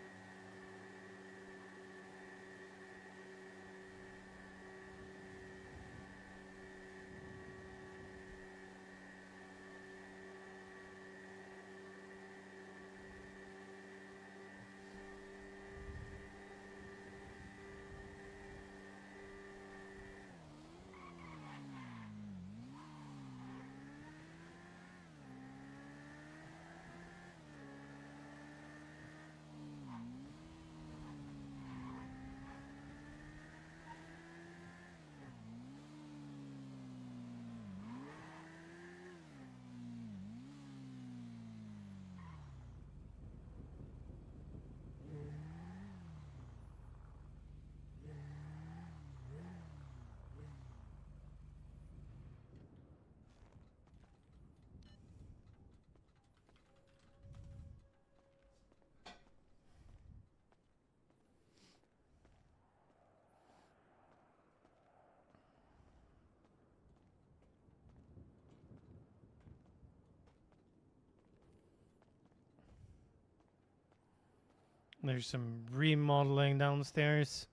There's some remodeling downstairs.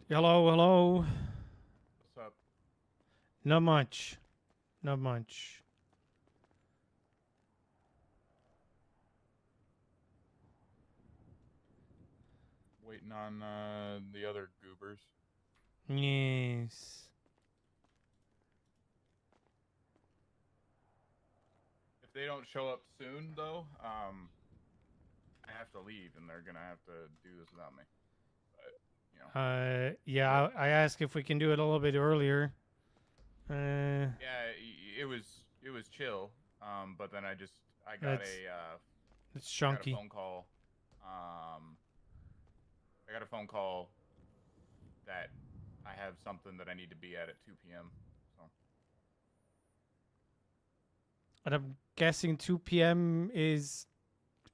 Hello, hello. What's up? Not much. Not much. Waiting on the other goobers. Yes. If they don't show up soon, though, I have to leave, and they're gonna have to do this without me. But you know. Yeah, I asked if we can do it a little bit earlier. Yeah, it was chill. But then I got It's I got a chunky. phone call. I got a phone call that I have something that I need to be at 2 p.m. So. And I'm guessing 2 p.m. is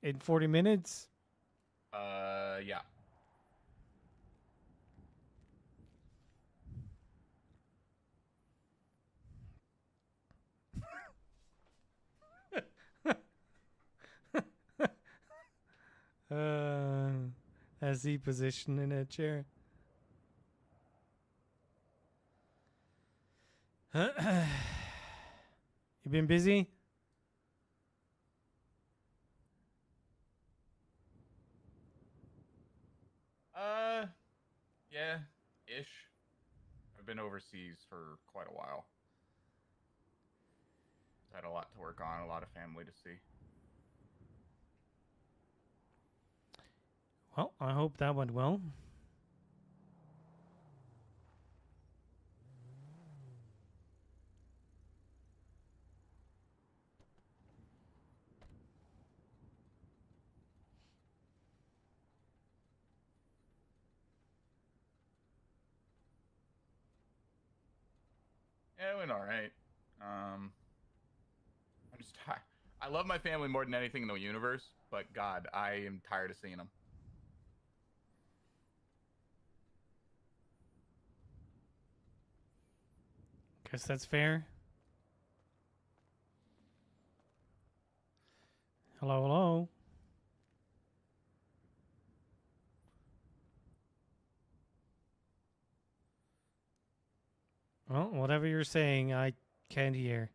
in 40 minutes? Yeah. As he positioned in a chair. You been busy? Yeah, ish. I've been overseas for quite a while. Had a lot to work on, a lot of family to see. Well, I hope that went well. Yeah, it went all right. I'm just tired. I love my family more than anything in the universe, but God, I am tired of seeing them. Guess that's fair. Hello, hello. Well, whatever you're saying, I can't hear.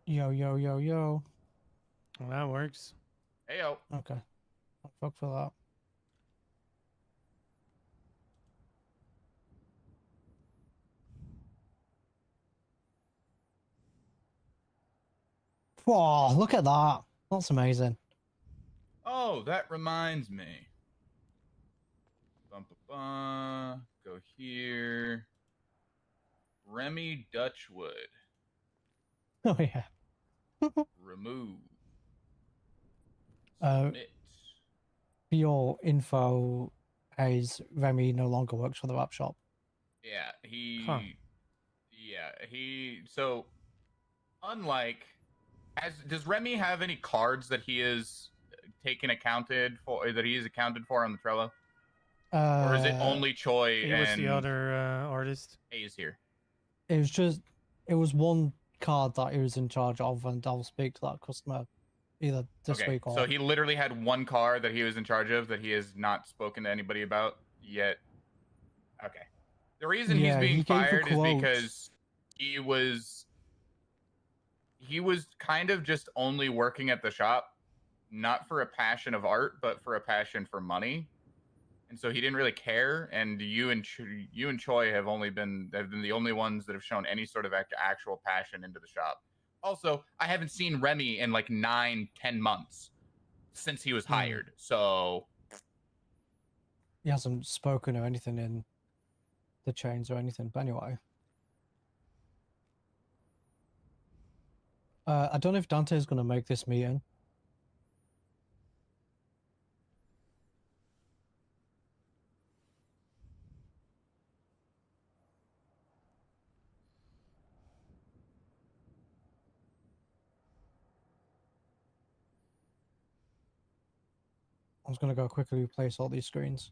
Yo, yo, yo, yo. Well, that works. Heyo. Okay. Fuck for that. Whoa, look at that. That's amazing. Oh, that reminds me. Go here. Remy Dutchwood. Oh, yeah. Remove. For Submit. your info, Hayes, Remy no longer works for the rap shop. Yeah, Huh. So, unlike, does Remy have any cards that he is accounted for on the Trello? Or is it only Choi He and was the other artist. Hayes here? It was one card that he was in charge of, and I'll speak to that customer either this Okay, week or. so he literally had one card that he was in charge of that he has not spoken to anybody about yet. Okay. The reason he's being fired is because he was kind of just only working at the shop, not for a passion of art, but for a passion for money. And so he didn't really care. And you and Choi have been the only ones that have shown any sort of actual passion into the shop. Also, I haven't seen Remy in like 9-10 months since he was hired. So He hasn't spoken or anything in the chains or anything. But anyway. I don't know if Dante is going to make this meeting. I'm just gonna go quickly replace all these screens.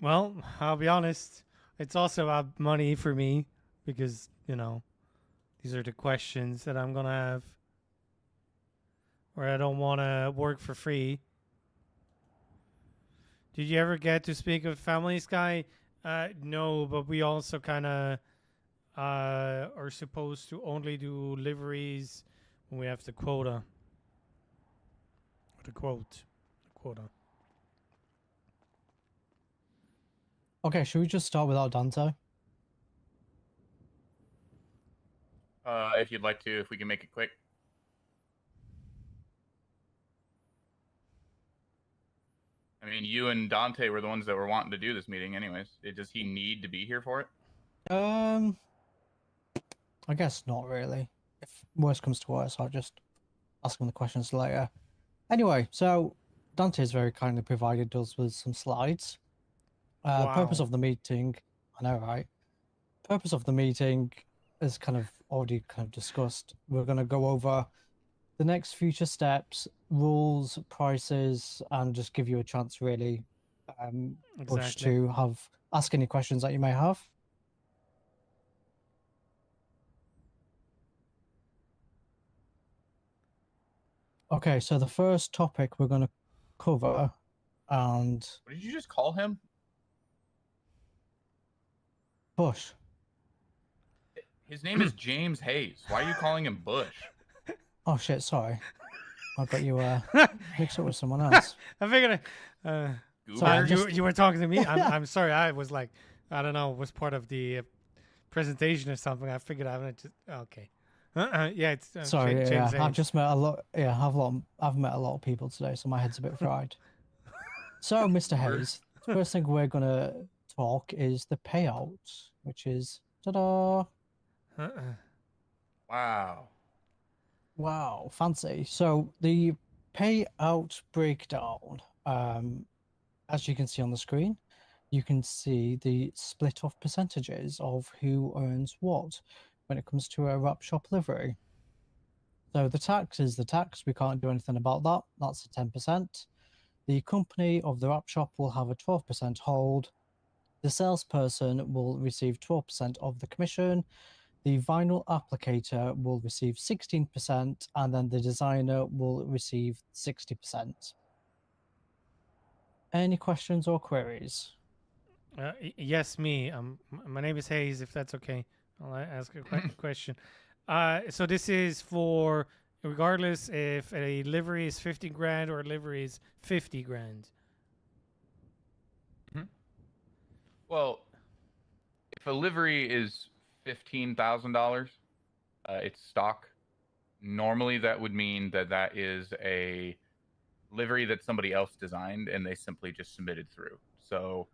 Well, I'll be honest. It's also about money for me because, you know, these are the questions that I'm going to have where I don't want to work for free. Did you ever get to speak with Family Sky? No, but we also kind of are supposed to only do liveries when we have the quota. The quota. Okay, should we just start without Dante? If you'd like to, if we can make it quick. I mean, you and Dante were the ones that were wanting to do this meeting anyways. Does he need to be here for it? I guess not really. If worse comes to worse, I'll just ask him the questions later. Anyway, so Dante has very kindly provided us with some slides. Purpose Wow. of the meeting, I know, right? Purpose of the meeting is kind of already kind of discussed. We're going to go over the next future steps, rules, prices, and just give you a chance really, Bush, Exactly. to ask any questions that you may have. Okay, so the first topic we're going to cover, and What did you just call him? Bush. His name is James Hayes. Why are you calling him Bush? Oh shit, sorry. I got you mixed up with someone else. I figured Sorry, you were talking to me. I'm sorry. I was like, I don't know, was part of the presentation or something. I figured I would just okay. Yeah, it's sorry, James yeah, Hayes. I've just met a lot. Yeah, I've met a lot of people today, so my head's a bit fried. So, Mr. Hayes, the first thing we're gonna talk is the payout, which is ta-da! Wow. Wow, fancy. So the payout breakdown, as you can see on the screen, you can see the split off percentages of who earns what when it comes to a wrap shop livery. So the tax is the tax. We can't do anything about that. That's a 10%. The company of the wrap shop will have a 12% hold. The salesperson will receive 12% of the commission. The vinyl applicator will receive 16%, and then the designer will receive 60%. Any questions or queries? Yes, me. My name is Hayes. If that's okay, I'll ask a question. So this is for regardless if a livery is 50 grand or a livery is 50 grand. Well, if a livery is $15,000, it's stock. Normally, that would mean that that is a livery that somebody else designed and they simply just submitted through. So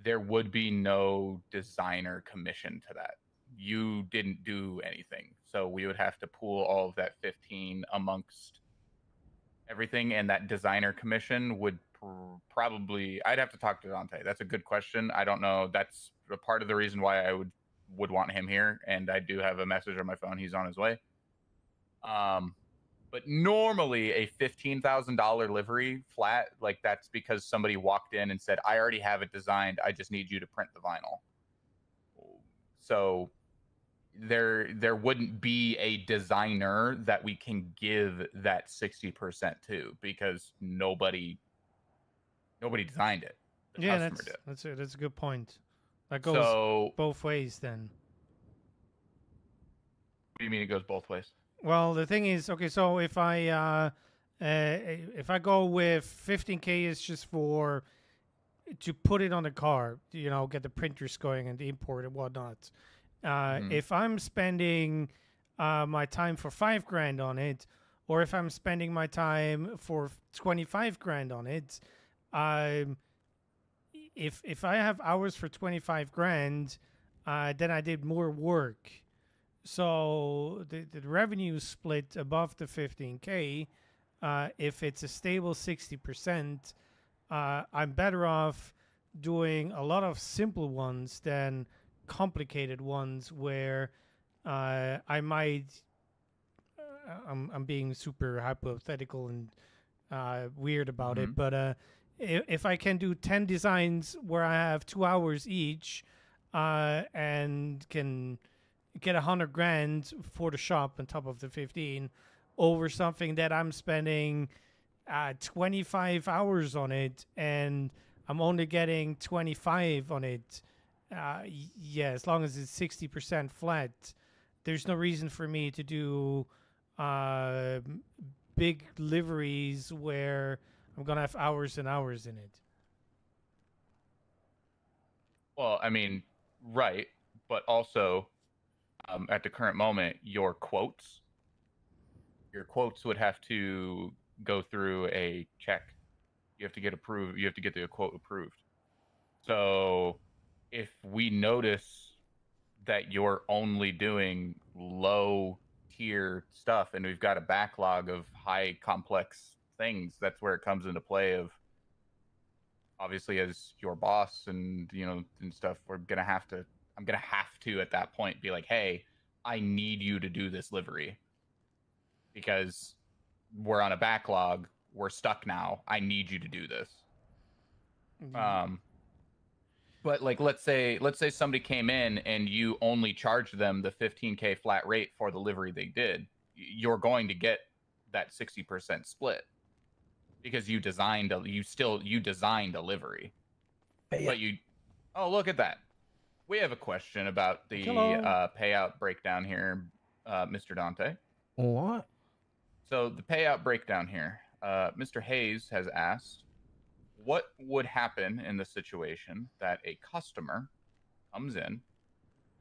there would be no designer commission to that. You didn't do anything. So we would have to pool all of that 15 amongst everything, and that designer commission would probably, I'd have to talk to Dante. That's a good question. I don't know. That's a part of the reason why I would want him here, and I do have a message on my phone. He's on his way. But normally a $15,000 livery flat, like that's because somebody walked in and said, I already have it designed. I just need you to print the vinyl. So there wouldn't be a designer that we can give that 60% to because nobody designed it. The Yeah, customer did. that's a good point. That goes So both ways then. What do you mean it goes both ways? Well, the thing is, okay, so if I go with 15K is just for to put it on the car, you know, get the printers going and the import and whatnot. If I'm spending my time for $5,000 on it, or if I'm spending my time for 25 grand on it, if I have hours for 25 grand, then I did more work. So the revenue split above the 15K, if it's a stable 60%, I'm better off doing a lot of simple ones than complicated ones where I might. I'm being super hypothetical and weird about it, but if I can do 10 designs where I have 2 hours each, and can get 100 grand for the shop on top of the 15 over something that I'm spending 25 hours on it and I'm only getting 25 on it. Yeah, as long as it's 60% flat, there's no reason for me to do big liveries where I'm gonna have hours and hours in it. Well, I mean, right, but also at the current moment, your quotes would have to go through a check. You have to get approved. You have to get the quote approved. So if we notice that you're only doing low tier stuff and we've got a backlog of high complex things, that's where it comes into play of, obviously, as your boss and, you know, and stuff, I'm gonna have to at that point be like, hey, I need you to do this livery because we're on a backlog, we're stuck now, I need you to do this. But like, let's say somebody came in and you only charged them the 15K flat rate for the livery they did, you're going to get that 60% split because you designed a livery. But you, oh, look at that. We have a question about the payout breakdown here, Mr. Dante. What? So the payout breakdown here, Mr. Hayes has asked, what would happen in the situation that a customer comes in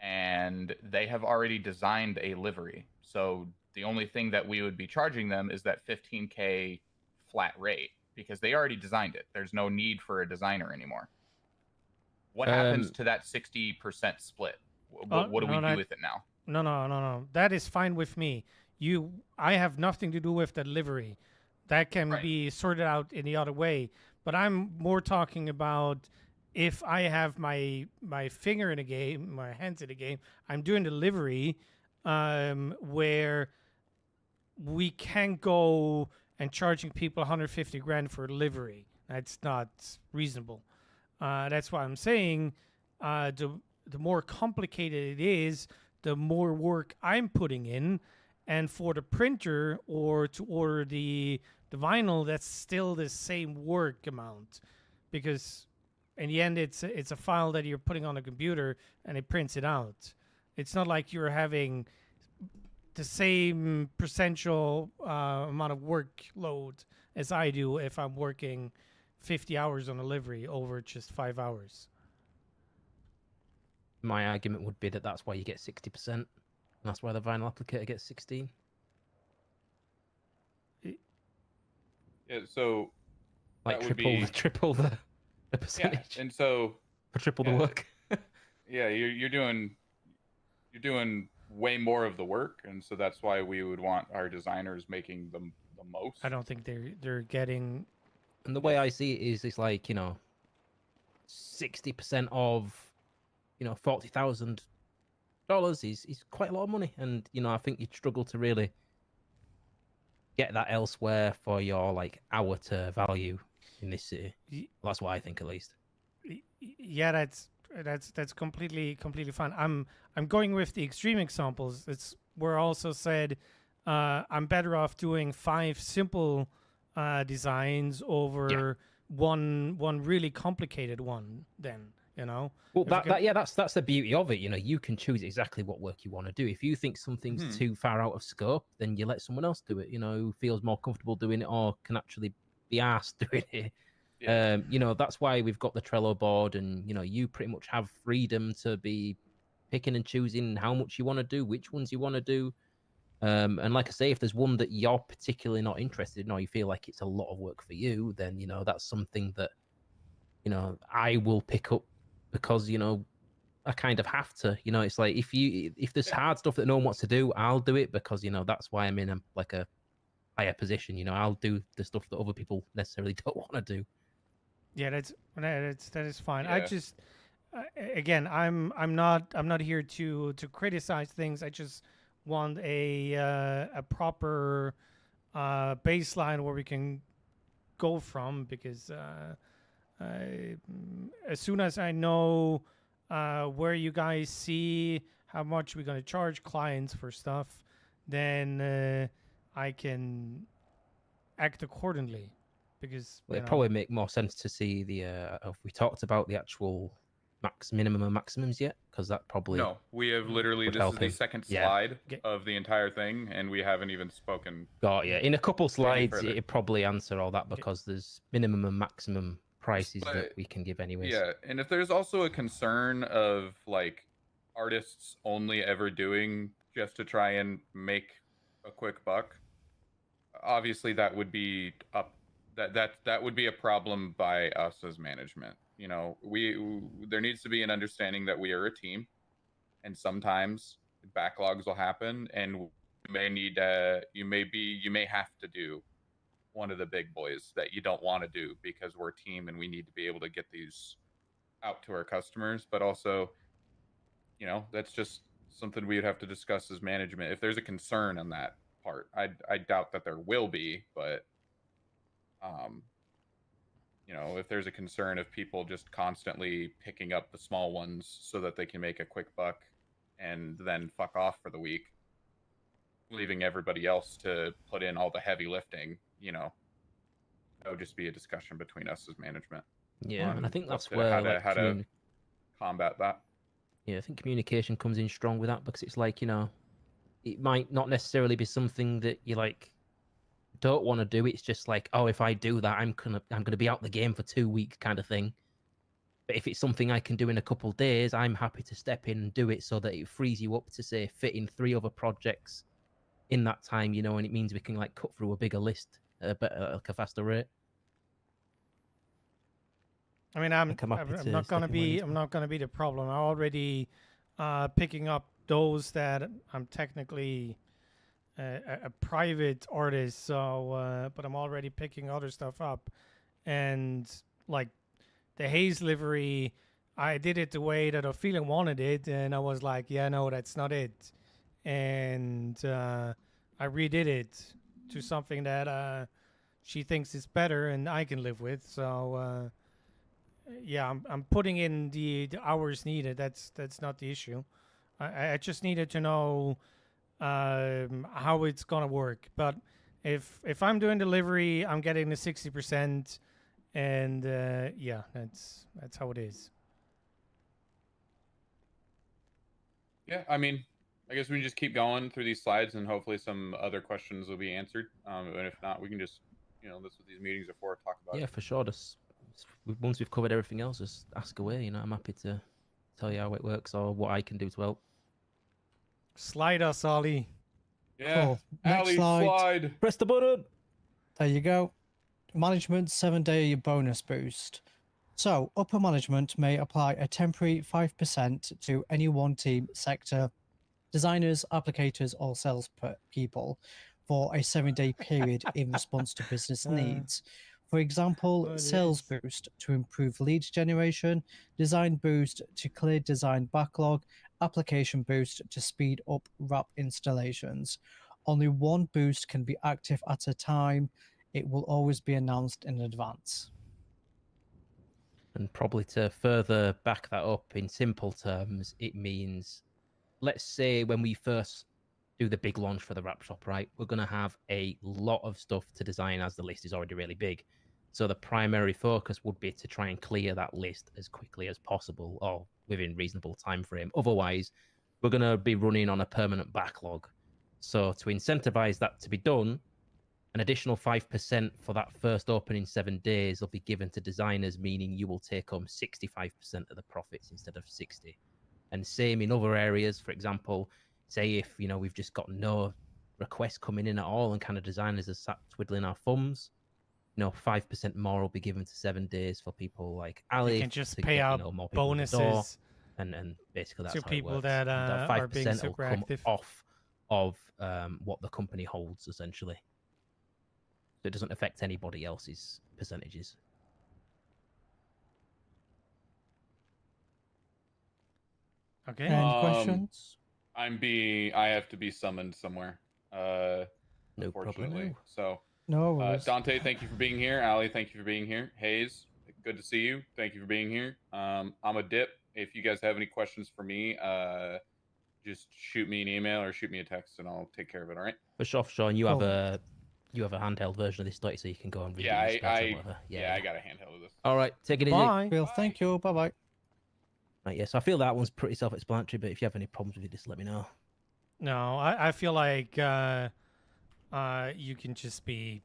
and they have already designed a livery? So the only thing that we would be charging them is that 15K flat rate because they already designed it. There's no need for a designer anymore. What happens to that 60% split? What do we do with it now? No. That is fine with me. I have nothing to do with the livery. That can be sorted out in the other way. But I'm more talking about if I have my finger in the game, my hands in the game, I'm doing the livery where we can't go and charging people 150 grand for a livery. That's not reasonable. That's why I'm saying the more complicated it is, the more work I'm putting in. And for the printer or to order the vinyl, that's still the same work amount, because in the end, it's a file that you're putting on a computer and it prints it out. It's not like you're having the same percentual amount of workload as I do if I'm working 50 hours on a livery over just 5 hours. My argument would be that that's why you get 60%. And that's why the vinyl applicator gets 16. Yeah, so like that would triple the percentage. Yeah, and so for triple the work. Yeah, you're doing way more of the work, and so that's why we would want our designers making the most. I don't think they're getting. And the way I see it is, it's like, you know, 60% of, you know, $40,000 is quite a lot of money, and you know, I think you'd struggle to really get that elsewhere for your like hour to value in this city. Well, that's what I think, at least. Yeah, that's completely fine. I'm going with the extreme examples. It's where also said I'm better off doing 5 simple designs over one really complicated one. Then, you know. Well, that's the beauty of it. You know, you can choose exactly what work you want to do. If you think something's too far out of scope, then you let someone else do it. You know, who feels more comfortable doing it or can actually be asked doing it. You know, that's why we've got the Trello board, and you know, you pretty much have freedom to be picking and choosing how much you want to do, which ones you want to do. And like I say, if there's one that you're particularly not interested in, or you feel like it's a lot of work for you, then you know that's something that I will pick up because I kind of have to. It's like if there's hard stuff that no one wants to do, I'll do it because that's why I'm in a higher position. I'll do the stuff that other people necessarily don't want to do. Yeah, that is fine. I Yeah. just again, I'm not here to criticize things. I just want a proper baseline where we can go from, because as soon as I know where you guys see how much we're going to charge clients for stuff, then I can act accordingly. Because Well, it'd probably make more sense to see the if we talked about the actual minimum and maximums yet, because that probably No, we have literally, would this is help the him. second Yeah. slide of the entire thing, and we haven't even spoken. Got yeah. In a couple any slides, further. it'd probably answer all that because there's minimum and maximum prices that But- we can give anyways. Yeah, and if there's also a concern of like artists only ever doing just to try and make a quick buck, obviously that would be that would be a problem by us as management. There needs to be an understanding that we are a team, and sometimes backlogs will happen, and you may have to do one of the big boys that you don't want to do because we're a team and we need to be able to get these out to our customers. But also, that's just something we'd have to discuss as management. If there's a concern on that part, I doubt that there will be, but if there's a concern of people just constantly picking up the small ones so that they can make a quick buck and then fuck off for the week, leaving everybody else to put in all the heavy lifting, that would just be a discussion between us as management. Yeah, on and I think that's how where to, how to combat that. Yeah, I think communication comes in strong with that, because it's like, it might not necessarily be something that you don't want to do. It's just like, oh, if I do that, I'm gonna be out the game for 2 weeks kind of thing. But if it's something I can do in a couple of days, I'm happy to step in and do it so that it frees you up to say fit in 3 other projects in that time, and it means we can cut through a bigger list at a faster rate. I mean, I'm not gonna be the problem. I'm already picking up those that I'm technically a private artist, so but I'm already picking other stuff up, and like the haze livery, I did it the way that Ophelia wanted it, and I was like, yeah, no, that's not it, and I redid it to something that she thinks is better and I can live with. So yeah, I'm putting in the hours needed. That's not the issue. I just needed to know how it's gonna work. But if I'm doing delivery, I'm getting the 60%, and yeah, that's how it is. Yeah, I mean, I guess we can just keep going through these slides, and hopefully some other questions will be answered. And if not, we can just, that's what these meetings are for, talk about. Yeah, for sure. Once we've covered everything else, just ask away. I'm happy to tell you how it works or what I can do to help. Slide us, Ollie. Yeah, Cool. Next Ali, slide. Press the button. There you go. Management 7-day bonus boost. So, upper management may apply a temporary 5% to any one team, sector, designers, applicators, or people for a 7-day period in response to business needs. For example, sales boost to improve lead generation, design boost to clear design backlog, application boost to speed up wrap installations. Only one boost can be active at a time. It will always be announced in advance. And probably to further back that up in simple terms, it means, let's say when we first do the big launch for the wrap shop, right? We're going to have a lot of stuff to design as the list is already really big. So the primary focus would be to try and clear that list as quickly as possible or within reasonable time frame. Otherwise, we're going to be running on a permanent backlog. So to incentivize that to be done, An additional 5% for that first opening 7 days will be given to designers, meaning you will take home 65% of the profits instead of 60. And same in other areas. For example, say if we've just got no requests coming in at all, and kind of designers are sat twiddling our thumbs, 5% more will be given to 7 days for people like Ali. They can just to pay get, out more people in the door. bonuses And basically that's to how people it works. that And are being 5% will super come active. off of what the company holds, essentially. So it doesn't affect anybody else's percentages. Okay. Any questions? I have to be summoned somewhere. Unfortunately. problemo. So No worries. Dante, thank you for being here. Ali, thank you for being here. Hayes, good to see you. Thank you for being here. I'm a dip. If you guys have any questions for me, just shoot me an email or shoot me a text and I'll take care of it, all right? For sure, Sean, you have a handheld version of this, don't you? So you can go and read it. In your spare time or whatever. I got a handheld of this. All right, take it easy. Bye. Well, thank you. Bye bye. Right, yeah. So I feel that one's pretty self-explanatory. But if you have any problems with it, just let me know. No, I feel like you can just be,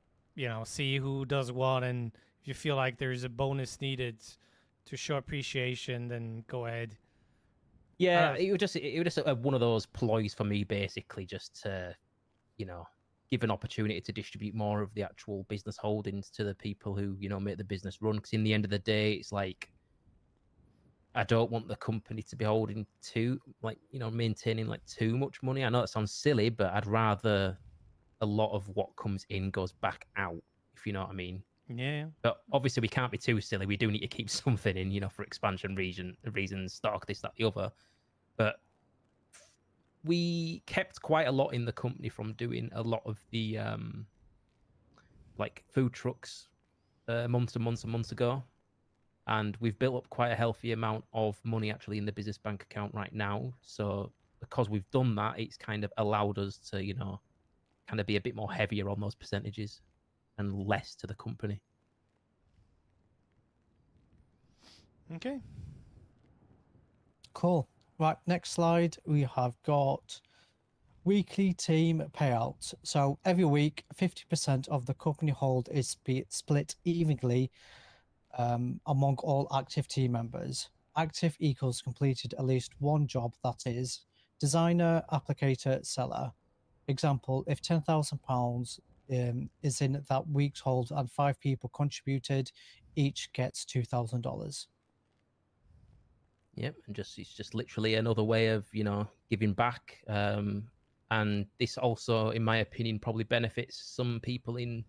see who does what, and if you feel like there's a bonus needed to show appreciation, then go ahead. Yeah, it was just one of those ploys for me, basically, just to, give an opportunity to distribute more of the actual business holdings to the people who, make the business run. Because in the end of the day, it's like, I don't want the company to be holding maintaining like too much money. I know that sounds silly, but I'd rather a lot of what comes in goes back out, if you know what I mean. Yeah. But obviously we can't be too silly. We do need to keep something in, for expansion reasons, stock, this, that, the other. But we kept quite a lot in the company from doing a lot of the food trucks months and months and months ago. And we've built up quite a healthy amount of money actually in the business bank account right now. So because we've done that, it's kind of allowed us to, kind of be a bit more heavier on those percentages and less to the company. Okay. Cool. Right, next slide. We have got weekly team payout. So every week, 50% of the company hold is split evenly among all active team members. Active equals completed at least one job, that is, designer, applicator, seller. Example, if £10,000 is in that week's hold and 5 people contributed, each gets $2,000. Yep, and it's just literally another way of, giving back. And this also, in my opinion, probably benefits some people in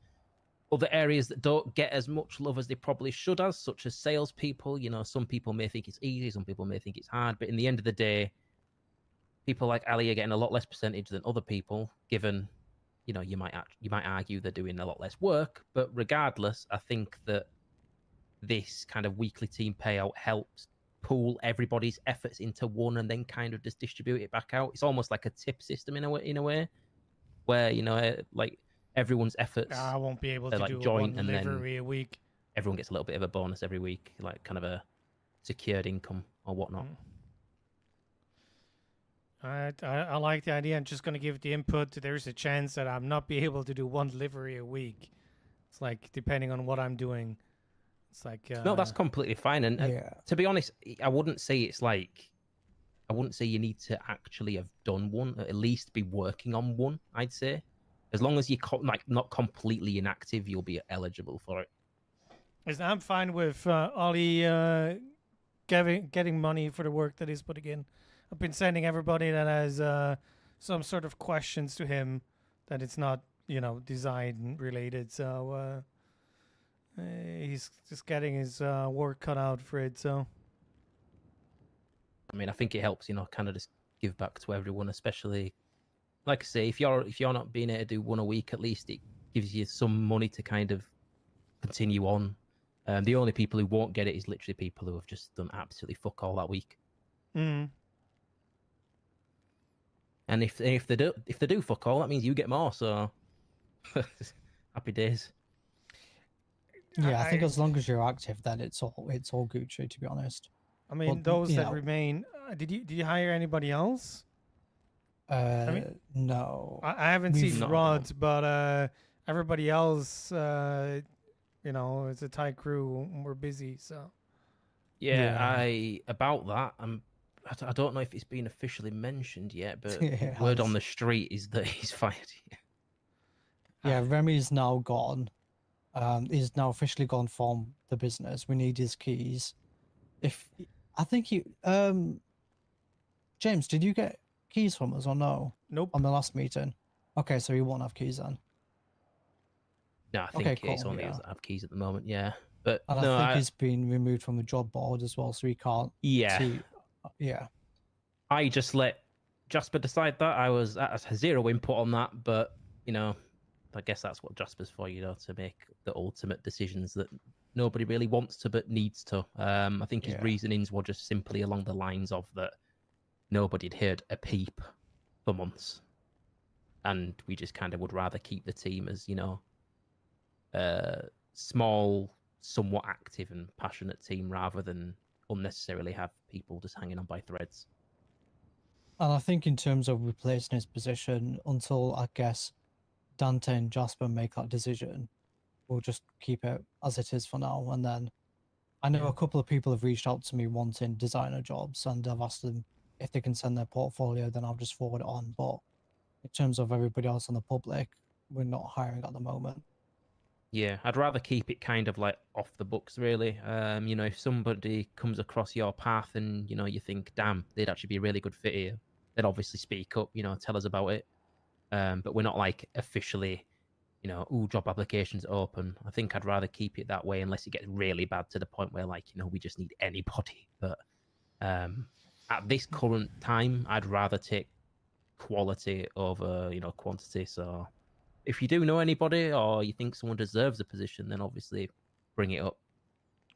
other areas that don't get as much love as they probably should as, such as salespeople. Some people may think it's easy, some people may think it's hard, but in the end of the day, people like Ali are getting a lot less percentage than other people, given, you might argue they're doing a lot less work, but regardless, I think that this kind of weekly team payout helps pool everybody's efforts into one and then kind of just distribute it back out. It's almost like a tip system in a way, where, like everyone's efforts. I won't be able to like do joint one and then delivery a week. Everyone gets a little bit of a bonus every week, like kind of a secured income or whatnot. I like the idea. I'm just going to give the input. There's a chance that I'm not be able to do one delivery a week. It's like, depending on what I'm doing. It's like... No, that's completely fine. And to be honest, I wouldn't say you need to actually have done one, or at least be working on one, I'd say. As long as you're not completely inactive, you'll be eligible for it. I'm fine with Ollie getting money for the work that he's putting in. I've been sending everybody that has some sort of questions to him that it's not, design related. So he's just getting his work cut out for it. So I mean, I think it helps, kind of just give back to everyone, especially, like I say, if you're not being able to do one a week, at least it gives you some money to kind of continue on. The only people who won't get it is literally people who have just done absolutely fuck all that week. Mm. And if they do fuck all, that means you get more. So happy days. Yeah, I think as long as you're active, then it's all Gucci, to be honest. I mean, those that remain. Did you hire anybody else? No. I haven't seen Rod, but everybody else, you know, it's a tight crew. We're busy, so. Yeah, Yeah. I about that. I don't know if it's been officially mentioned yet, but It word on has. the street is that he's fired. Yeah, Remy's now gone. He's now officially gone from the business. We need his keys. If I think you, James, did you get keys from us or no? Nope. On the last meeting. Okay, so you won't have keys then. No, I Okay, think it's cool, only yeah. us that have keys at the moment. Yeah, but And no, I think he's been removed from the job board as well, so he can't Yeah. see. Yeah. I just let Jasper decide that. I was at zero input on that, but you know, I guess that's what Jasper's for, you know, to make the ultimate decisions that nobody really wants to but needs to. I think his Yeah. reasonings were just simply along the lines of that nobody had heard a peep for months, and we just kind of would rather keep the team as, you know, small, somewhat active and passionate team rather than unnecessarily have people just hanging on by threads. And I think in terms of replacing his position, until I guess Dante and Jasper make that decision, we'll just keep it as it is for now. And then I know a couple of people have reached out to me wanting designer jobs, and I've asked them if they can send their portfolio, then I'll just forward it on. But in terms of everybody else in the public, we're not hiring at the moment. Yeah, I'd rather keep it kind of like off the books, really. You know, if somebody comes across your path and, you know, you think, damn, they'd actually be a really good fit here, then obviously speak up, you know, tell us about it. But we're not like officially, you know, ooh, job applications open. I think I'd rather keep it that way unless it gets really bad to the point where, like, you know, we just need anybody. But at this current time, I'd rather take quality over, you know, quantity. So if you do know anybody or you think someone deserves a position, then obviously bring it up.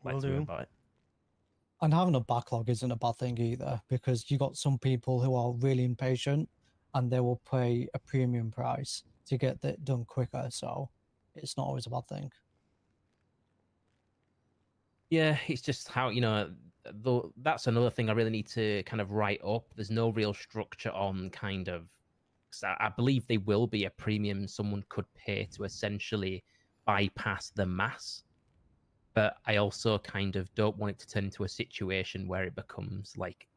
Will Like to hear do. about it. And having a backlog isn't a bad thing either, because you got some people who are really impatient and they will pay a premium price to get that done quicker. So it's not always a bad thing. Yeah, it's just how, you know, though that's another thing I really need to kind of write up. There's no real structure on kind of, 'cause I believe they will be a premium someone could pay to essentially bypass the mass. But I also kind of don't want it to turn into a situation where it becomes like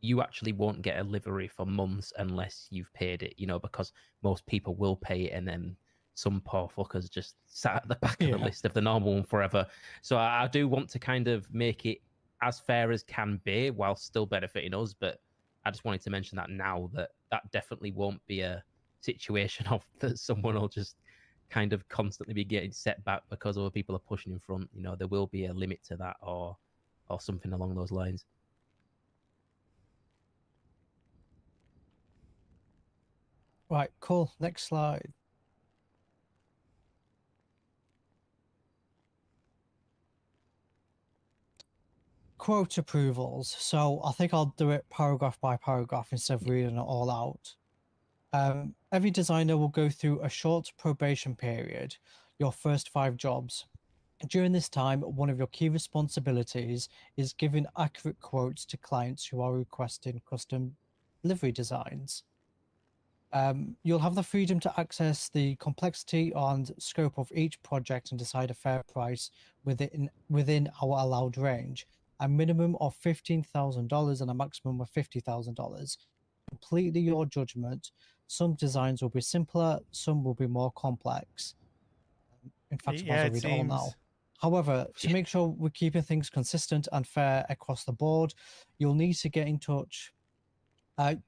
you actually won't get a livery for months unless you've paid it, you know, because most people will pay it and then some poor fuckers just sat at the back of the Yeah. list of the normal one forever. So I do want to kind of make it as fair as can be while still benefiting us. But I just wanted to mention that now that that definitely won't be a situation of that someone will just kind of constantly be getting set back because other people are pushing in front. You know, there will be a limit to that or something along those lines. Right, cool. Next slide. Quote approvals. So I think I'll do it paragraph by paragraph instead of reading it all out. Every designer will go through a short probation period, your first 5 jobs. During this time, one of your key responsibilities is giving accurate quotes to clients who are requesting custom livery designs. You'll have the freedom to access the complexity and scope of each project and decide a fair price within our allowed range. A minimum of $15,000 and a maximum of $50,000. Completely your judgment. Some designs will be simpler, some will be more complex. In fact, I might as Yeah, well it read it all now. seems. However, to make sure we're keeping things consistent and fair across the board, you'll need to get in touch.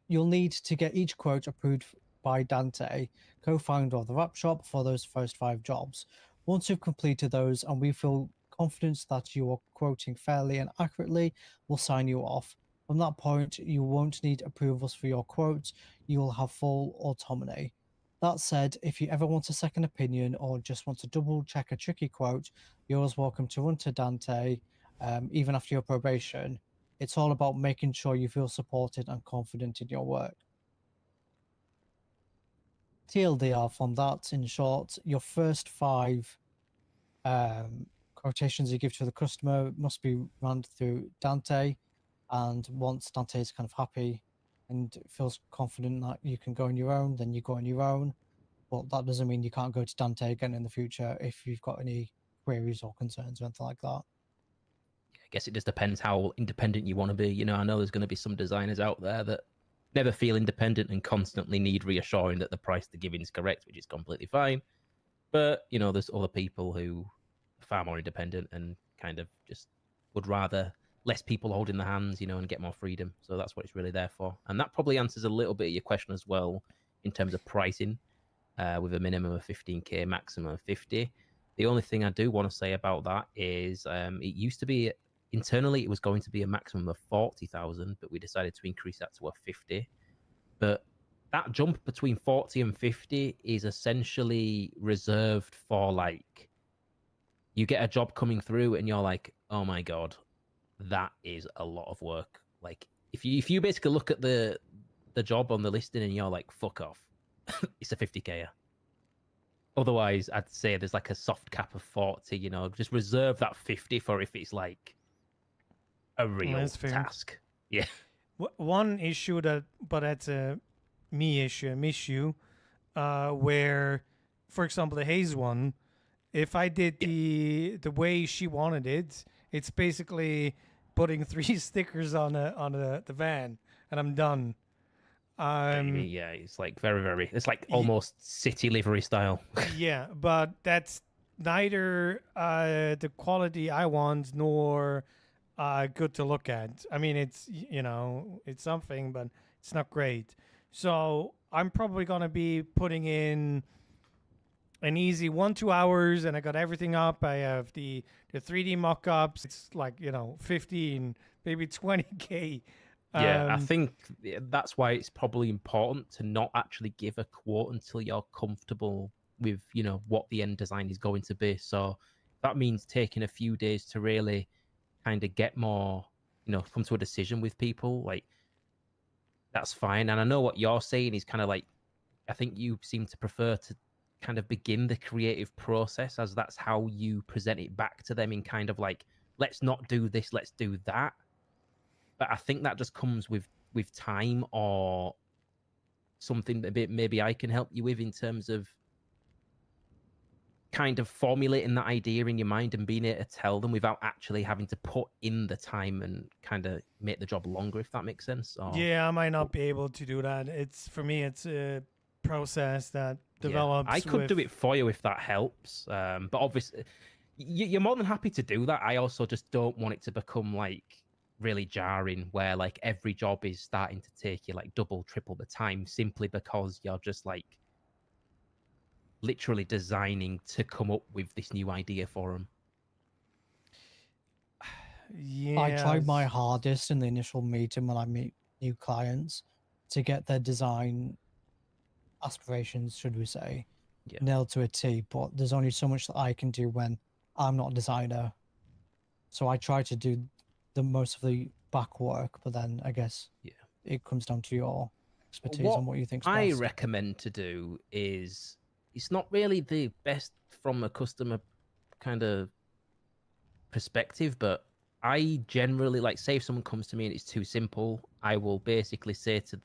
You'll need to get each quote approved by Dante, co-founder of the Wrap Shop, for those first 5 jobs. Once you've completed those and we feel confident that you are quoting fairly and accurately, we'll sign you off. From that point, you won't need approvals for your quotes. You will have full autonomy. That said, if you ever want a second opinion or just want to double check a tricky quote, you're always welcome to run to Dante, even after your probation. It's all about making sure you feel supported and confident in your work. TLDR from that, in short, your first 5 quotations you give to the customer must be run through Dante. And once Dante is kind of happy and feels confident that you can go on your own, then you go on your own. but that doesn't mean you can't go to Dante again in the future if you've got any queries or concerns or anything like that. I guess it just depends how independent you want to be. You know, I know there's going to be some designers out there that never feel independent and constantly need reassuring that the price they're giving is correct, which is completely fine. But, you know, there's other people who are far more independent and kind of just would rather less people holding the hands, you know, and get more freedom. So that's what it's really there for. And that probably answers a little bit of your question as well in terms of pricing, with a minimum of 15k, maximum of 50. The only thing I do want to say about that is it used to be internally it was going to be a maximum of 40,000, but we decided to increase that to a 50. But that jump between 40 and 50 is essentially reserved for, like, you get a job coming through and you're like, oh my god, that is a lot of work. Like, if you basically look at the job on the listing and you're like, fuck off, it's a 50k. Otherwise, I'd say there's like a soft cap of 40, you know, just reserve that 50 for if it's like a real That's fair. task. Yeah. One issue but that's a me issue, where, for example, the Hayes one, if I did the way she wanted it, it's basically putting 3 stickers on the van, and I'm done. Yeah, it's like very, it's like almost city livery style. Yeah, but that's neither the quality I want nor good to look at. I mean, it's, you know, it's something, but it's not great. So I'm probably gonna be putting in an easy 1-2 hours, and I got everything up. I have the 3D mock-ups. It's like, you know, 15, maybe 20k. Yeah, I think that's why it's probably important to not actually give a quote until you're comfortable with, you know, what the end design is going to be. So that means taking a few days to really kind of get more, you know, come to a decision with people. Like, that's fine. And I know what you're saying is kind of like, I think you seem to prefer to kind of begin the creative process, as that's how you present it back to them in kind of like, let's not do this, let's do that. But I think that just comes with time, or something that maybe I can help you with in terms of kind of formulating that idea in your mind and being able to tell them without actually having to put in the time and kind of make the job longer, if that makes sense. Or... Yeah, I might not be able to do that. It's, for me, it's a process that develops. I could do it for you if that helps. But obviously, you're more than happy to do that. I also just don't want it to become like really jarring, where like every job is starting to take you like double, triple the time, simply because you're just like literally designing to come up with this new idea for them. Yeah, I tried my hardest in the initial meeting when I meet new clients to get their design aspirations, should we say, nailed to a T, but there's only so much that I can do when I'm not a designer. So I try to do the most of the back work, but then I guess it comes down to your expertise and what you think's best. I recommend to do is, it's not really the best from a customer kind of perspective, but I generally, like, say if someone comes to me and it's too simple, I will basically say to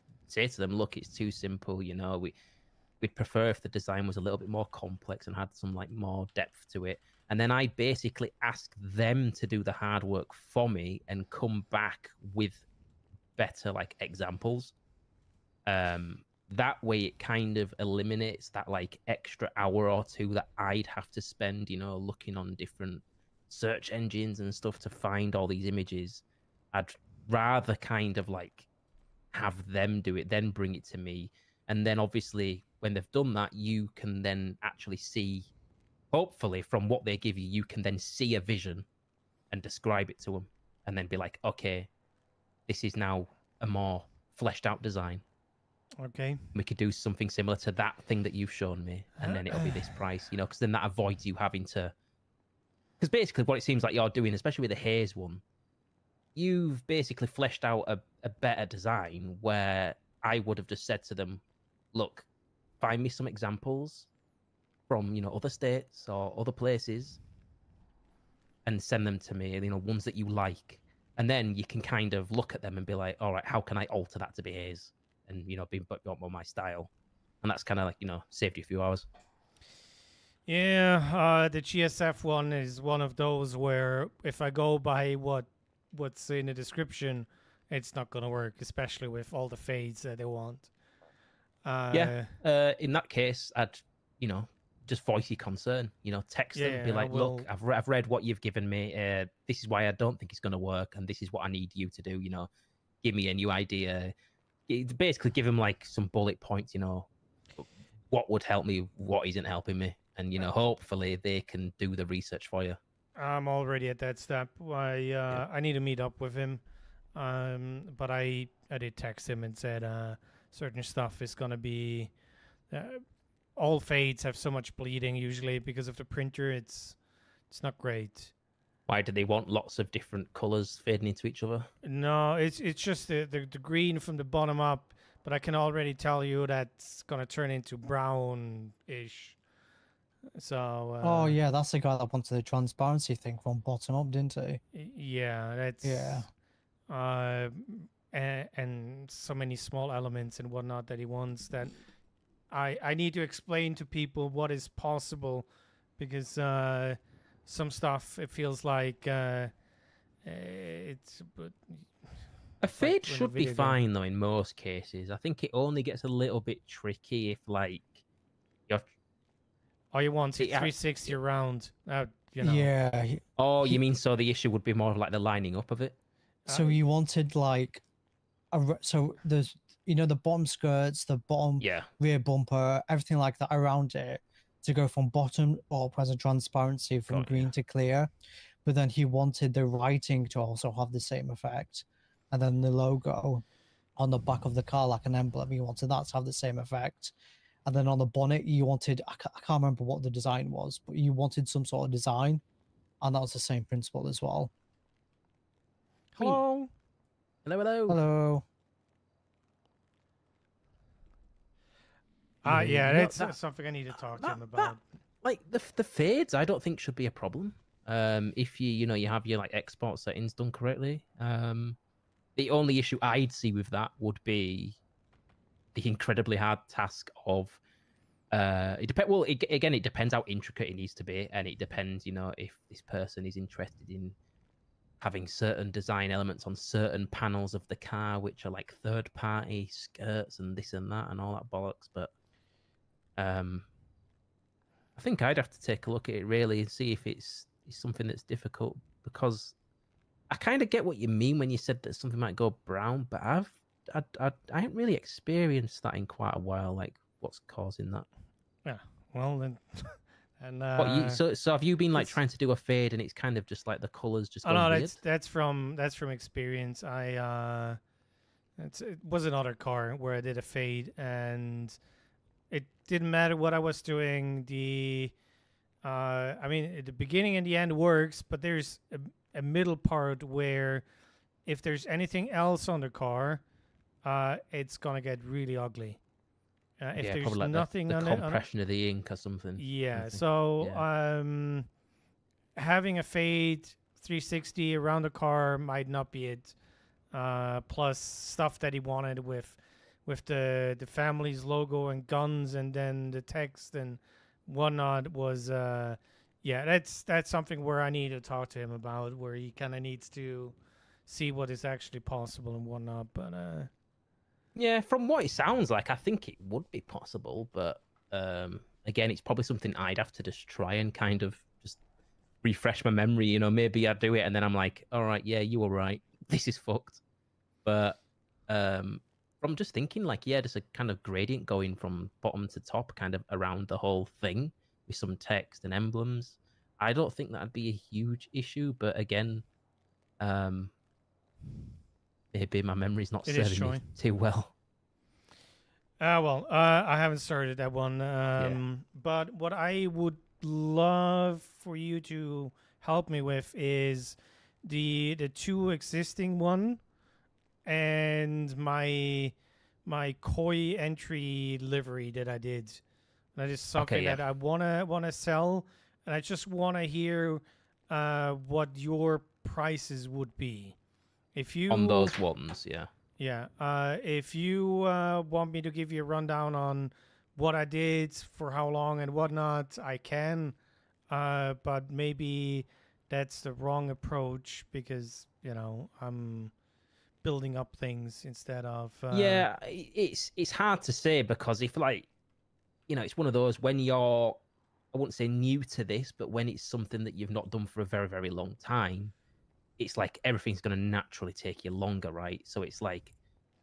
them, look, it's too simple, you know, we'd prefer if the design was a little bit more complex and had some like more depth to it. And then I basically ask them to do the hard work for me and come back with better like examples. That way it kind of eliminates that like extra hour or two that I'd have to spend, you know, looking on different search engines and stuff to find all these images. I'd rather kind of like have them do it, then bring it to me. And then obviously when they've done that, you can then actually see, hopefully from what they give you, you can then see a vision and describe it to them and then be like, okay, this is now a more fleshed out design. Okay. We could do something similar to that thing that you've shown me, and then it'll be this price, you know, because then that avoids you having to... Because basically what it seems like you're doing, especially with the Hayes one, you've basically fleshed out a better design where I would have just said to them, look, find me some examples from, you know, other states or other places and send them to me, you know, ones that you like. And then you can kind of look at them and be like, all right, how can I alter that to be Hayes? And, you know, be more my style. and that's kind of like saved you a few hours. Yeah, the GSF one is one of those where if I go by what's in the description, it's not gonna work, especially with all the fades that they want. Yeah. In that case, I'd just voice your concern. Text them, be Yeah, I like, "Look, will. I've read what you've given me. This is why I don't think it's going to work, and this is what I need you to do. Give me a new idea." Basically, give them like some bullet points. What would help me, what isn't helping me, and hopefully they can do the research for you. I'm already at that step. I need to meet up with him, but I did text him and said certain stuff is gonna be. All fades have so much bleeding usually because of the printer. It's not great. Why do they want lots of different colors fading into each other? No, it's just the green from the bottom up, but I can already tell you that's gonna turn into brown-ish. So. Oh yeah, that's the guy that wanted the transparency thing from bottom up, didn't he? Yeah, that's. Yeah. And so many small elements and whatnot that he wants that I need to explain to people what is possible, because some stuff it feels like it's. But a fade like in a should be video game. fine though in most cases. I think it only gets a little bit tricky if like you're. Oh, you want 360 around? Yeah. Oh, you mean so the issue would be more of like the lining up of it? So you wanted like so there's the bottom skirts, the bottom rear bumper, everything like that around it to go from bottom up as a transparency from green to clear. But then he wanted the writing to also have the same effect. And then the logo on the back of the car, like an emblem, he wanted that to have the same effect. And then on the bonnet, you wanted, I can't remember what the design was, but you wanted some sort of design. And that was the same principle as well. Hello. Hello. Hello. Yeah, No, that's something I need to talk to him about. Like the fades, I don't think should be a problem. If you have your like export settings done correctly. The only issue I'd see with that would be the incredibly hard task of it depends how intricate it needs to be, and it depends if this person is interested in having certain design elements on certain panels of the car, which are like third party skirts and this and that and all that bollocks. But I think I'd have to take a look at it really and see if it's something that's difficult, because I kind of get what you mean when you said that something might go brown, but I haven't really experienced that in quite a while. Like, what's causing that? Yeah, well then, and so have you been like trying to do a fade and it's kind of just like the colors just? Oh no, weird? that's from experience. It was another car where I did a fade and it didn't matter what I was doing. I mean, the beginning and the end works, but there's a middle part where if there's anything else on the car, it's gonna get really ugly. If there's probably like nothing the on compression of the ink or something. yeah, so having a fade 360 around the car might not be it. Plus stuff that he wanted with the family's logo and guns and then the text and whatnot was that's something where I need to talk to him about, where he kind of needs to see what is actually possible and whatnot. But yeah, from what it sounds like, I think it would be possible, but again, it's probably something I'd have to just try and kind of just refresh my memory. Maybe I do it and then I'm like, all right, yeah, you were right. This is fucked. But from just thinking, like, yeah, there's a kind of gradient going from bottom to top, kind of around the whole thing with some text and emblems. I don't think that'd be a huge issue, but again, maybe my memory's not serving me too well. I haven't started that one. But what I would love for you to help me with is the two existing one and my koi entry livery that I did. That is something that I wanna sell, and I just wanna hear what your prices would be. If you on those ones, if you want me to give you a rundown on what I did for how long and whatnot, I can, but maybe that's the wrong approach because I'm building up things instead of Yeah, it's hard to say because if like, it's one of those when you're, I wouldn't say new to this, but when it's something that you've not done for a very, very long time, it's like everything's going to naturally take you longer, right? So it's like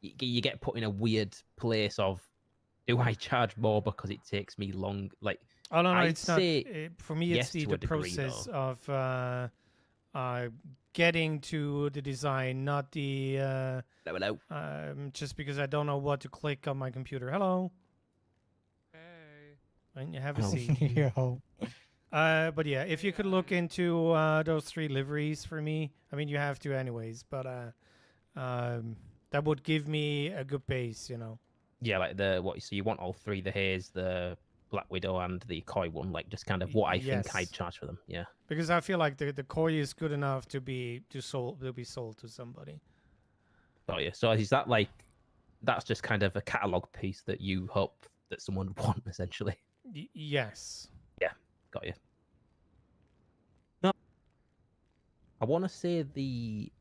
you get put in a weird place of, do I charge more because it takes me long? Like, Oh no, I'd it's not. say For me, yes it's the to a degree, process though. of getting to the design, not the Hello. just because I don't know what to click on my computer. Hello. Hey. And you have a Oh. seat. Yo. But yeah, if you could look into those 3 liveries for me, I mean you have to anyways, but that would give me a good base, Yeah, like so you want all 3, the Haze, the Black Widow, and the Koi one, like just kind of what I think I'd Yes. charge for them. Yeah. Because I feel like the Koi is good enough to be sold to somebody. Got you. So is that like, that's just kind of a catalog piece that you hope that someone would want, essentially? Yes. Yeah, got you. No, I want to say If he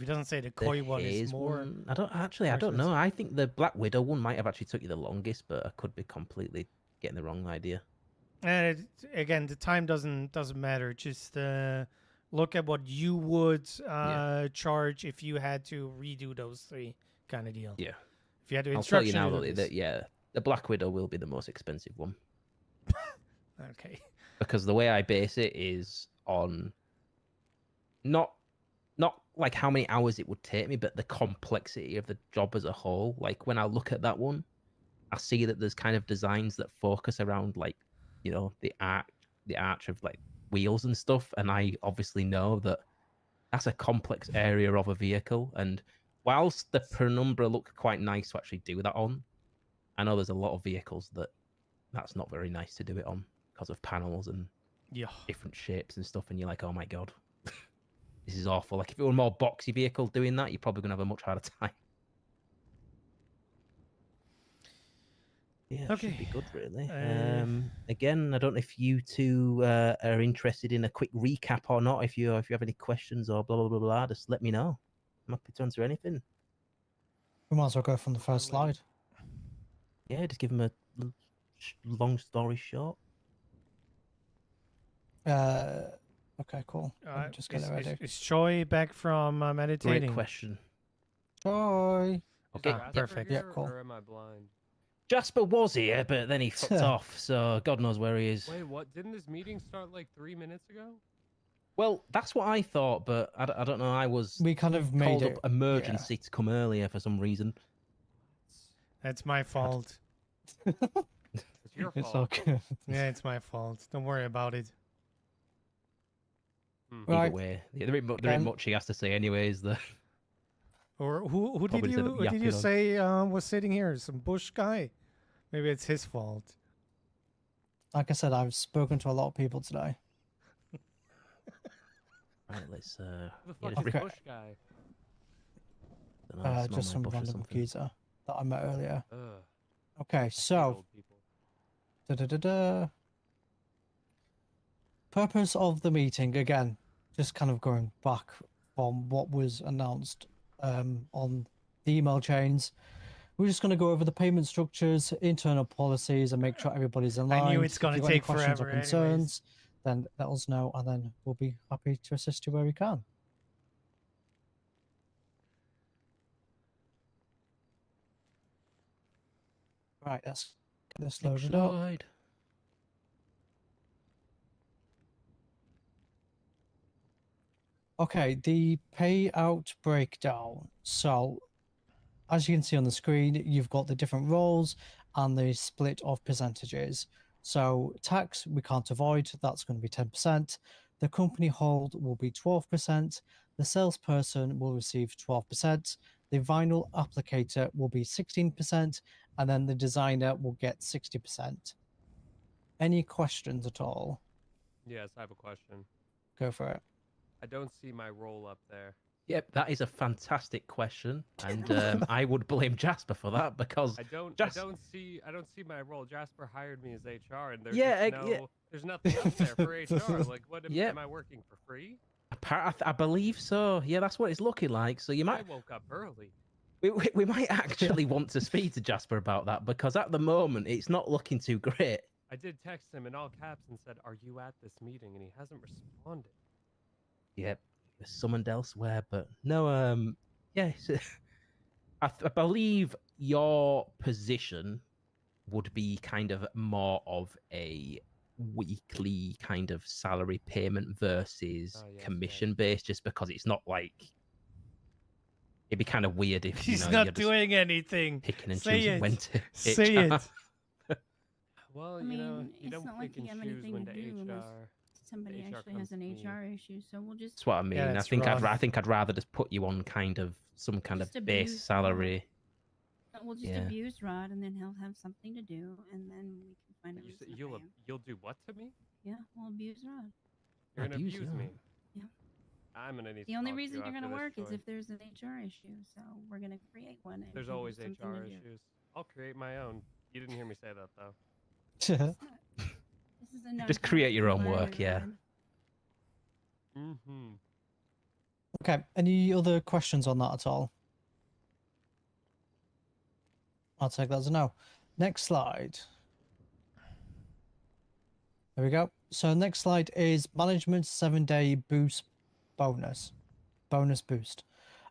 doesn't say the Koi one is Haze more. one. I don't actually. more I don't know. expensive. I think the Black Widow one might have actually took you the longest, but I could be completely getting the wrong idea. And again, the time doesn't matter. Just look at what you would charge if you had to redo those 3 kind of deal. Yeah. If you had to I'll tell you instruction now to though do that this. the Black Widow will be the most expensive one. Okay. Because the way I base it is on not like how many hours it would take me, but the complexity of the job as a whole. Like when I look at that one, I see that there's kind of designs that focus around like, the arch of like wheels and stuff, and I obviously know that that's a complex area of a vehicle. And whilst the Penumbra look quite nice to actually do that on, I know there's a lot of vehicles that's not very nice to do it on because of panels and different shapes and stuff. And you're like, oh my god, this is awful. Like if it were a more boxy vehicle doing that, you're probably gonna have a much harder time. Yeah, it should be good, really. Again, I don't know if you two are interested in a quick recap or not. If you have any questions or blah blah blah blah, just let me know. I'm happy to answer anything. We might as well go from the first slide. Yeah, just give them a long story short. Okay, cool. Let me just get it ready. Is Choi back from meditating? Great question. Joy. Okay, perfect. Yeah, cool. Or am I blind? Jasper was here, but then he fucked off, so God knows where he is. Wait, what? Didn't this meeting start like 3 minutes ago? Well, that's what I thought, but I don't know. I was We kind of made called it. up emergency to come earlier for some reason. That's my fault. It's your fault. It's all good. Yeah, it's my fault. Don't worry about it. Either way, yeah, there ain't much he has to say, anyways. Or who did Probably instead of you yapping on. say was sitting here? Some bush guy? Maybe it's his fault. Like I said, I've spoken to a lot of people today. Right, let's Who the yeah, fuck is just- Bush guy? Dunno, smell Just my some bush or random something. geezer that I met earlier. Ugh. Okay, so purpose of the meeting again, just kind of going back from what was announced on the email chains. We're just going to go over the payment structures, internal policies, and make sure everybody's in line. I knew it's If you've gonna got any take questions forever or concerns, then let us know, and then we'll be happy to assist you where we can. Right, let's get this Next loaded up. slide. Okay, the payout breakdown. So, as you can see on the screen, you've got the different roles and the split of percentages. So, tax we can't avoid, that's going to be 10%. The company hold will be 12%. The salesperson will receive 12%. The vinyl applicator will be 16%. And then the designer will get 60%. Any questions at all? Yes, I have a question. Go for it. I don't see my role up there. Yep, that is a fantastic question, and I would blame Jasper for that because I don't see my role. Jasper hired me as HR, and there's Yeah, just yeah. there's nothing up there for HR. Like, what am, Yep. am I working for free? I believe so. Yeah, that's what it's looking like. So you I might woke up early. we might actually want to speak to Jasper about that because at the moment it's not looking too great. I did text him in all caps and said, "Are you at this meeting?" And he hasn't responded. Yep, he was summoned elsewhere, but no. Yeah, I believe your position would be kind of more of a weekly kind of salary payment versus commission based, just because it's not like it'd be kind of weird if He's you're not just doing anything. picking and Say choosing it. when to Say HR. it. Well, I you know, mean, you it's don't not like pick you and have choose anything when to to do unless HR. somebody HR actually has comes an to me. HR issue. So we'll just. That's what I mean. Yeah, I it's think rough. I think I'd rather just put you on kind of some kind Just of base abuse salary. We'll just Yeah. abuse Rod, and then he'll have something to do, and then we can find a You reason said to you'll pay him. you'll do what to me? Yeah, we'll abuse Rod. You're gonna Abuse abuse you? me. Yeah. I'm gonna need. The to only talk to reason you you're going to after work this, is Joy. if there's an HR issue. So we're going to create one. and There's give you always something HR to do. issues. I'll create my own. You didn't hear me say that though. This is a Just create your own non-toxic work, yeah. environment. Mm-hmm. Okay. Any other questions on that at all? I'll take that as a no. Next slide. There we go. So next slide is management 7-day boost bonus. Bonus boost.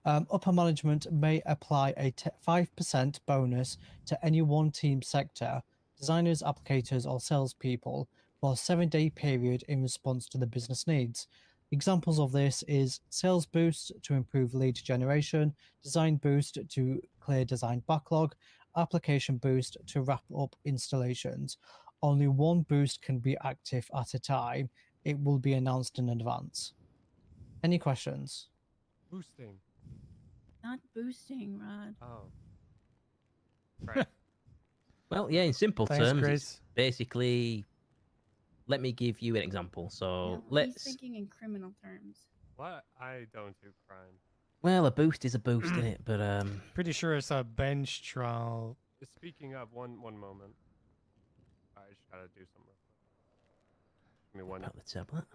Upper management may apply a 5% bonus to any one team sector, designers, applicators, or salespeople for a 7-day period in response to the business needs. Examples of this is sales boost to improve lead generation, design boost to clear design backlog, application boost to wrap up installations. Only one boost can be active at a time. It will be announced in advance. Any questions? Boosting. Not boosting, Rod. Oh. Right. Well, yeah, in simple Thanks, terms, Chris. it's basically. Let me give you an example. So Yeah, well, he's let's. thinking in criminal terms. What? I don't do crime. Well, a boost is a boost, isn't it? But Pretty sure it's a bench trial. Speaking of, one moment. I just gotta do something. Give me one. about the tablet.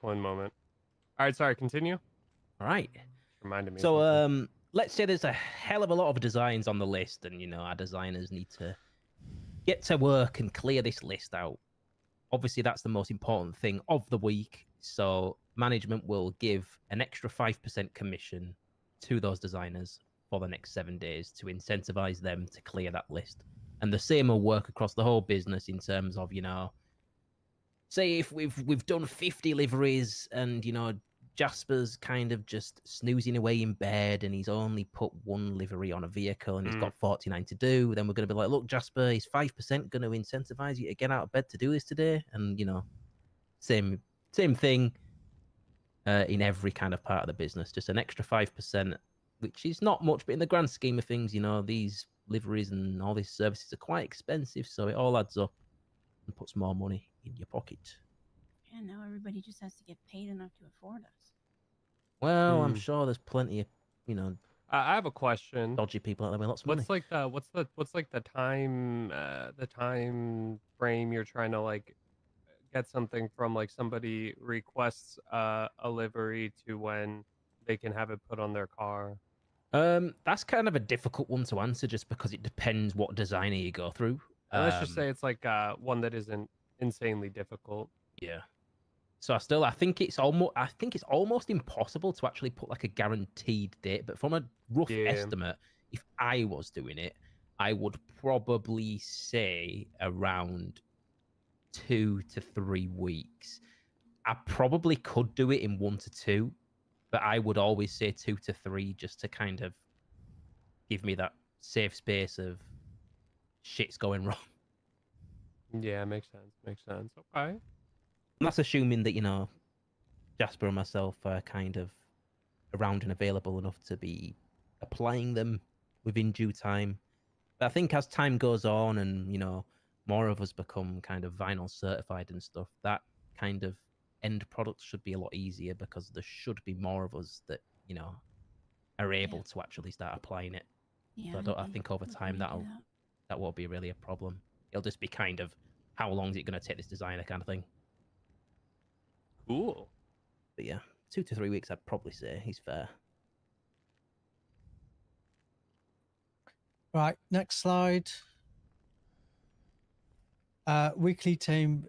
One moment. All right, sorry. Continue. All right. Reminded me. of So something. let's say there's a hell of a lot of designs on the list, and our designers need to get to work and clear this list out. Obviously, that's the most important thing of the week. So management will give an extra 5% commission to those designers for the next 7 days to incentivize them to clear that list. And the same will work across the whole business in terms of, say if we've done 50 liveries and, Jasper's kind of just snoozing away in bed and he's only put one livery on a vehicle and he's got 49 to do, then we're going to be like, look, Jasper, is 5% going to incentivize you to get out of bed to do this today? And, same thing in every kind of part of the business, just an extra 5%, which is not much, but in the grand scheme of things, these liveries and all these services are quite expensive, so it all adds up and puts more money in your pocket. Yeah, now everybody just has to get paid enough to afford us. Well, I'm sure there's plenty of, I have a question. Dodgy people out there with lots of money. What's like the time frame you're trying to like get something from, like somebody requests a livery to when they can have it put on their car? That's kind of a difficult one to answer just because it depends what designer you go through. Let's just say it's like one that isn't insanely difficult. Yeah. So I think it's almost impossible to actually put like a guaranteed date, but from a rough estimate, if I was doing it, I would probably say around 2 to 3 weeks. I probably could do it in 1 to 2, but I would always say 2 to 3 just to kind of give me that safe space of shit's going wrong. Yeah, makes sense. Okay. And that's assuming that, Jasper and myself are kind of around and available enough to be applying them within due time. But I think as time goes on and, more of us become kind of vinyl certified and stuff, that kind of end product should be a lot easier because there should be more of us that are able to actually start applying it. Yeah, So I think over time that won't be really a problem. It'll just be kind of how long is it going to take this designer kind of thing. Cool. But yeah, 2 to 3 weeks I'd probably say he's fair. Right, next slide. Weekly team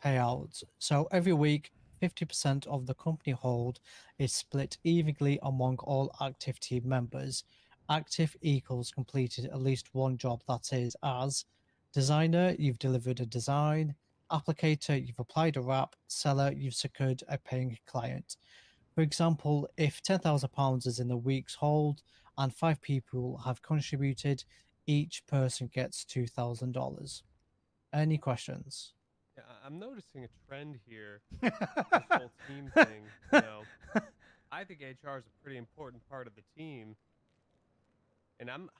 payouts. So every week, 50% of the company hold is split evenly among all active team members. Active equals completed at least one job, that is, as designer, you've delivered a design, applicator, you've applied a wrap, seller, you've secured a paying client. For example, if £10,000 is in the week's hold and 5 people have contributed, each person gets $2,000. Any questions? Yeah, I'm noticing a trend here. This whole team thing. I think HR is a pretty important part of the team, and I'm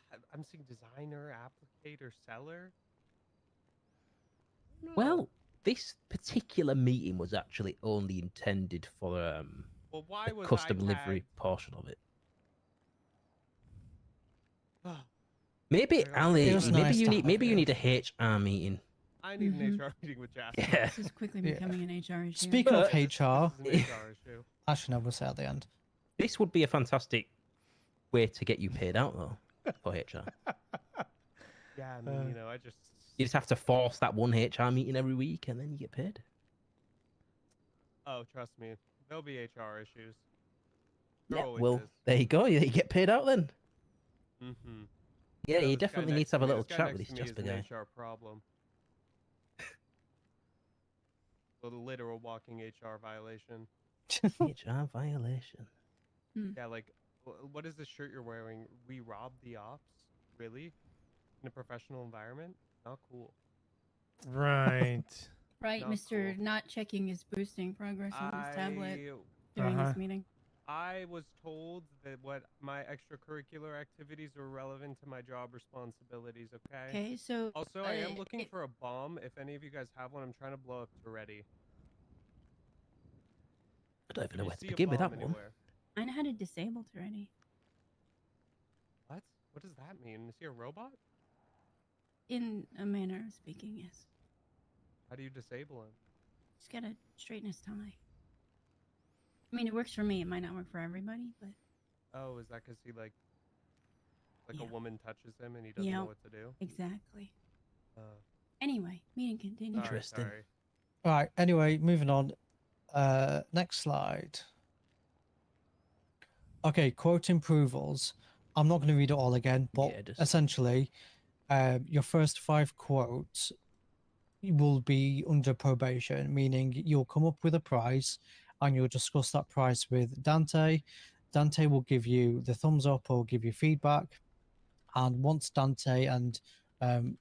seeing designer, applicator, seller. Well, this particular meeting was actually only intended for Well, why the was custom I livery tagged? portion of it. Oh, Maybe Very Ali, It was maybe nice you to need have you. a HR meeting. I need an HR meeting with Jasper. Yeah. This is quickly Yeah. becoming an HR issue. Speaking of But- HR, This is an HR issue. actually, no, we'll say at the end. This would be a fantastic way to get you paid out though for HR. Yeah, I mean, I just You just have to force that one HR meeting every week, and then you get paid. Oh, trust me, there'll be HR issues. There Yeah, always well, is. there you go. You get paid out then. Mm-hmm. Yeah, you definitely need to have a little chat with this this Jasper is guy. an HR problem. A literal walking HR violation. HR violation. Yeah, like, what is the shirt you're wearing? We robbed the ops? Really? In a professional environment? Not cool. Right. Right, Not Mr. Not checking his boosting progress on his tablet during Uh-huh. this meeting. I was told that what my extracurricular activities were relevant to my job responsibilities, okay? Okay, so Also, I am looking for a bomb. If any of you guys have one, I'm trying to blow up Toretti. I don't even know You where to see a begin with that bomb one. anywhere? I know how to disable it already. What? What does that mean? Is he a robot? In a manner of speaking, yes. How do you disable him? Just gotta straighten his tie. I mean, it works for me. It might not work for everybody, but Oh, is that because he like Yeah. a woman touches him and he doesn't yeah, know what to do? exactly. Uh, Anyway, meeting continues. Interesting. Sorry. All right. Anyway, moving on. Next slide. Okay, quote approvals. I'm not going to read it all again, but Yeah, just- essentially, your first 5 quotes will be under probation, meaning you'll come up with a price and you'll discuss that price with Dante. Dante will give you the thumbs up or give you feedback. And once Dante and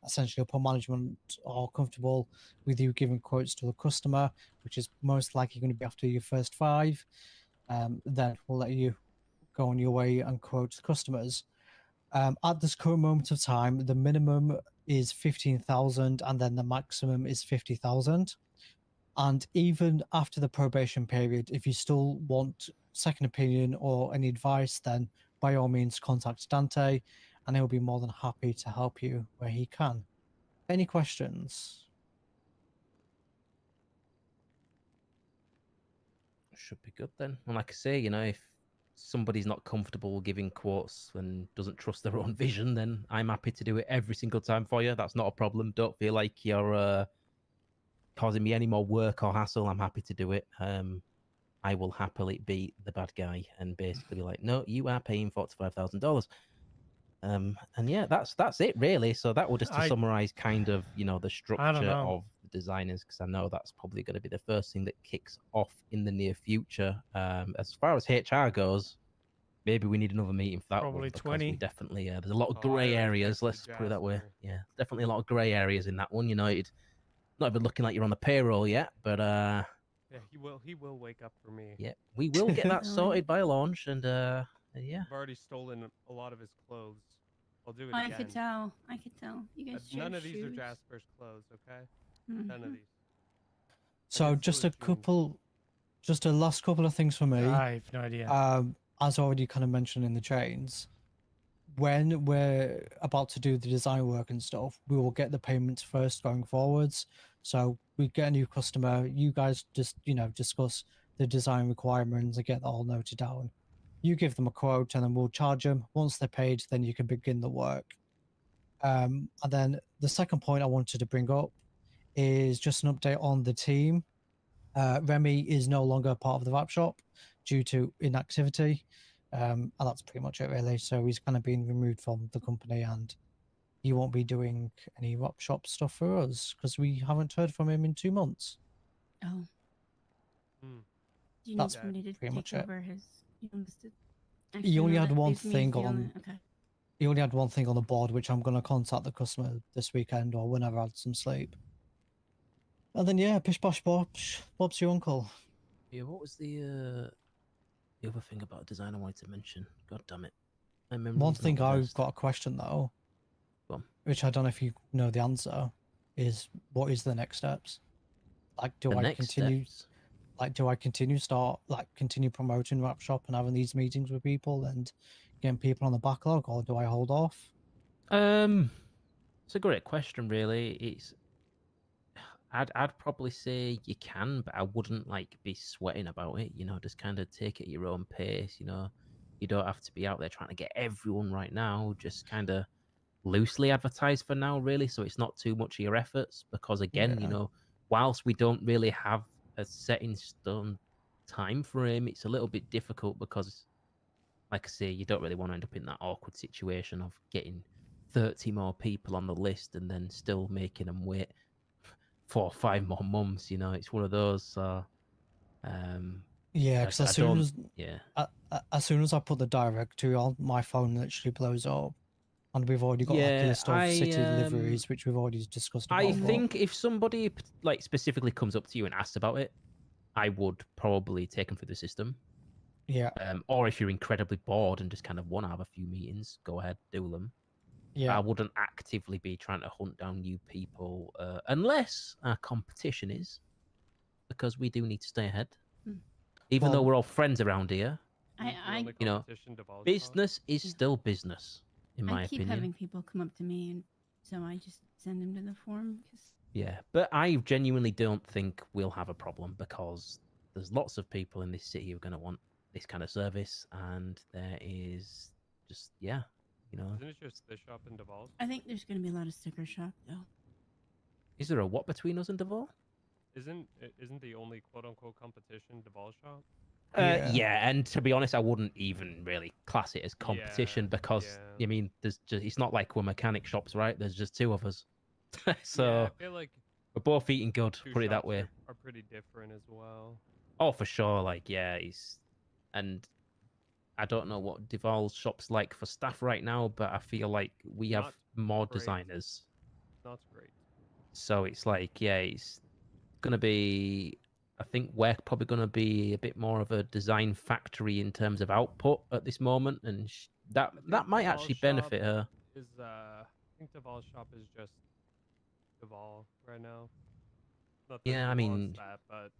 essentially upper management are comfortable with you giving quotes to the customer, which is most likely going to be after your first 5, then we'll let you go on your way and quote the customers. At this current moment of time, the minimum is 15,000 and then the maximum is 50,000. And even after the probation period, if you still want second opinion or any advice, then by all means contact Dante and he'll be more than happy to help you where he can. Any questions? Should be good then. And like I say, if somebody's not comfortable giving quotes and doesn't trust their own vision, then I'm happy to do it every single time for you. That's not a problem. Don't feel like you're causing me any more work or hassle. I'm happy to do it. I will happily be the bad guy and basically be like, no, you are paying $45,000. And yeah, that's it really. So that will just to summarize kind of the structure know. of the designers, because I know that's probably going to be the first thing that kicks off in the near future. As far as HR goes, maybe we need another meeting for that one. Probably because 20. We definitely there's a lot of Oh, I grey already areas. texted Let's put it that way. Jasper. Yeah, definitely a lot of grey areas in that one. It's not even looking like you're on the payroll yet, but Yeah, he will wake up for me. yeah, we will get that sorted by launch, and yeah. I've already stolen a lot of his clothes. I'll do it I again. could tell. I could tell. You guys share None of these are shoes. Jasper's clothes, okay? None of Mhm. these. So it's just still a a team. couple just a last couple of things for me. I have no idea. As already kind of mentioned in the chains, when we're about to do the design work and stuff, we will get the payments first going forwards. So we get a new customer, you guys just, discuss the design requirements and get that all noted down. You give them a quote and then we'll charge them. Once they're paid, then you can begin the work. And then the second point I wanted to bring up is just an update on the team. Remy is no longer part of the wrap shop due to inactivity. And that's pretty much it, really. So he's kind of been removed from the company and he won't be doing any wrap shop stuff for us because we haven't heard from him in 2 months. Oh. Hmm. Do you That's need somebody to pretty much take it. over his youngest? He only had one leaves me thing feeling on. it. Okay. He only had one thing on the board, which I'm going to contact the customer this weekend or whenever I had some sleep. And then yeah, bish bosh bosh, Bob's your uncle. Yeah, what was the other thing about design I wanted to mention? God damn it. My One memory's not thing the I've best. got a question though, Go on. which I don't know if you know the answer, is what is the next steps? Like, do The I next continue? steps? Like, do I continue promoting Wrap Shop and having these meetings with people and getting people on the backlog, or do I hold off? It's a great question, really. I'd probably say you can, but I wouldn't like be sweating about it. Just kind of take it at your own pace. You don't have to be out there trying to get everyone right now. Just kind of loosely advertise for now, really, so it's not too much of your efforts. Because again, Yeah. whilst we don't really have a set in stone time frame, it's a little bit difficult because, like I say, you don't really want to end up in that awkward situation of getting 30 more people on the list and then still making them wait 4 or 5 more months. It's one of those. So, Yeah, because as soon as yeah, as soon as I put the directory on, my phone literally blows up, and we've already got like a list of city deliveries, which we've already discussed about. I think if somebody like specifically comes up to you and asks about it, I would probably take them through the system. Yeah. Or if you're incredibly bored and just kind of want to have a few meetings, go ahead, do them. Yeah. I wouldn't actively be trying to hunt down new people unless our competition is, because we do need to stay ahead. Even though we're all friends around here, business is still business, in my I keep opinion. having people come up to me, and so I just send them to the forum because Yeah, but I genuinely don't think we'll have a problem because there's lots of people in this city who are going to want this kind of service, and there is just Isn't it just the shop in Duval? I think there's going to be a lot of sticker shock though. Is there a what between us and Duval? Isn't the only quote unquote competition Duval shop? Yeah, and to be honest, I wouldn't even really class it as competition because I mean, it's not like we're mechanic shops, right? There's just 2 of us, so Yeah, I feel like we're both eating good. two Put it that shops way. are pretty different as well. Oh, for sure. Like, yeah, and I don't know what Duval's shop's like for staff right now, but I feel like we have Not more great. designers. Not great. So it's like, yeah, it's gonna be. I think we're probably gonna be a bit more of a design factory in terms of output at this moment, and that might Duval's actually shop benefit her. I think Duval's shop is just Duval right now. Not that Yeah, I she wants mean, that, but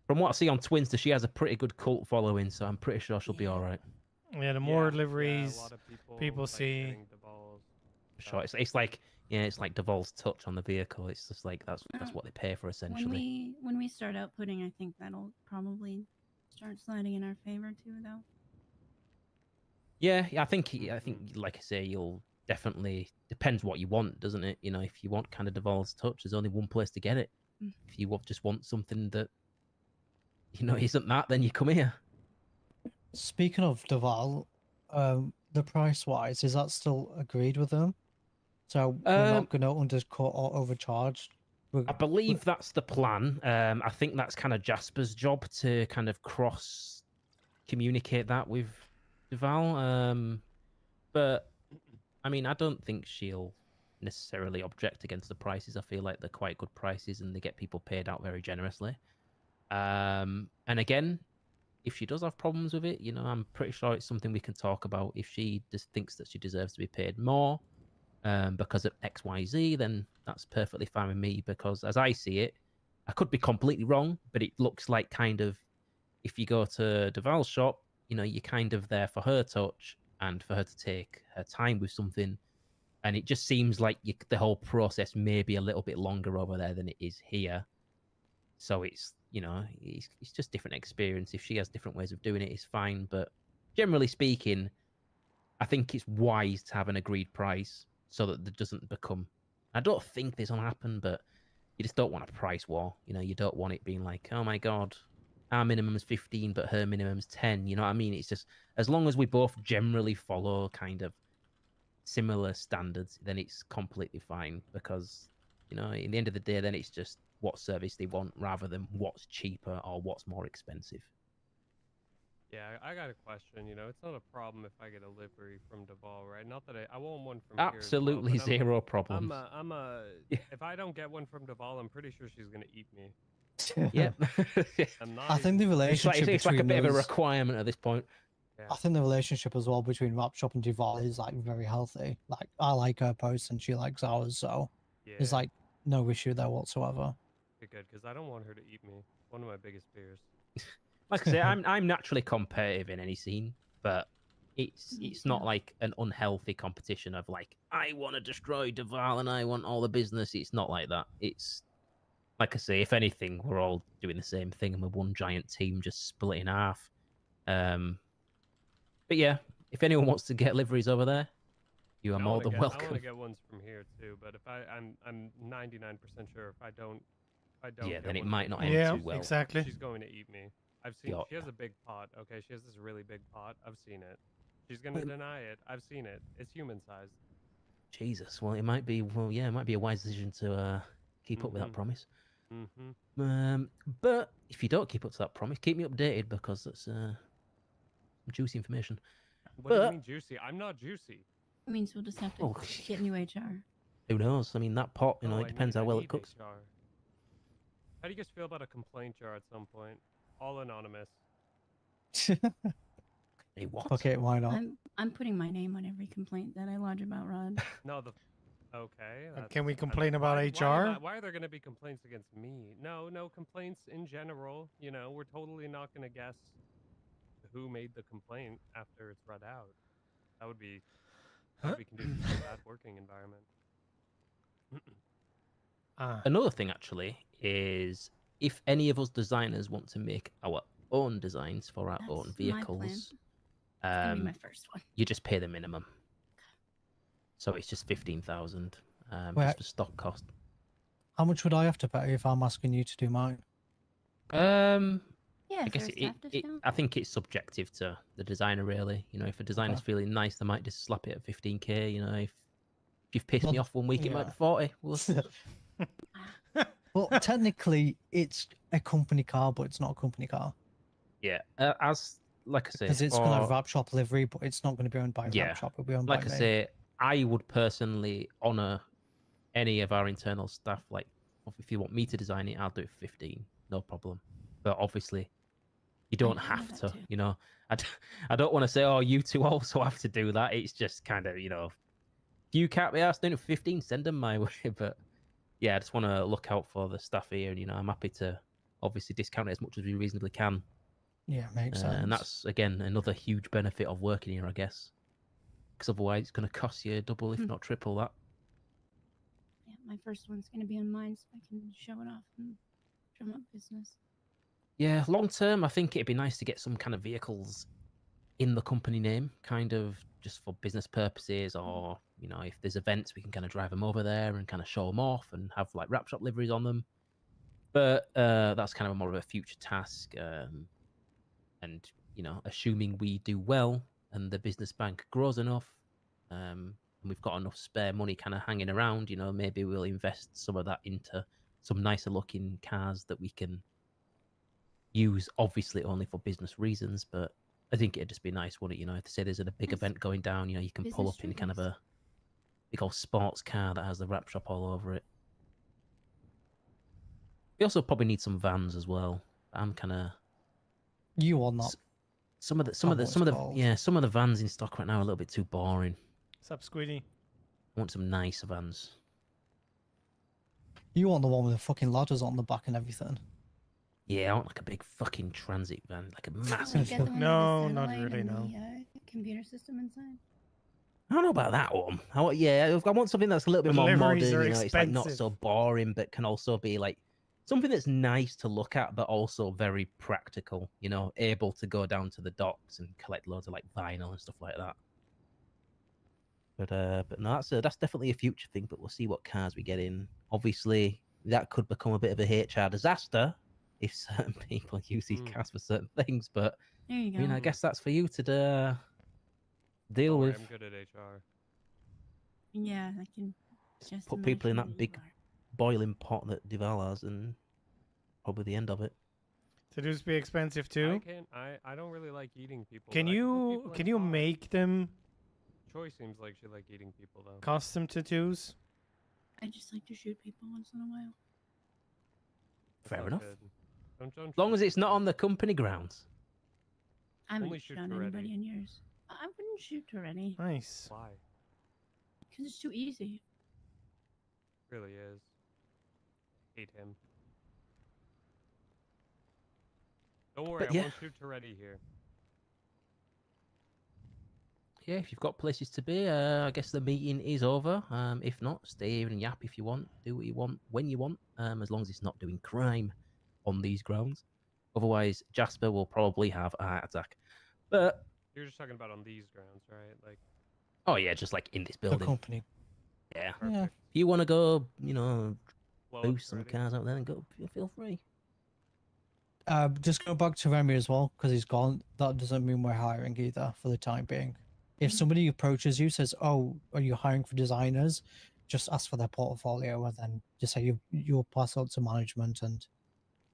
from what I see on Twinster, she has a pretty good cult following, so I'm pretty sure she'll be all right. Yeah, the more a liveries lot of people like see. getting Duval's For sure, it's like it's like Duval's touch on the vehicle. It's just like that's what they pay for essentially. When we start outputting, I think that'll probably start sliding in our favor too, though. Yeah, I think like I say, you'll definitely depends what you want, doesn't it? If you want kind of Duval's touch, there's only one place to get it. If you just want something that isn't that, then you come here. Speaking of Duval, the price wise, is that still agreed with them? So we're not going to undercut or overcharge. I believe that's the plan. I think that's kind of Jasper's job to kind of cross communicate that with Duval. But I mean, I don't think she'll necessarily object against the prices. I feel like they're quite good prices and they get people paid out very generously. And again, if she does have problems with it, I'm pretty sure it's something we can talk about. If she just thinks that she deserves to be paid more because of XYZ, then that's perfectly fine with me because as I see it, I could be completely wrong, but it looks like kind of if you go to Deval's shop, you know, you're kind of there for her touch and for her to take her time with something. And it just seems like the whole process may be a little bit longer over there than it is here. So it's, you know, it's just different experience. If she has different ways of doing it, it's fine. But generally speaking, I think it's wise to have an agreed price so that there doesn't become. I don't think this will happen, but you just don't want a price war. You know, you don't want it being like, oh my god, our minimum is 15, but her minimum is 10. You know what I mean? It's just as long as we both generally follow kind of similar standards, then it's completely fine. Because, you know, in the end of the day, then it's just what service they want rather than what's cheaper or what's more expensive. Yeah, I got a question. You know, it's not a problem if I get a livery from Duval, right? Not that I want one from Absolutely here as well, zero problems. If I don't get one from Duval, I'm pretty sure she's gonna eat me. Yeah. I'm not I think the relationship it's like a between bit of a those- requirement at this point. I think the relationship as well between Rap Shop and Duval is like very healthy. Like I like her posts and she likes ours, so there's Yeah. like no issue there whatsoever. Good, because I don't want her to eat me. One of my biggest fears. Like I say, I'm naturally competitive in any scene, but it's not like an unhealthy competition of like I want to destroy Duval and I want all the business. It's not like that. It's like I say, if anything, we're all doing the same thing and we're one giant team just split in half. But yeah, if anyone wants to get liveries over there, you are more than I welcome. want to get ones from here too, but if I'm 99% sure if I don't Yeah, get then it one might from not her, end too well. exactly. She's going to eat me. I've seen. Yeah. She has a big pot. Okay, she has this really big pot. I've seen it. She's gonna deny it. I've seen it. It's human sized. Jesus, well, it might be. Well, yeah, it might be a wise decision to keep up with that Mhm. promise. Mm-hmm. But if you don't keep up to that promise, keep me updated because that's juicy information. What do you But mean juicy? I'm not juicy. It means we'll just have to Oh. get new HR. who knows? I mean, that pot, you know, Oh, it depends how well it cooks. HR. How do you guys feel about a complaint jar at some point? All anonymous. Hey, what? Okay, why not? I'm putting my name on every complaint that I lodge about Rod. No, okay. Can we I complain mean, about HR? Why are there going to be complaints against me? No complaints in general. You know, we're totally not going to guess who made the complaint after it's read out. That would be conducive to a bad working environment. Another thing, actually, is if any of us designers want to make our own designs for our own That's my plan. vehicles, gonna be my first one. you just pay the minimum. So it's just 15,000 Wait. just for stock cost. How much would I have to pay if I'm asking you to do mine? Yeah, I guess first it, half discount. I think it's subjective to the designer, really. You know, if a designer's feeling nice, they might just slap it at 15k. You know, if you've pissed me Well, off one week, it might yeah. be 40. We'll Well, technically, it's a company car, but it's not a company car yeah, as like I say, because it's going to have for- Rap Shop livery, but it's not going to be owned by Yeah. Rap Shop. It'll be owned like by I me. say, I would personally honor any of our internal staff. Like, if you want me to design it, I'll do it for 15, no problem. But obviously, you don't have to. You know, I don't want to say, oh, you two also have to do that. It's just kind of, you know, if you can't be asked doing it for 15, send them my way. But yeah, I just want to look out for the staff here, and you know, I'm happy to obviously discount it as much as we reasonably can. Yeah, makes sense. And that's again another huge benefit of working here, I guess, because otherwise it's going to cost you double, if not triple that. Yeah, my first one's gonna be on mine, so I can show it off and drum up business. Yeah, long term, I think it'd be nice to get some kind of vehicles in the company name, kind of just for business purposes, or you know, if there's events, we can kind of drive them over there and kind of show them off and have like Rap Shop liveries on them. But that's kind of more of a future task. And you know, assuming we do well and the business bank grows enough, and we've got enough spare money kind of hanging around, you know, maybe we'll invest some of that into some nicer looking cars that we can use, obviously only for business reasons. But I think it'd just be nice, wouldn't it? You know, if say there's a big event going down, you know, you can pull Business up in kind of triggers. a big old sports car that has the Rap Shop all over it. We also probably need some vans as well. I'm kind of You are not. some of the called. some of the vans in stock right now are a little bit too boring. What's up, Squeedy? I want some nicer vans. You want the one with the fucking ladders on the back and everything. Yeah, I want like a big fucking transit van, like a Can we massive. get the one No, with the not satellite really, and no. the computer system inside? I don't know about that one. Yeah, I want something that's a little bit The more liveries modern. are You know, it's like not expensive. so boring, but can also be like something that's nice to look at, but also very practical. You know, able to go down to the docks and collect loads of like vinyl and stuff like that. But no, that's definitely a future thing. But we'll see what cars we get in. Obviously, that could become a bit of a HR disaster if certain people use these cars for certain things. But There you I mean, go. I guess that's for you to deal Don't worry, with. I'm good at HR. Yeah, I can just Put people in imagine that big boiling pot that Duval has, and probably the end of it. Seduce be expensive too. I don't really like eating people. Can but I put you people can in you pods. make them Troy seems like she like eating people though. custom tattoos? I just like to shoot people once in a while. Fair not enough. good. Don't As long shoot as it's not on the company grounds. I haven't Only shot shoot Toretti. anybody in years. I wouldn't shoot Toretti. Nice. Why? Because it's too easy. Really is. Hate him. Don't worry, But I yeah. won't shoot Toretti here. Yeah, if you've got places to be, I guess the meeting is over. If not, stay here and yap if you want. Do what you want when you want, as long as it's not doing crime on these grounds. Otherwise, Jasper will probably have a heart attack. But You're just talking about on these grounds, right? Like, oh yeah, just like in this building. The company. Yeah. Yeah. If you want to go, you know, blow up boost some Toretti. cars out there, and go. Feel free. Just go back to Remy as well, because he's gone. That doesn't mean we're hiring either for the time being. If somebody approaches you, says, "Oh, are you hiring for designers?" Just ask for their portfolio, and then just say you'll pass out to management, and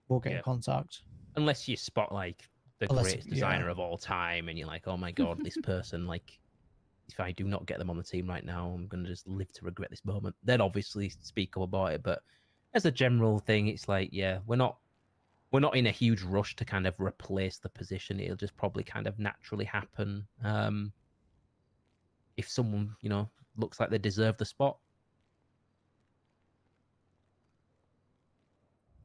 we'll get in Yeah. contact. Unless you spot like the Unless- greatest designer yeah. of all time, and you're like, oh my god, this person, like, if I do not get them on the team right now, I'm gonna just live to regret this moment. Then obviously speak up about it. But as a general thing, it's like, yeah, we're not in a huge rush to kind of replace the position. It'll just probably kind of naturally happen. If someone, you know, looks like they deserve the spot.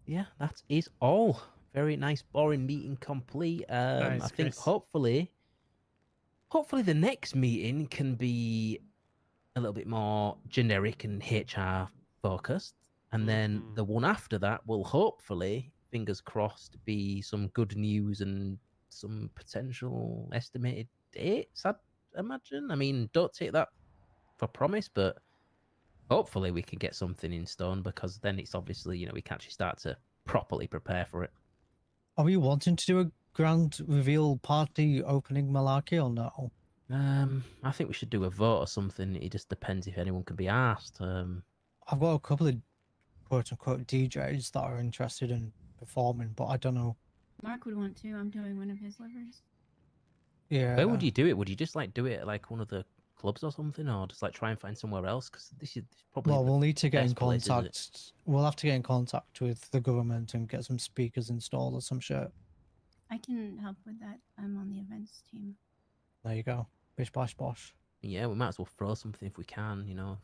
Yeah, that is all. Very nice, boring meeting complete. Nice, I think Chris. hopefully the next meeting can be a little bit more generic and HR focused, and then the one after that will hopefully, fingers crossed, be some good news and some potential estimated dates. I'd imagine. I mean, don't take that for promise, but hopefully we can get something in stone, because then it's obviously, you know, we can actually start to properly prepare for it. Are we wanting to do a grand reveal party opening malarkey or no? I think we should do a vote or something. It just depends if anyone can be asked. I've got a couple of quote unquote DJs that are interested in performing, but I don't know. Mark would want to. I'm doing one of his livers. Yeah. Where would you do it? Would you just like do it at like one of the clubs or something, or just like try and find somewhere else? Because this is probably Well, the we'll need to get in best place, isn't it? contact. We'll have to get in contact with the government and get some speakers installed or some shit. I can help with that. I'm on the events team. There you go. Bish bash bosh. Yeah, we might as well throw something if we can, you know.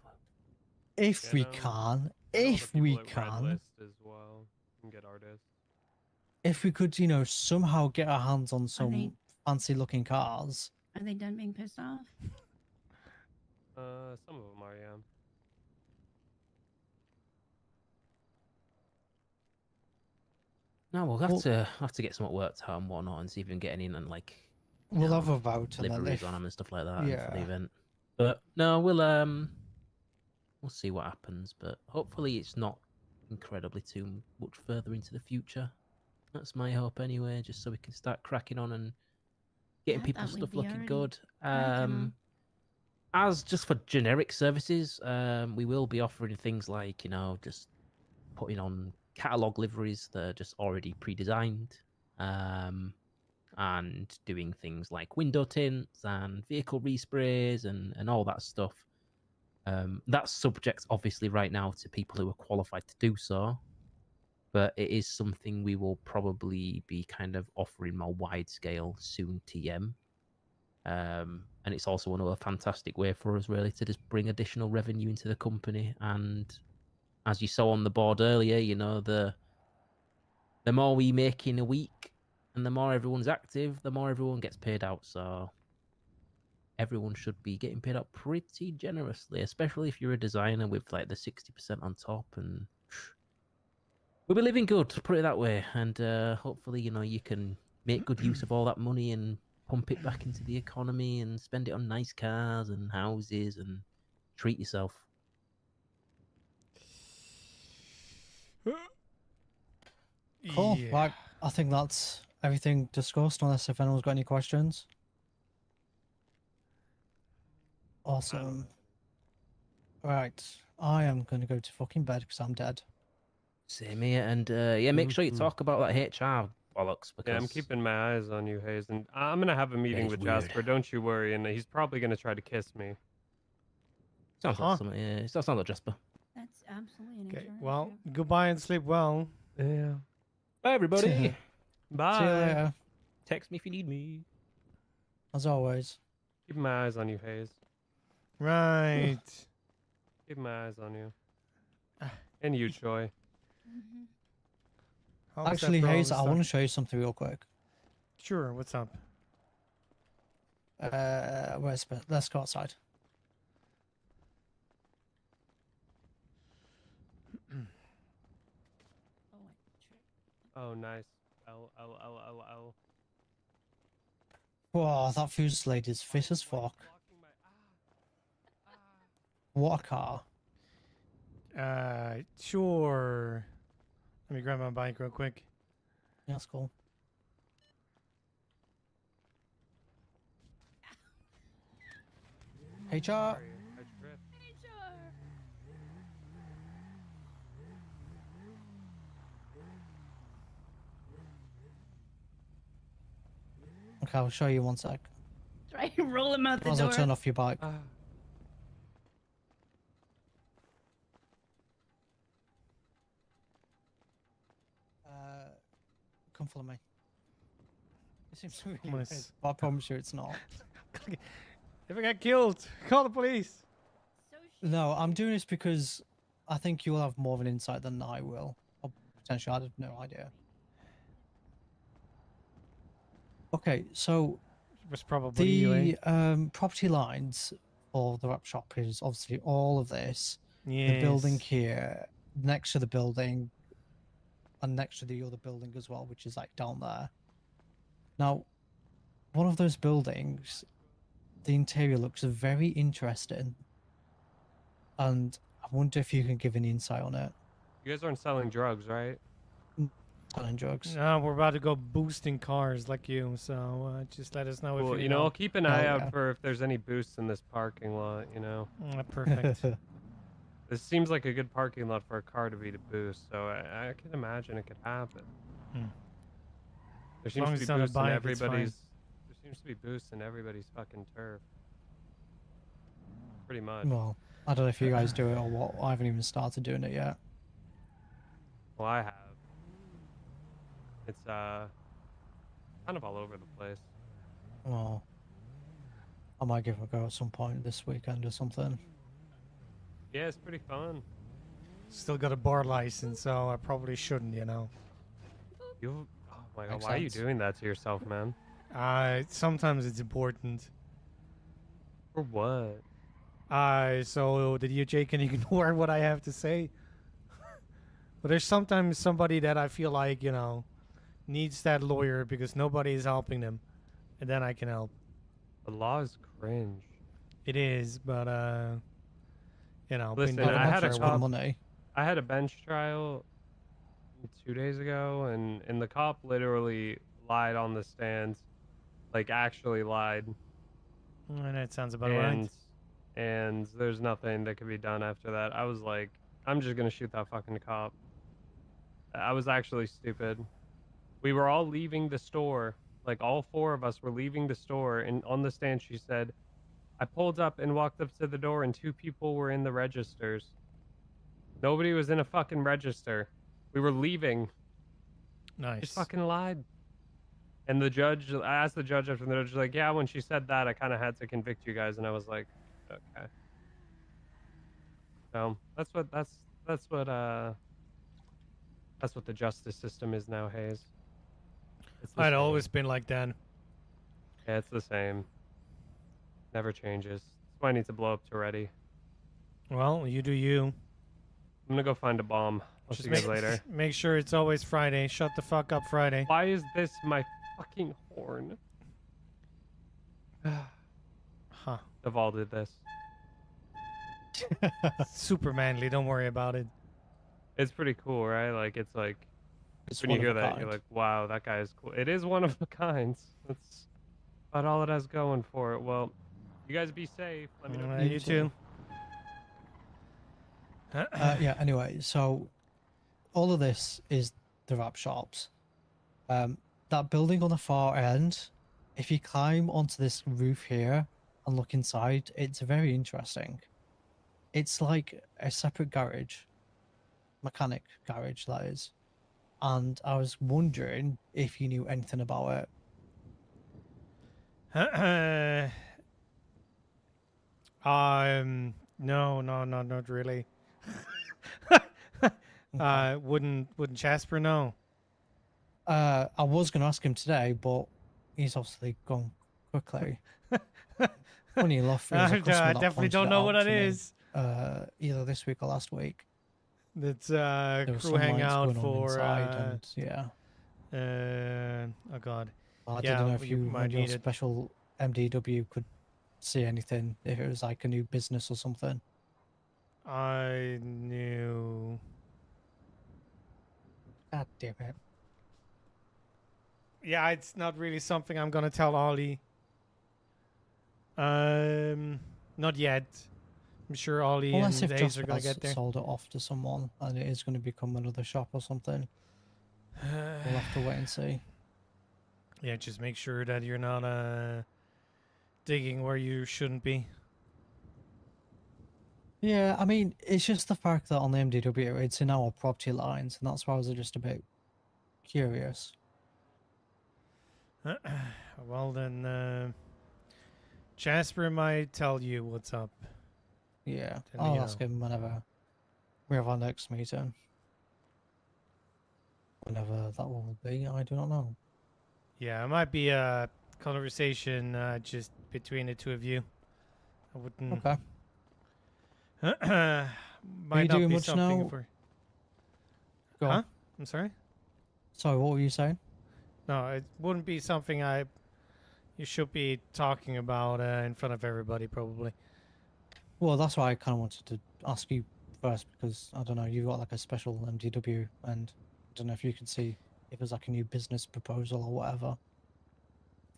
If Yeah, we no, can, I know all the if we people at Red can, List as well. You can get artists. if we could, you know, somehow get our hands on some they- fancy looking cars. Are they done being pissed off? Some of them are, yeah. No, we'll have to get something worked out and whatnot, and see if we can get any and like We'll have a vote and then liveries if, on them and stuff like that for the yeah. event. But no, we'll see what happens. But hopefully it's not incredibly too much further into the future. That's my hope anyway, just so we can start cracking on and getting I people's thought we'd stuff be looking already good. cracking on. As just for generic services, we will be offering things like, you know, just putting on catalog liveries that are just already pre-designed, and doing things like window tints and vehicle resprays and all that stuff. That's subject, obviously, right now to people who are qualified to do so, but it is something we will probably be kind of offering more wide scale soon, TM. And it's also another fantastic way for us, really, to just bring additional revenue into the company. And as you saw on the board earlier, you know, the the more we make in a week, and the more everyone's active, the more everyone gets paid out. So everyone should be getting paid out pretty generously, especially if you're a designer with like the 60% on top. And we'll be living good, put it that way. And hopefully, you can make good use of all that money and pump it back into the economy and spend it on nice cars and houses and treat yourself. Cool. Yeah. Right. I think that's everything discussed, unless if anyone's got any questions. Awesome. Right. I am going to go to fucking bed because I'm dead. Same here. And yeah, make sure you talk about that HR bollocks, because Yeah, I'm keeping my eyes on you, Hayes, and I'm gonna have a meeting he's with weird. Jasper. Don't you worry, and he's probably gonna try to kiss me. Sounds like something. Yeah, it does sound like Jasper. That's absolutely an Okay. HR Well, issue. goodbye and sleep well. Yeah. Bye, everybody. Bye. See you later. Text me if you need me. As always. Keeping my eyes on you, Hayes. Right. Keeping my eyes on you. And you, Troy. All set Actually, for all Hayes, this I stuff. want to show you something real quick. Sure. What's up? Let's go outside. Oh, nice. L. Whoa, that Fusillade is fit as fuck. What a car. Sure. Let me grab my bike real quick. Yeah, that's cool. HR. Okay, I'll show you one sec. Try to roll him out the Might as door. well turn off your bike. Come follow me. It seems to be I'm gonna weird, but I promise you it's not. If I get killed, call the police. No, I'm doing this because I think you'll have more of an insight than I will. Or potentially, I have no idea. Okay, so It was probably you, eh? the property lines for the wrap shop is obviously all of this. The building Yes. here, next to the building, and next to the other building as well, which is like down there. Now, one of those buildings, the interior looks very interesting, and I wonder if you can give an insight on it. You guys aren't selling drugs, right? Selling drugs. No, we're about to go boosting cars like you, so just let us know Well, if you you know, I'll keep an eye out yeah. for if there's any boosts in this parking lot, you know. Perfect. This seems like a good parking lot for a car to be to boost, so I can imagine it could happen. Hmm. There As long seems as to it's be not a boosts in bike, it's fine. everybody's. There seems to be boosts in everybody's fucking turf. Pretty much. Well, I don't know if you guys do it or what. I haven't even started doing it yet. Well, I have. It's kind of all over the place. Well, I might give it a go at some point this weekend or something. Yeah, it's pretty fun. Still got a bar license, so I probably shouldn't, you know. You. Oh my god, Makes why are you sense. doing that to yourself, man? Sometimes it's important. For what? So the DOJ can ignore what I have to say. But there's sometimes somebody that I feel like, needs that lawyer because nobody is helping them. And then I can help. The law is cringe. It is, but, Listen, being I had a fair cop. money. I had a bench trial 2 days ago, and the cop literally lied on the stand, like actually lied. And that sounds about right. And there's nothing that could be done after that. I was like, I'm just gonna shoot that fucking cop. I was actually stupid. We were all leaving the store. Like, all four of us were leaving the store, and on the stand she said, I pulled up and walked up to the door and 2 people were in the registers. Nobody was in a fucking register. We were leaving. Nice. Just fucking lied. And the judge, I asked the judge after, the judge was like, yeah, when she said that, I kind of had to convict you guys. And I was like, okay. So that's what That's what the justice system is now, Hayes. It's the I'd same. always been like that. Yeah, it's the same. Never changes. That's why I need to blow up Toretti. Well, you do you. I'm gonna go find a bomb. I'll see you guys later. Make sure it's always Friday. Shut the fuck up, Friday. Why is this my fucking horn? Huh. Deval did this. Super manly. Don't worry about it. It's pretty cool, right? Like, it's like, It's when you one of hear a that, kind. you're like, wow, that guy is cool. It is one of a kind. That's about all it has going for it. Well, you guys be safe. Let me know. You too. Yeah, anyway, so all of this is the wrap shops. That building on the far end, if you climb onto this roof here and look inside, it's very interesting. It's like a separate garage, mechanic garage, that is. And I was wondering if you knew anything about it. No, not really. Wouldn't Jasper know? I was going to ask him today, but he's obviously gone quickly. Funny enough, it was a I customer that definitely pointed don't it know what out that to me, is. either this week or last week. That's There was crew some lights hangout going on for inside and yeah. Oh god. I Yeah, didn't know if you you might and your need it. special MDW could see anything, if it was like a new business or something. I knew. God damn it. Yeah, it's not really something I'm gonna tell Ollie. Not yet. I'm sure Ollie Unless and if Hayes Just are gonna get there. sold it off to someone and it is going to become another shop or something. We'll have to wait and see. Yeah, just make sure that you're not digging where you shouldn't be. Yeah, I mean, it's just the fact that on the MDW it's in our property lines, and that's why I was just a bit curious. Well then, Jasper might tell you what's up. Yeah, Then I'll you ask know. him whenever we have our next meeting. Whenever that will be, I do not know. Yeah, it might be a conversation just between the two of you. I wouldn't. Okay. Might you not doing be much something now? for. Go Huh? on. I'm sorry. Sorry, what were you saying? No, it wouldn't be something you should be talking about in front of everybody, probably. Well, that's why I kind of wanted to ask you first, because I don't know, you got like a special MDW, and I don't know if you can see if there's like a new business proposal or whatever.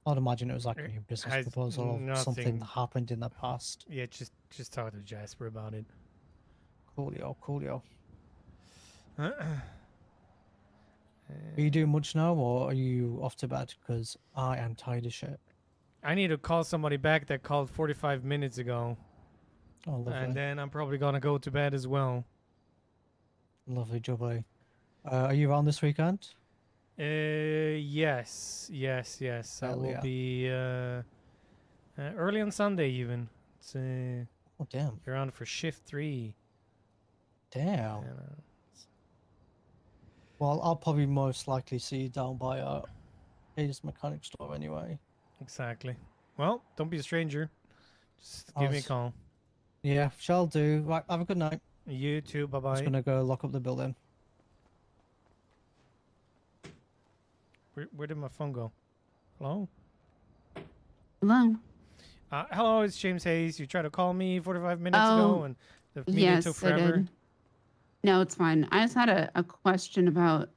I'd imagine it was like a new business Has proposal or something nothing- that happened in the past. Yeah, just talk to Jasper about it. Coolio, coolio. Uh, Are you doing much now, or are you off to bed? Because I am tired as shit. I need to call somebody back that called 45 minutes ago. Oh, lovely. And then I'm probably gonna go to bed as well. Lovely, jubbly. Are you around this weekend? Yes. I Hell will yeah. be early on Sunday even. It's Oh, damn. you're on for shift 3. Damn. Well, I'll probably most likely see you down by Hayes Mechanic Store anyway. Exactly. Well, don't be a stranger. Just I give me a was- call. Yeah, shall do. Right, have a good night. You too. Bye Just bye. gonna go lock up the building. Where did my phone go? Hello. Hello. Hello, it's James Hayes. You tried to call me 45 minutes Oh, ago, and the meeting yes, took I forever. did. No, it's fine. I just had a question about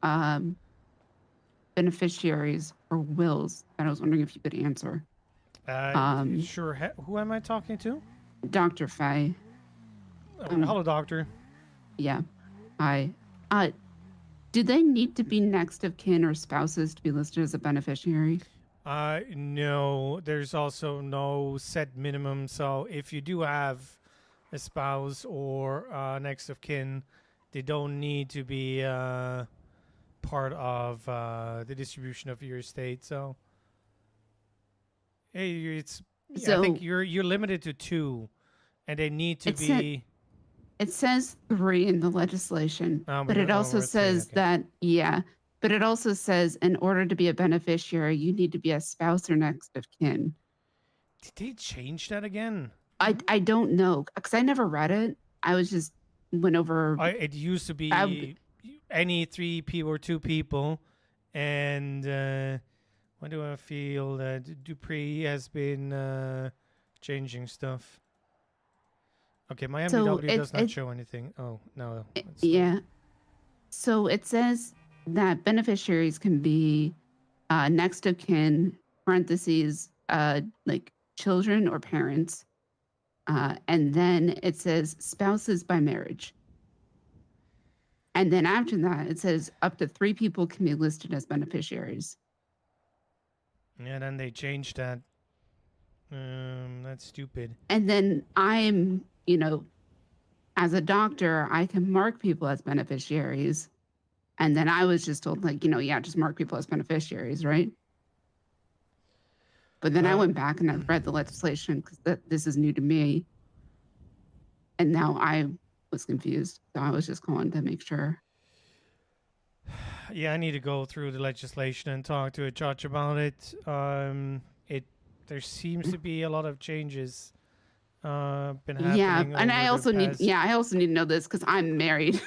beneficiaries or wills that I was wondering if you could answer. Sure. Who am I talking to? Dr. Fay. Hello, doctor. Yeah. Hi. Do they need to be next of kin or spouses to be listed as a beneficiary? No, there's also no set minimum. So if you do have a spouse or next of kin, they don't need to be part of the distribution of your estate. So, hey, I think So- you're limited to 2, and they need to It said- be. It says 3 in the legislation, Oh, but it also we're at 3, says okay. that, yeah, but it also says in order to be a beneficiary, you need to be a spouse or next of kin. Did they change that again? I don't know because I never read it. I was just went over. It used to be any 3 people or 2 people, and why do I feel that Dupree has been changing stuff? Okay, my So MDW does not show anything. Oh no, it's not. Yeah. So it says that beneficiaries can be next of kin, parentheses, like children or parents. And then it says spouses by marriage. And then after that, it says up to 3 people can be listed as beneficiaries. Yeah, then they changed that. That's stupid. And then I'm, as a doctor, I can mark people as beneficiaries. And then I was just told, like, yeah, just mark people as beneficiaries, right? But then I went back and I read the legislation because this is new to me. And now I was confused. So I was just calling to make sure. Yeah, I need to go through the legislation and talk to a judge about it. There seems to be a lot of changes been happening. Yeah, and I over also the need, past- I also need to know this because I'm married.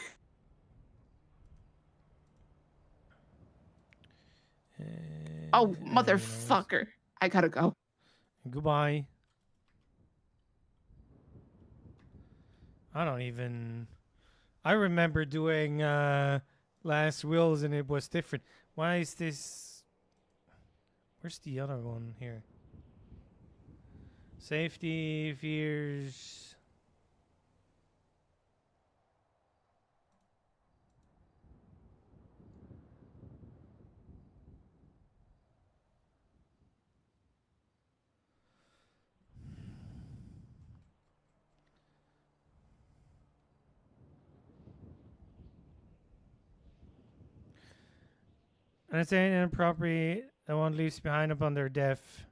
Oh, motherfucker. I gotta go. Goodbye. I don't even. I remember doing last wills and it was different. Why is this? Where's the other one here? Safety fears. And it's any property that one leaves behind upon their death,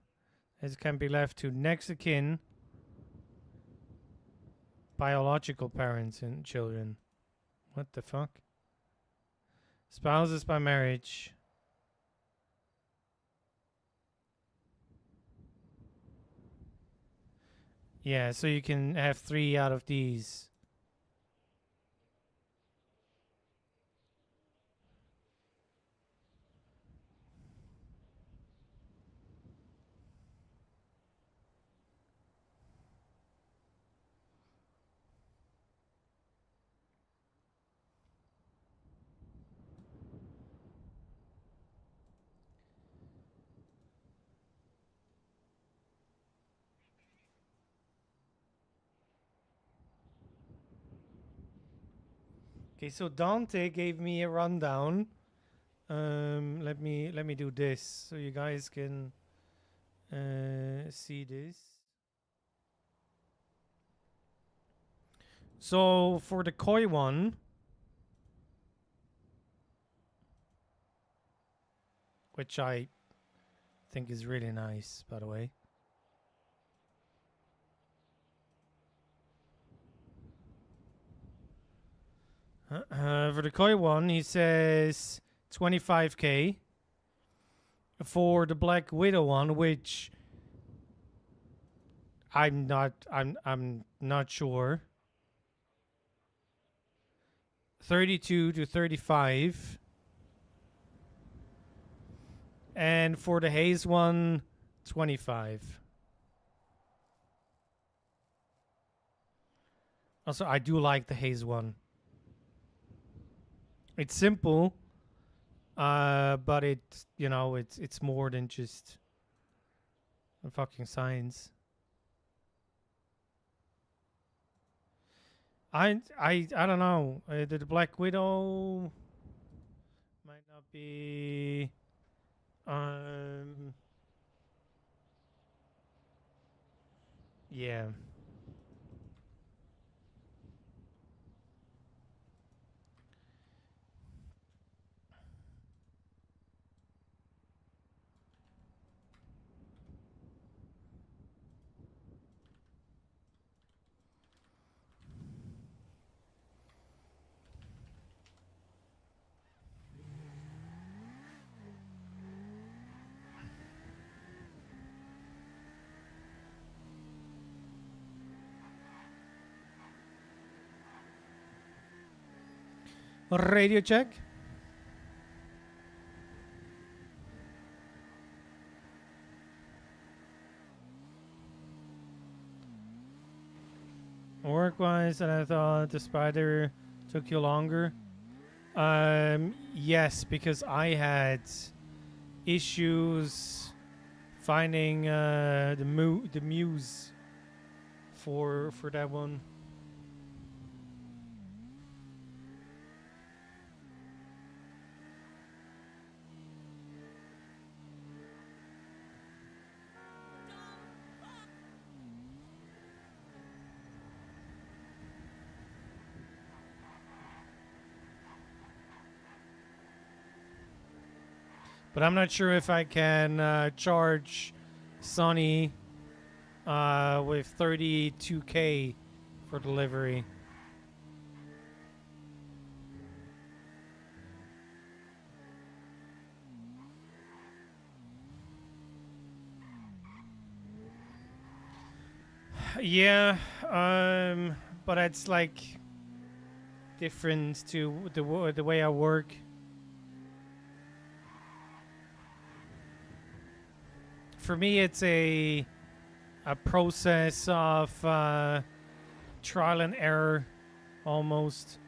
as can be left to next of kin, biological parents and children. What the fuck? Spouses by marriage. Yeah, so you can have 3 out of these. Okay, so Dante gave me a rundown. Let me do this so you guys can see this. So for the koi one, which I think is really nice, by the way. For the koi one, he says 25K. For the Black Widow one, which I'm not sure. 32 to 35. And for the Haze one, 25. Also, I do like the Haze one. It's simple, but it's more than just a fucking science. I don't know. The Black Widow might not be. Yeah. Radio check. Work-wise, and I thought the spider took you longer. Yes, because I had issues finding the muse for that one. But I'm not sure if I can charge Sonny with 32K for delivery. Yeah, but it's like different to the way I work. For me, it's a process of trial and error, almost.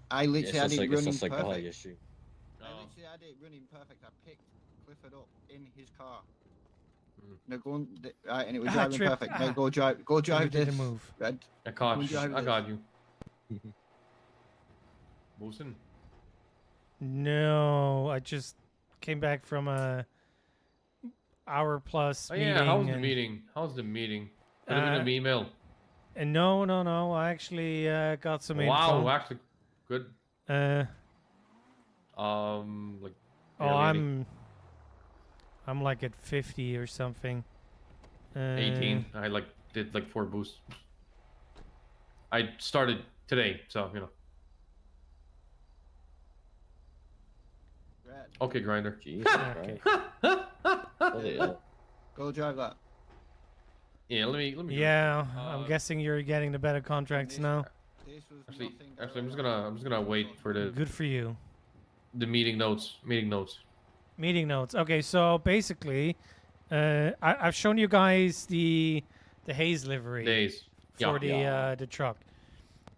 I literally It's had just it like it's running just a guy perfect. issue. I literally had it running perfect. I picked Clifford up in his car. No, go on. Right, and it was driving Trip. perfect. Mate, go drive You did this. the move. Red. I Go and caught you. drive I this. got you. Wilson? No, I just came back from a hour plus Oh meeting. yeah, how's the and, meeting? How's the meeting? Put it in an email. And no. I actually got some Wow, info. actually, good. Like. Like. Oh, barely I'm like at 50 or something. 18. I like did like 4 boosts. I started today, so you know. Red. Okay, grinder. Jesus Okay. Go drive that. Yeah, let me. Yeah, I'm guessing you're getting the better contracts now. Actually, I'm just gonna wait for the. Good for you. The meeting notes. Meeting notes. Okay, so basically, I've shown you guys the Haze livery for the truck.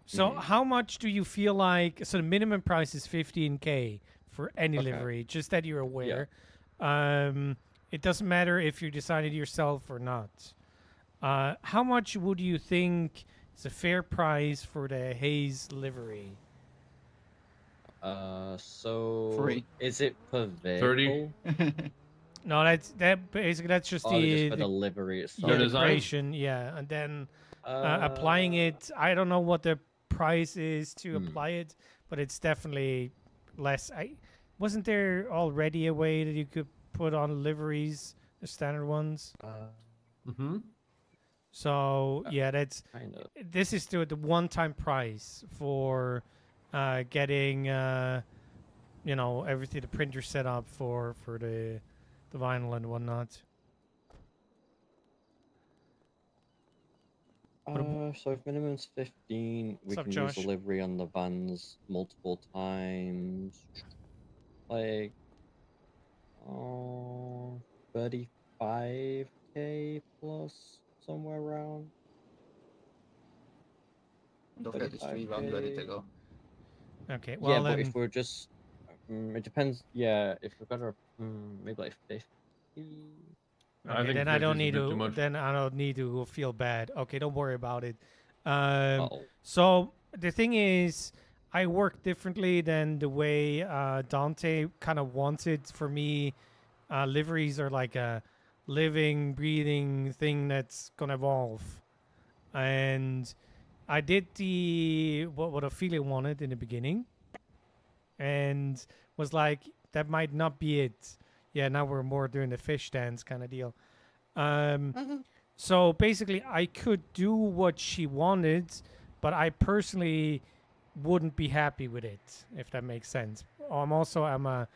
So how much do you feel like? So the minimum price is 15K for any livery, just that you're aware. It doesn't matter if you decided yourself or not. How much would you think is a fair price for the Haze livery? So Free. is it per vehicle? 30. No, that's just Oh, the just for the livery itself. Yeah, the creation, yeah, and then applying it. I don't know what the price is to apply it, but it's definitely less. Wasn't there already a way that you could put on liveries, the standard ones? So yeah, that's kind of. This is the one-time price for getting everything, the printer set up for the vinyl and whatnot. So if minimum's 15, we What's up, can Josh? use delivery on the vans multiple times. Like, 35K plus, somewhere around. Don't forget there's 3 vans ready to go. Okay, well yeah, but if we're just, it depends. Yeah, if we're gonna maybe like 50. Okay, then I don't need to. Then I don't need to feel bad. Okay, don't worry about it. So the thing is, I work differently than the way Dante kind of wanted for me. Liveries are like a living, breathing thing that's gonna evolve, and I did what Ophelia wanted in the beginning, and was like, that might not be it. Yeah, now we're more doing the fish dance kind of deal. So basically, I could do what she wanted, but I personally wouldn't be happy with it, if that makes sense. I'm a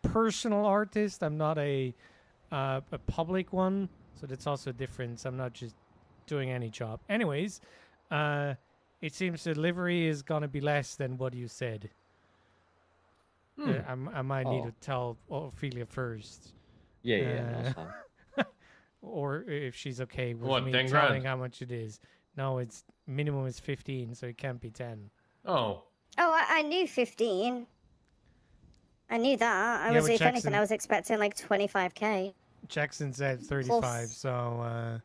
personal artist. I'm not a public one, so that's also a difference. I'm not just doing any job. Anyways, it seems delivery is gonna be less than what you said. I might need to tell Ophelia first. Yeah, no, that's fine. Or if she's okay with What, me 10 telling grand? how much it is. No, it's minimum is 15, so it can't be 10. Oh. Oh, I knew 15. I knew that. Yeah, If but anything, Jackson- I was expecting like 25k. Jackson said 35, Plus- so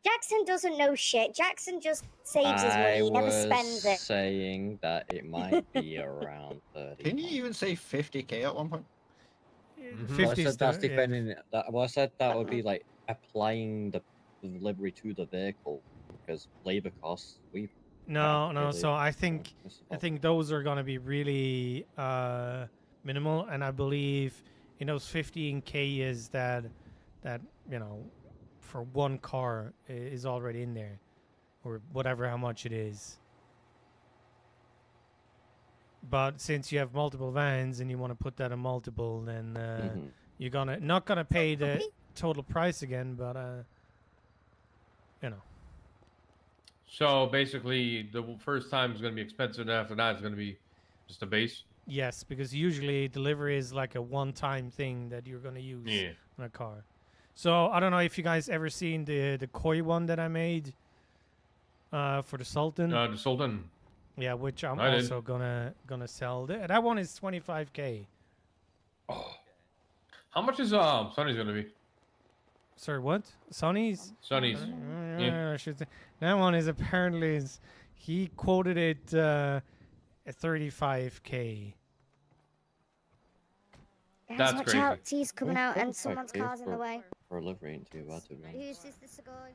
Jackson doesn't know shit. Jackson just saves his money. He never spends it. saying that it might be around 30. Didn't you even say 50k at one point? Well, I said that's depending. I said that would be like applying the delivery to the vehicle because labor costs. No. So I think those are gonna be really minimal, and I believe in those 15k is that for one car is already in there, or whatever how much it is. But since you have multiple vans and you want to put that in multiple, then you're not gonna pay the total price again, but So basically, the first time is going to be expensive, and after that, it's going to be just a base. Yes, because usually delivery is like a one-time thing that you're gonna use on a car. So I don't know if you guys ever seen the koi one that I made for the Sultan. The Sultan. Yeah, which I'm I did. also gonna sell. That one is 25k. How much is Sonny's going to be? Sorry, what? Sonny's? Sonny's. I should say. That one is apparently he quoted it at 35k. Guys, watch out. T's coming out and someone's car's in the way. For a livery ain't too bad to be honest. Who's this guy?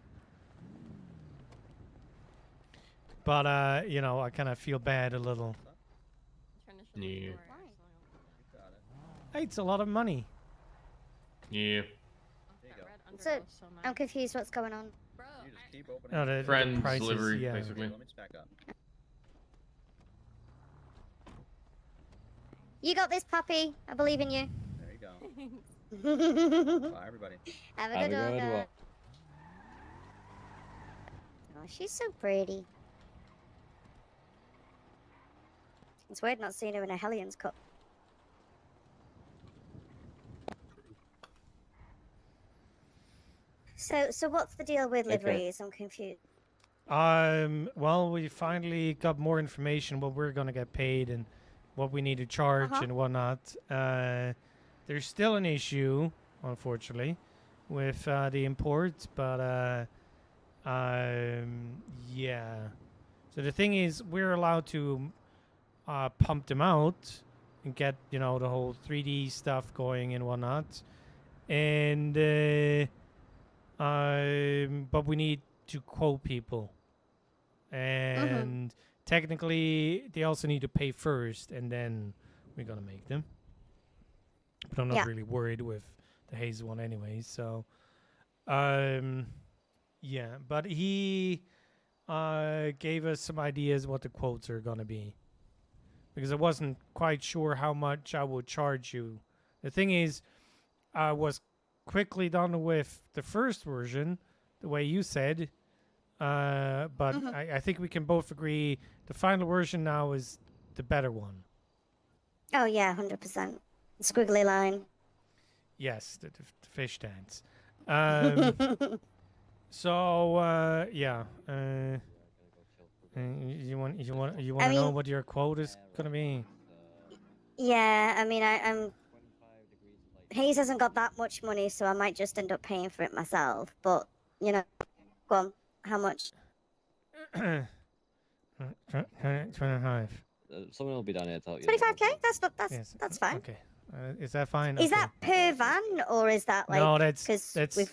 But I kind of feel bad a little. Yeah. Hey, it's a lot of money. Yeah. So, I'm confused what's going on. Oh, the Friends prices, delivery, yeah. basically. You got this, puppy. I believe in you. There you go. Bye, everybody. Have a good one. guys. Oh, she's so pretty. It's weird not seeing her in a Hellions cup. So what's the deal with Okay. liveries? I'm confused. Well, we finally got more information what we're gonna get paid and what we need to charge and whatnot. There's still an issue, unfortunately, with the imports, but yeah. So the thing is, we're allowed to pump them out and get the whole 3D stuff going and whatnot, and but we need to quote people, and technically they also need to pay first, and then we're gonna make them. But I'm not really worried with the Hayes one anyway. So, yeah. But he gave us some ideas what the quotes are gonna be, because I wasn't quite sure how much I would charge you. The thing is, I was quickly done with the first version, the way you said, but I think we can both agree the final version now is the better one. Oh yeah, 100%. Squiggly line. Yes, the fish dance. So yeah. You want to know what your quote is gonna be? Yeah, I mean, I'm. Hayes hasn't got that much money, so I might just end up paying for it myself. But go on. How much? 25. Someone will be down here to help you. 25k. That's Yes. that's fine. Okay. Is that fine? Is Okay. that per van or is that like? No, that's 'cause we've-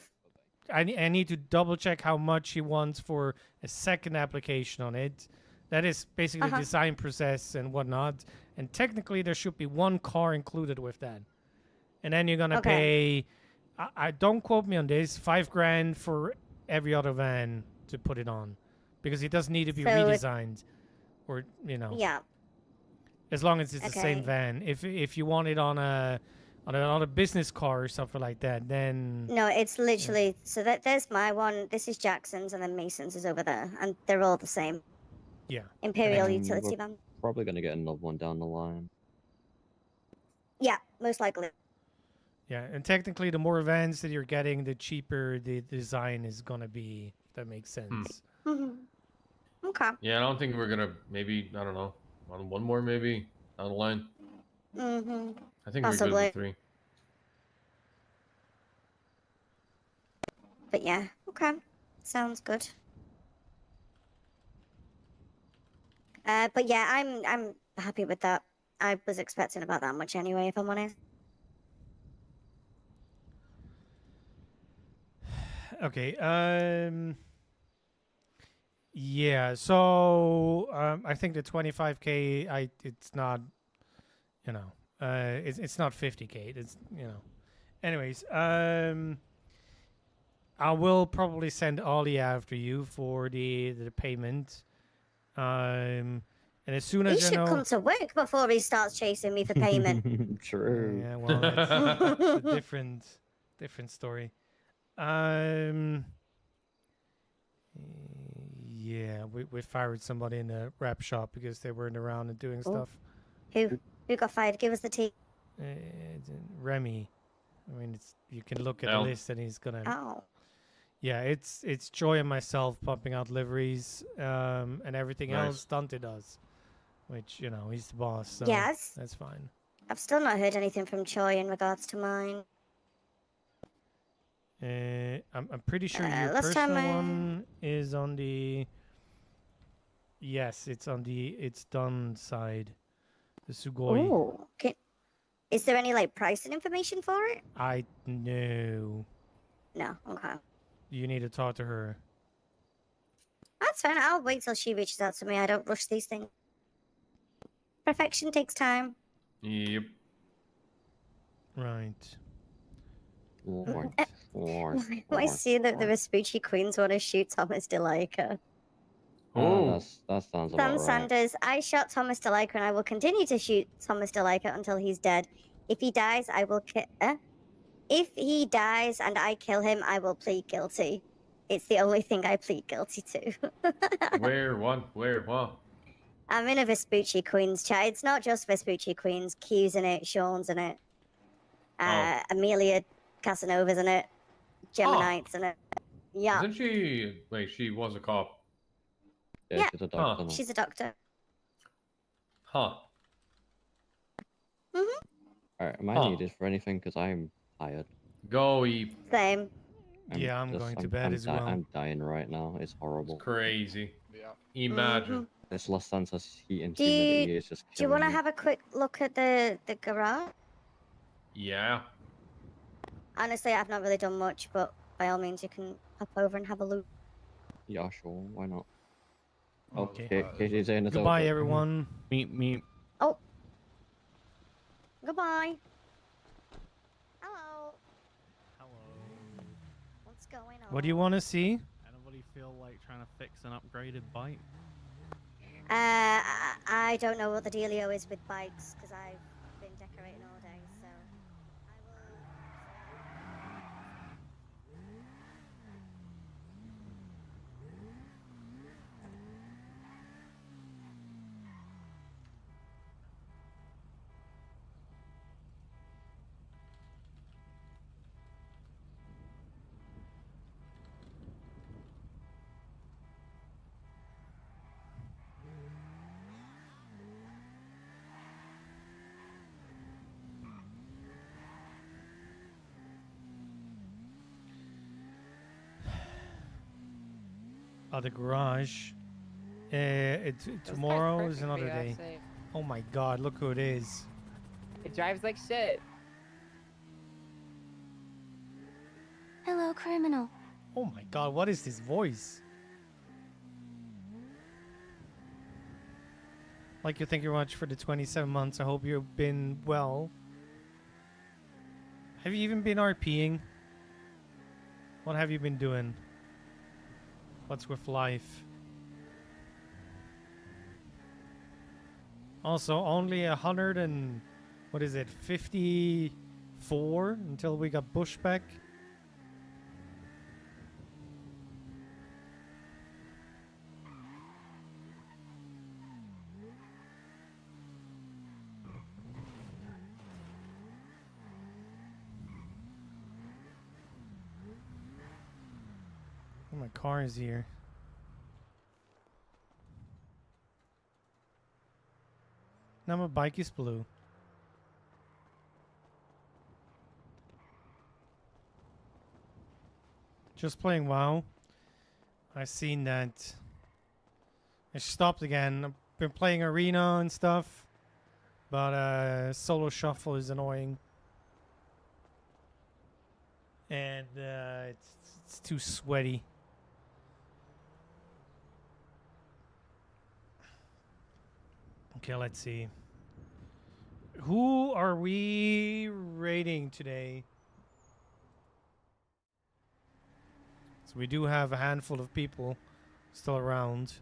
I need to double check how much he wants for a second application on it. That is basically the design process and whatnot. And technically, there should be one car included with that. and then you're gonna pay. I don't quote me on this. $5,000 for every other van to put it on, because it does need to be So it- redesigned, or Yeah. as long as it's the same Okay. van. If you want it on a business car or something like that, then No, it's literally so that there's my one. This is Jackson's, and then Mason's is over there, and they're all the same. yeah. Imperial And utility we're van. probably gonna get another one down the line. Yeah, most likely. Yeah, and technically, the more vans that you're getting, the cheaper the design is gonna be. If that makes sense. Okay. Yeah, I don't think we're gonna. Maybe I don't know. One more maybe down the line. I think we're good Possibly. with 3. But yeah, okay, sounds good. But yeah, I'm happy with that. I was expecting about that much anyway, if I'm honest. Okay. Yeah. So I think the 25K. It's not. It's not 50K. It's Anyways, I will probably send Ollie after you for the payment. And as soon He as should come to work before he starts chasing me for payment. True. Yeah, well, that's a different story. Yeah, we fired somebody in the rap shop because they weren't around and doing Oh. stuff. Who got fired? Give us the tea. Remy. I mean, you can look at Al. the list and he's gonna. Oh. Yeah, it's Joy and myself pumping out liveries, and everything Nice. else Dante does, which he's the boss. So Yes. that's fine. I've still not heard anything from Choi in regards to mine. I'm pretty sure your last time personal I- one is on the. Yes, it's on the it's done side. The Sugoi. Oh, okay. Is there any like pricing information for it? I know. No. Okay. You need to talk to her. That's fine. I'll wait till she reaches out to me. I don't rush these things. Perfection takes time. Yep. Right. Lord, I see that the Vespucci Queens want to shoot Thomas DeLica. That sounds about Sam right. Sanders, I shot Thomas DeLica and I will continue to shoot Thomas DeLica until he's dead. If he dies, I will If he dies and I kill him, I will plead guilty. It's the only thing I plead guilty to. Where? What? I'm in a Vespucci Queens chat. It's not just Vespucci Queens. Q's in it, Sean's in it. Amelia Casanova's in it. Gemini's in it. Yeah. Isn't she? Wait, she was a cop. Yeah, she's a doctor now. she's a doctor. Huh. Alright, am I Huh. needed for anything? Because I'm tired. Go eat. Same. Yeah, I'm going to bed as well. I'm dying right now. It's horrible. Crazy. Imagine. This Los Santos heat and Do you, humidity is just do you killing want to me. have a quick look at the garage? Yeah. Honestly, I've not really done much, but by all means, you can hop over and have a look. Yeah, sure. Why not? Okay. Katie's in. It's Goodbye, open. everyone. Meet. Oh. Goodbye. Hello. What's going on? What do you want to see? Anybody feel like trying to fix an upgraded bike? I don't know what the dealio is with bikes because I've been decorating all day, so I will. The garage. Tomorrow is another day. Oh my God! Look who it is. It drives like shit. Hello, criminal. Oh my God! What is this voice? Like you thank you very much for the 27 months. I hope you've been well. Have you even been RPing? What have you been doing? What's with life? Also, only 100 and... What is it? 54 until we got Bush back? Oh, my car is here. Now my bike is blue. Just playing WoW. I seen that. I stopped again. I've been playing Arena and stuff. But solo shuffle is annoying. And it's too sweaty. Okay, let's see. Who are we rating today? So we do have a handful of people still around.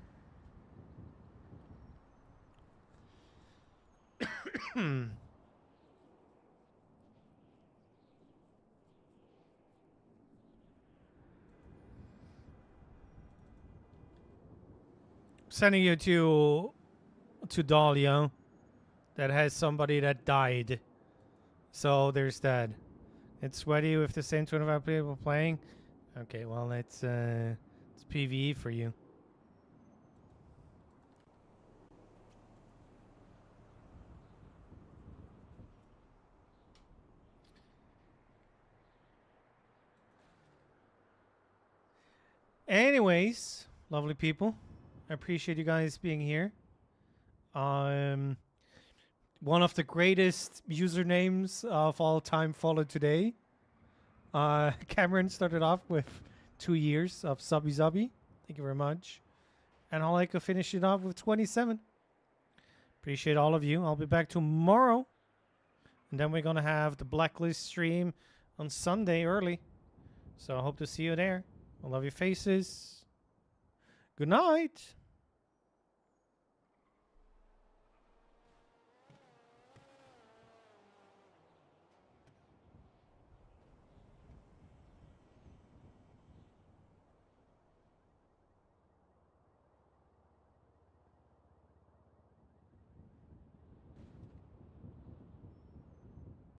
Sending you to Dahlia that has somebody that died. So there's that. It's sweaty with the same 25 people playing. Okay, well it's PvE for you. Anyways, lovely people. I appreciate you guys being here. One of the greatest usernames of all time followed today. Cameron started off with 2 years of Subby Zubby. Thank you very much. And I'll like to finish it off with 27. Appreciate all of you. I'll be back tomorrow. And then we're going to have the Blacklist stream on Sunday early. So I hope to see you there. I love your faces. Good night.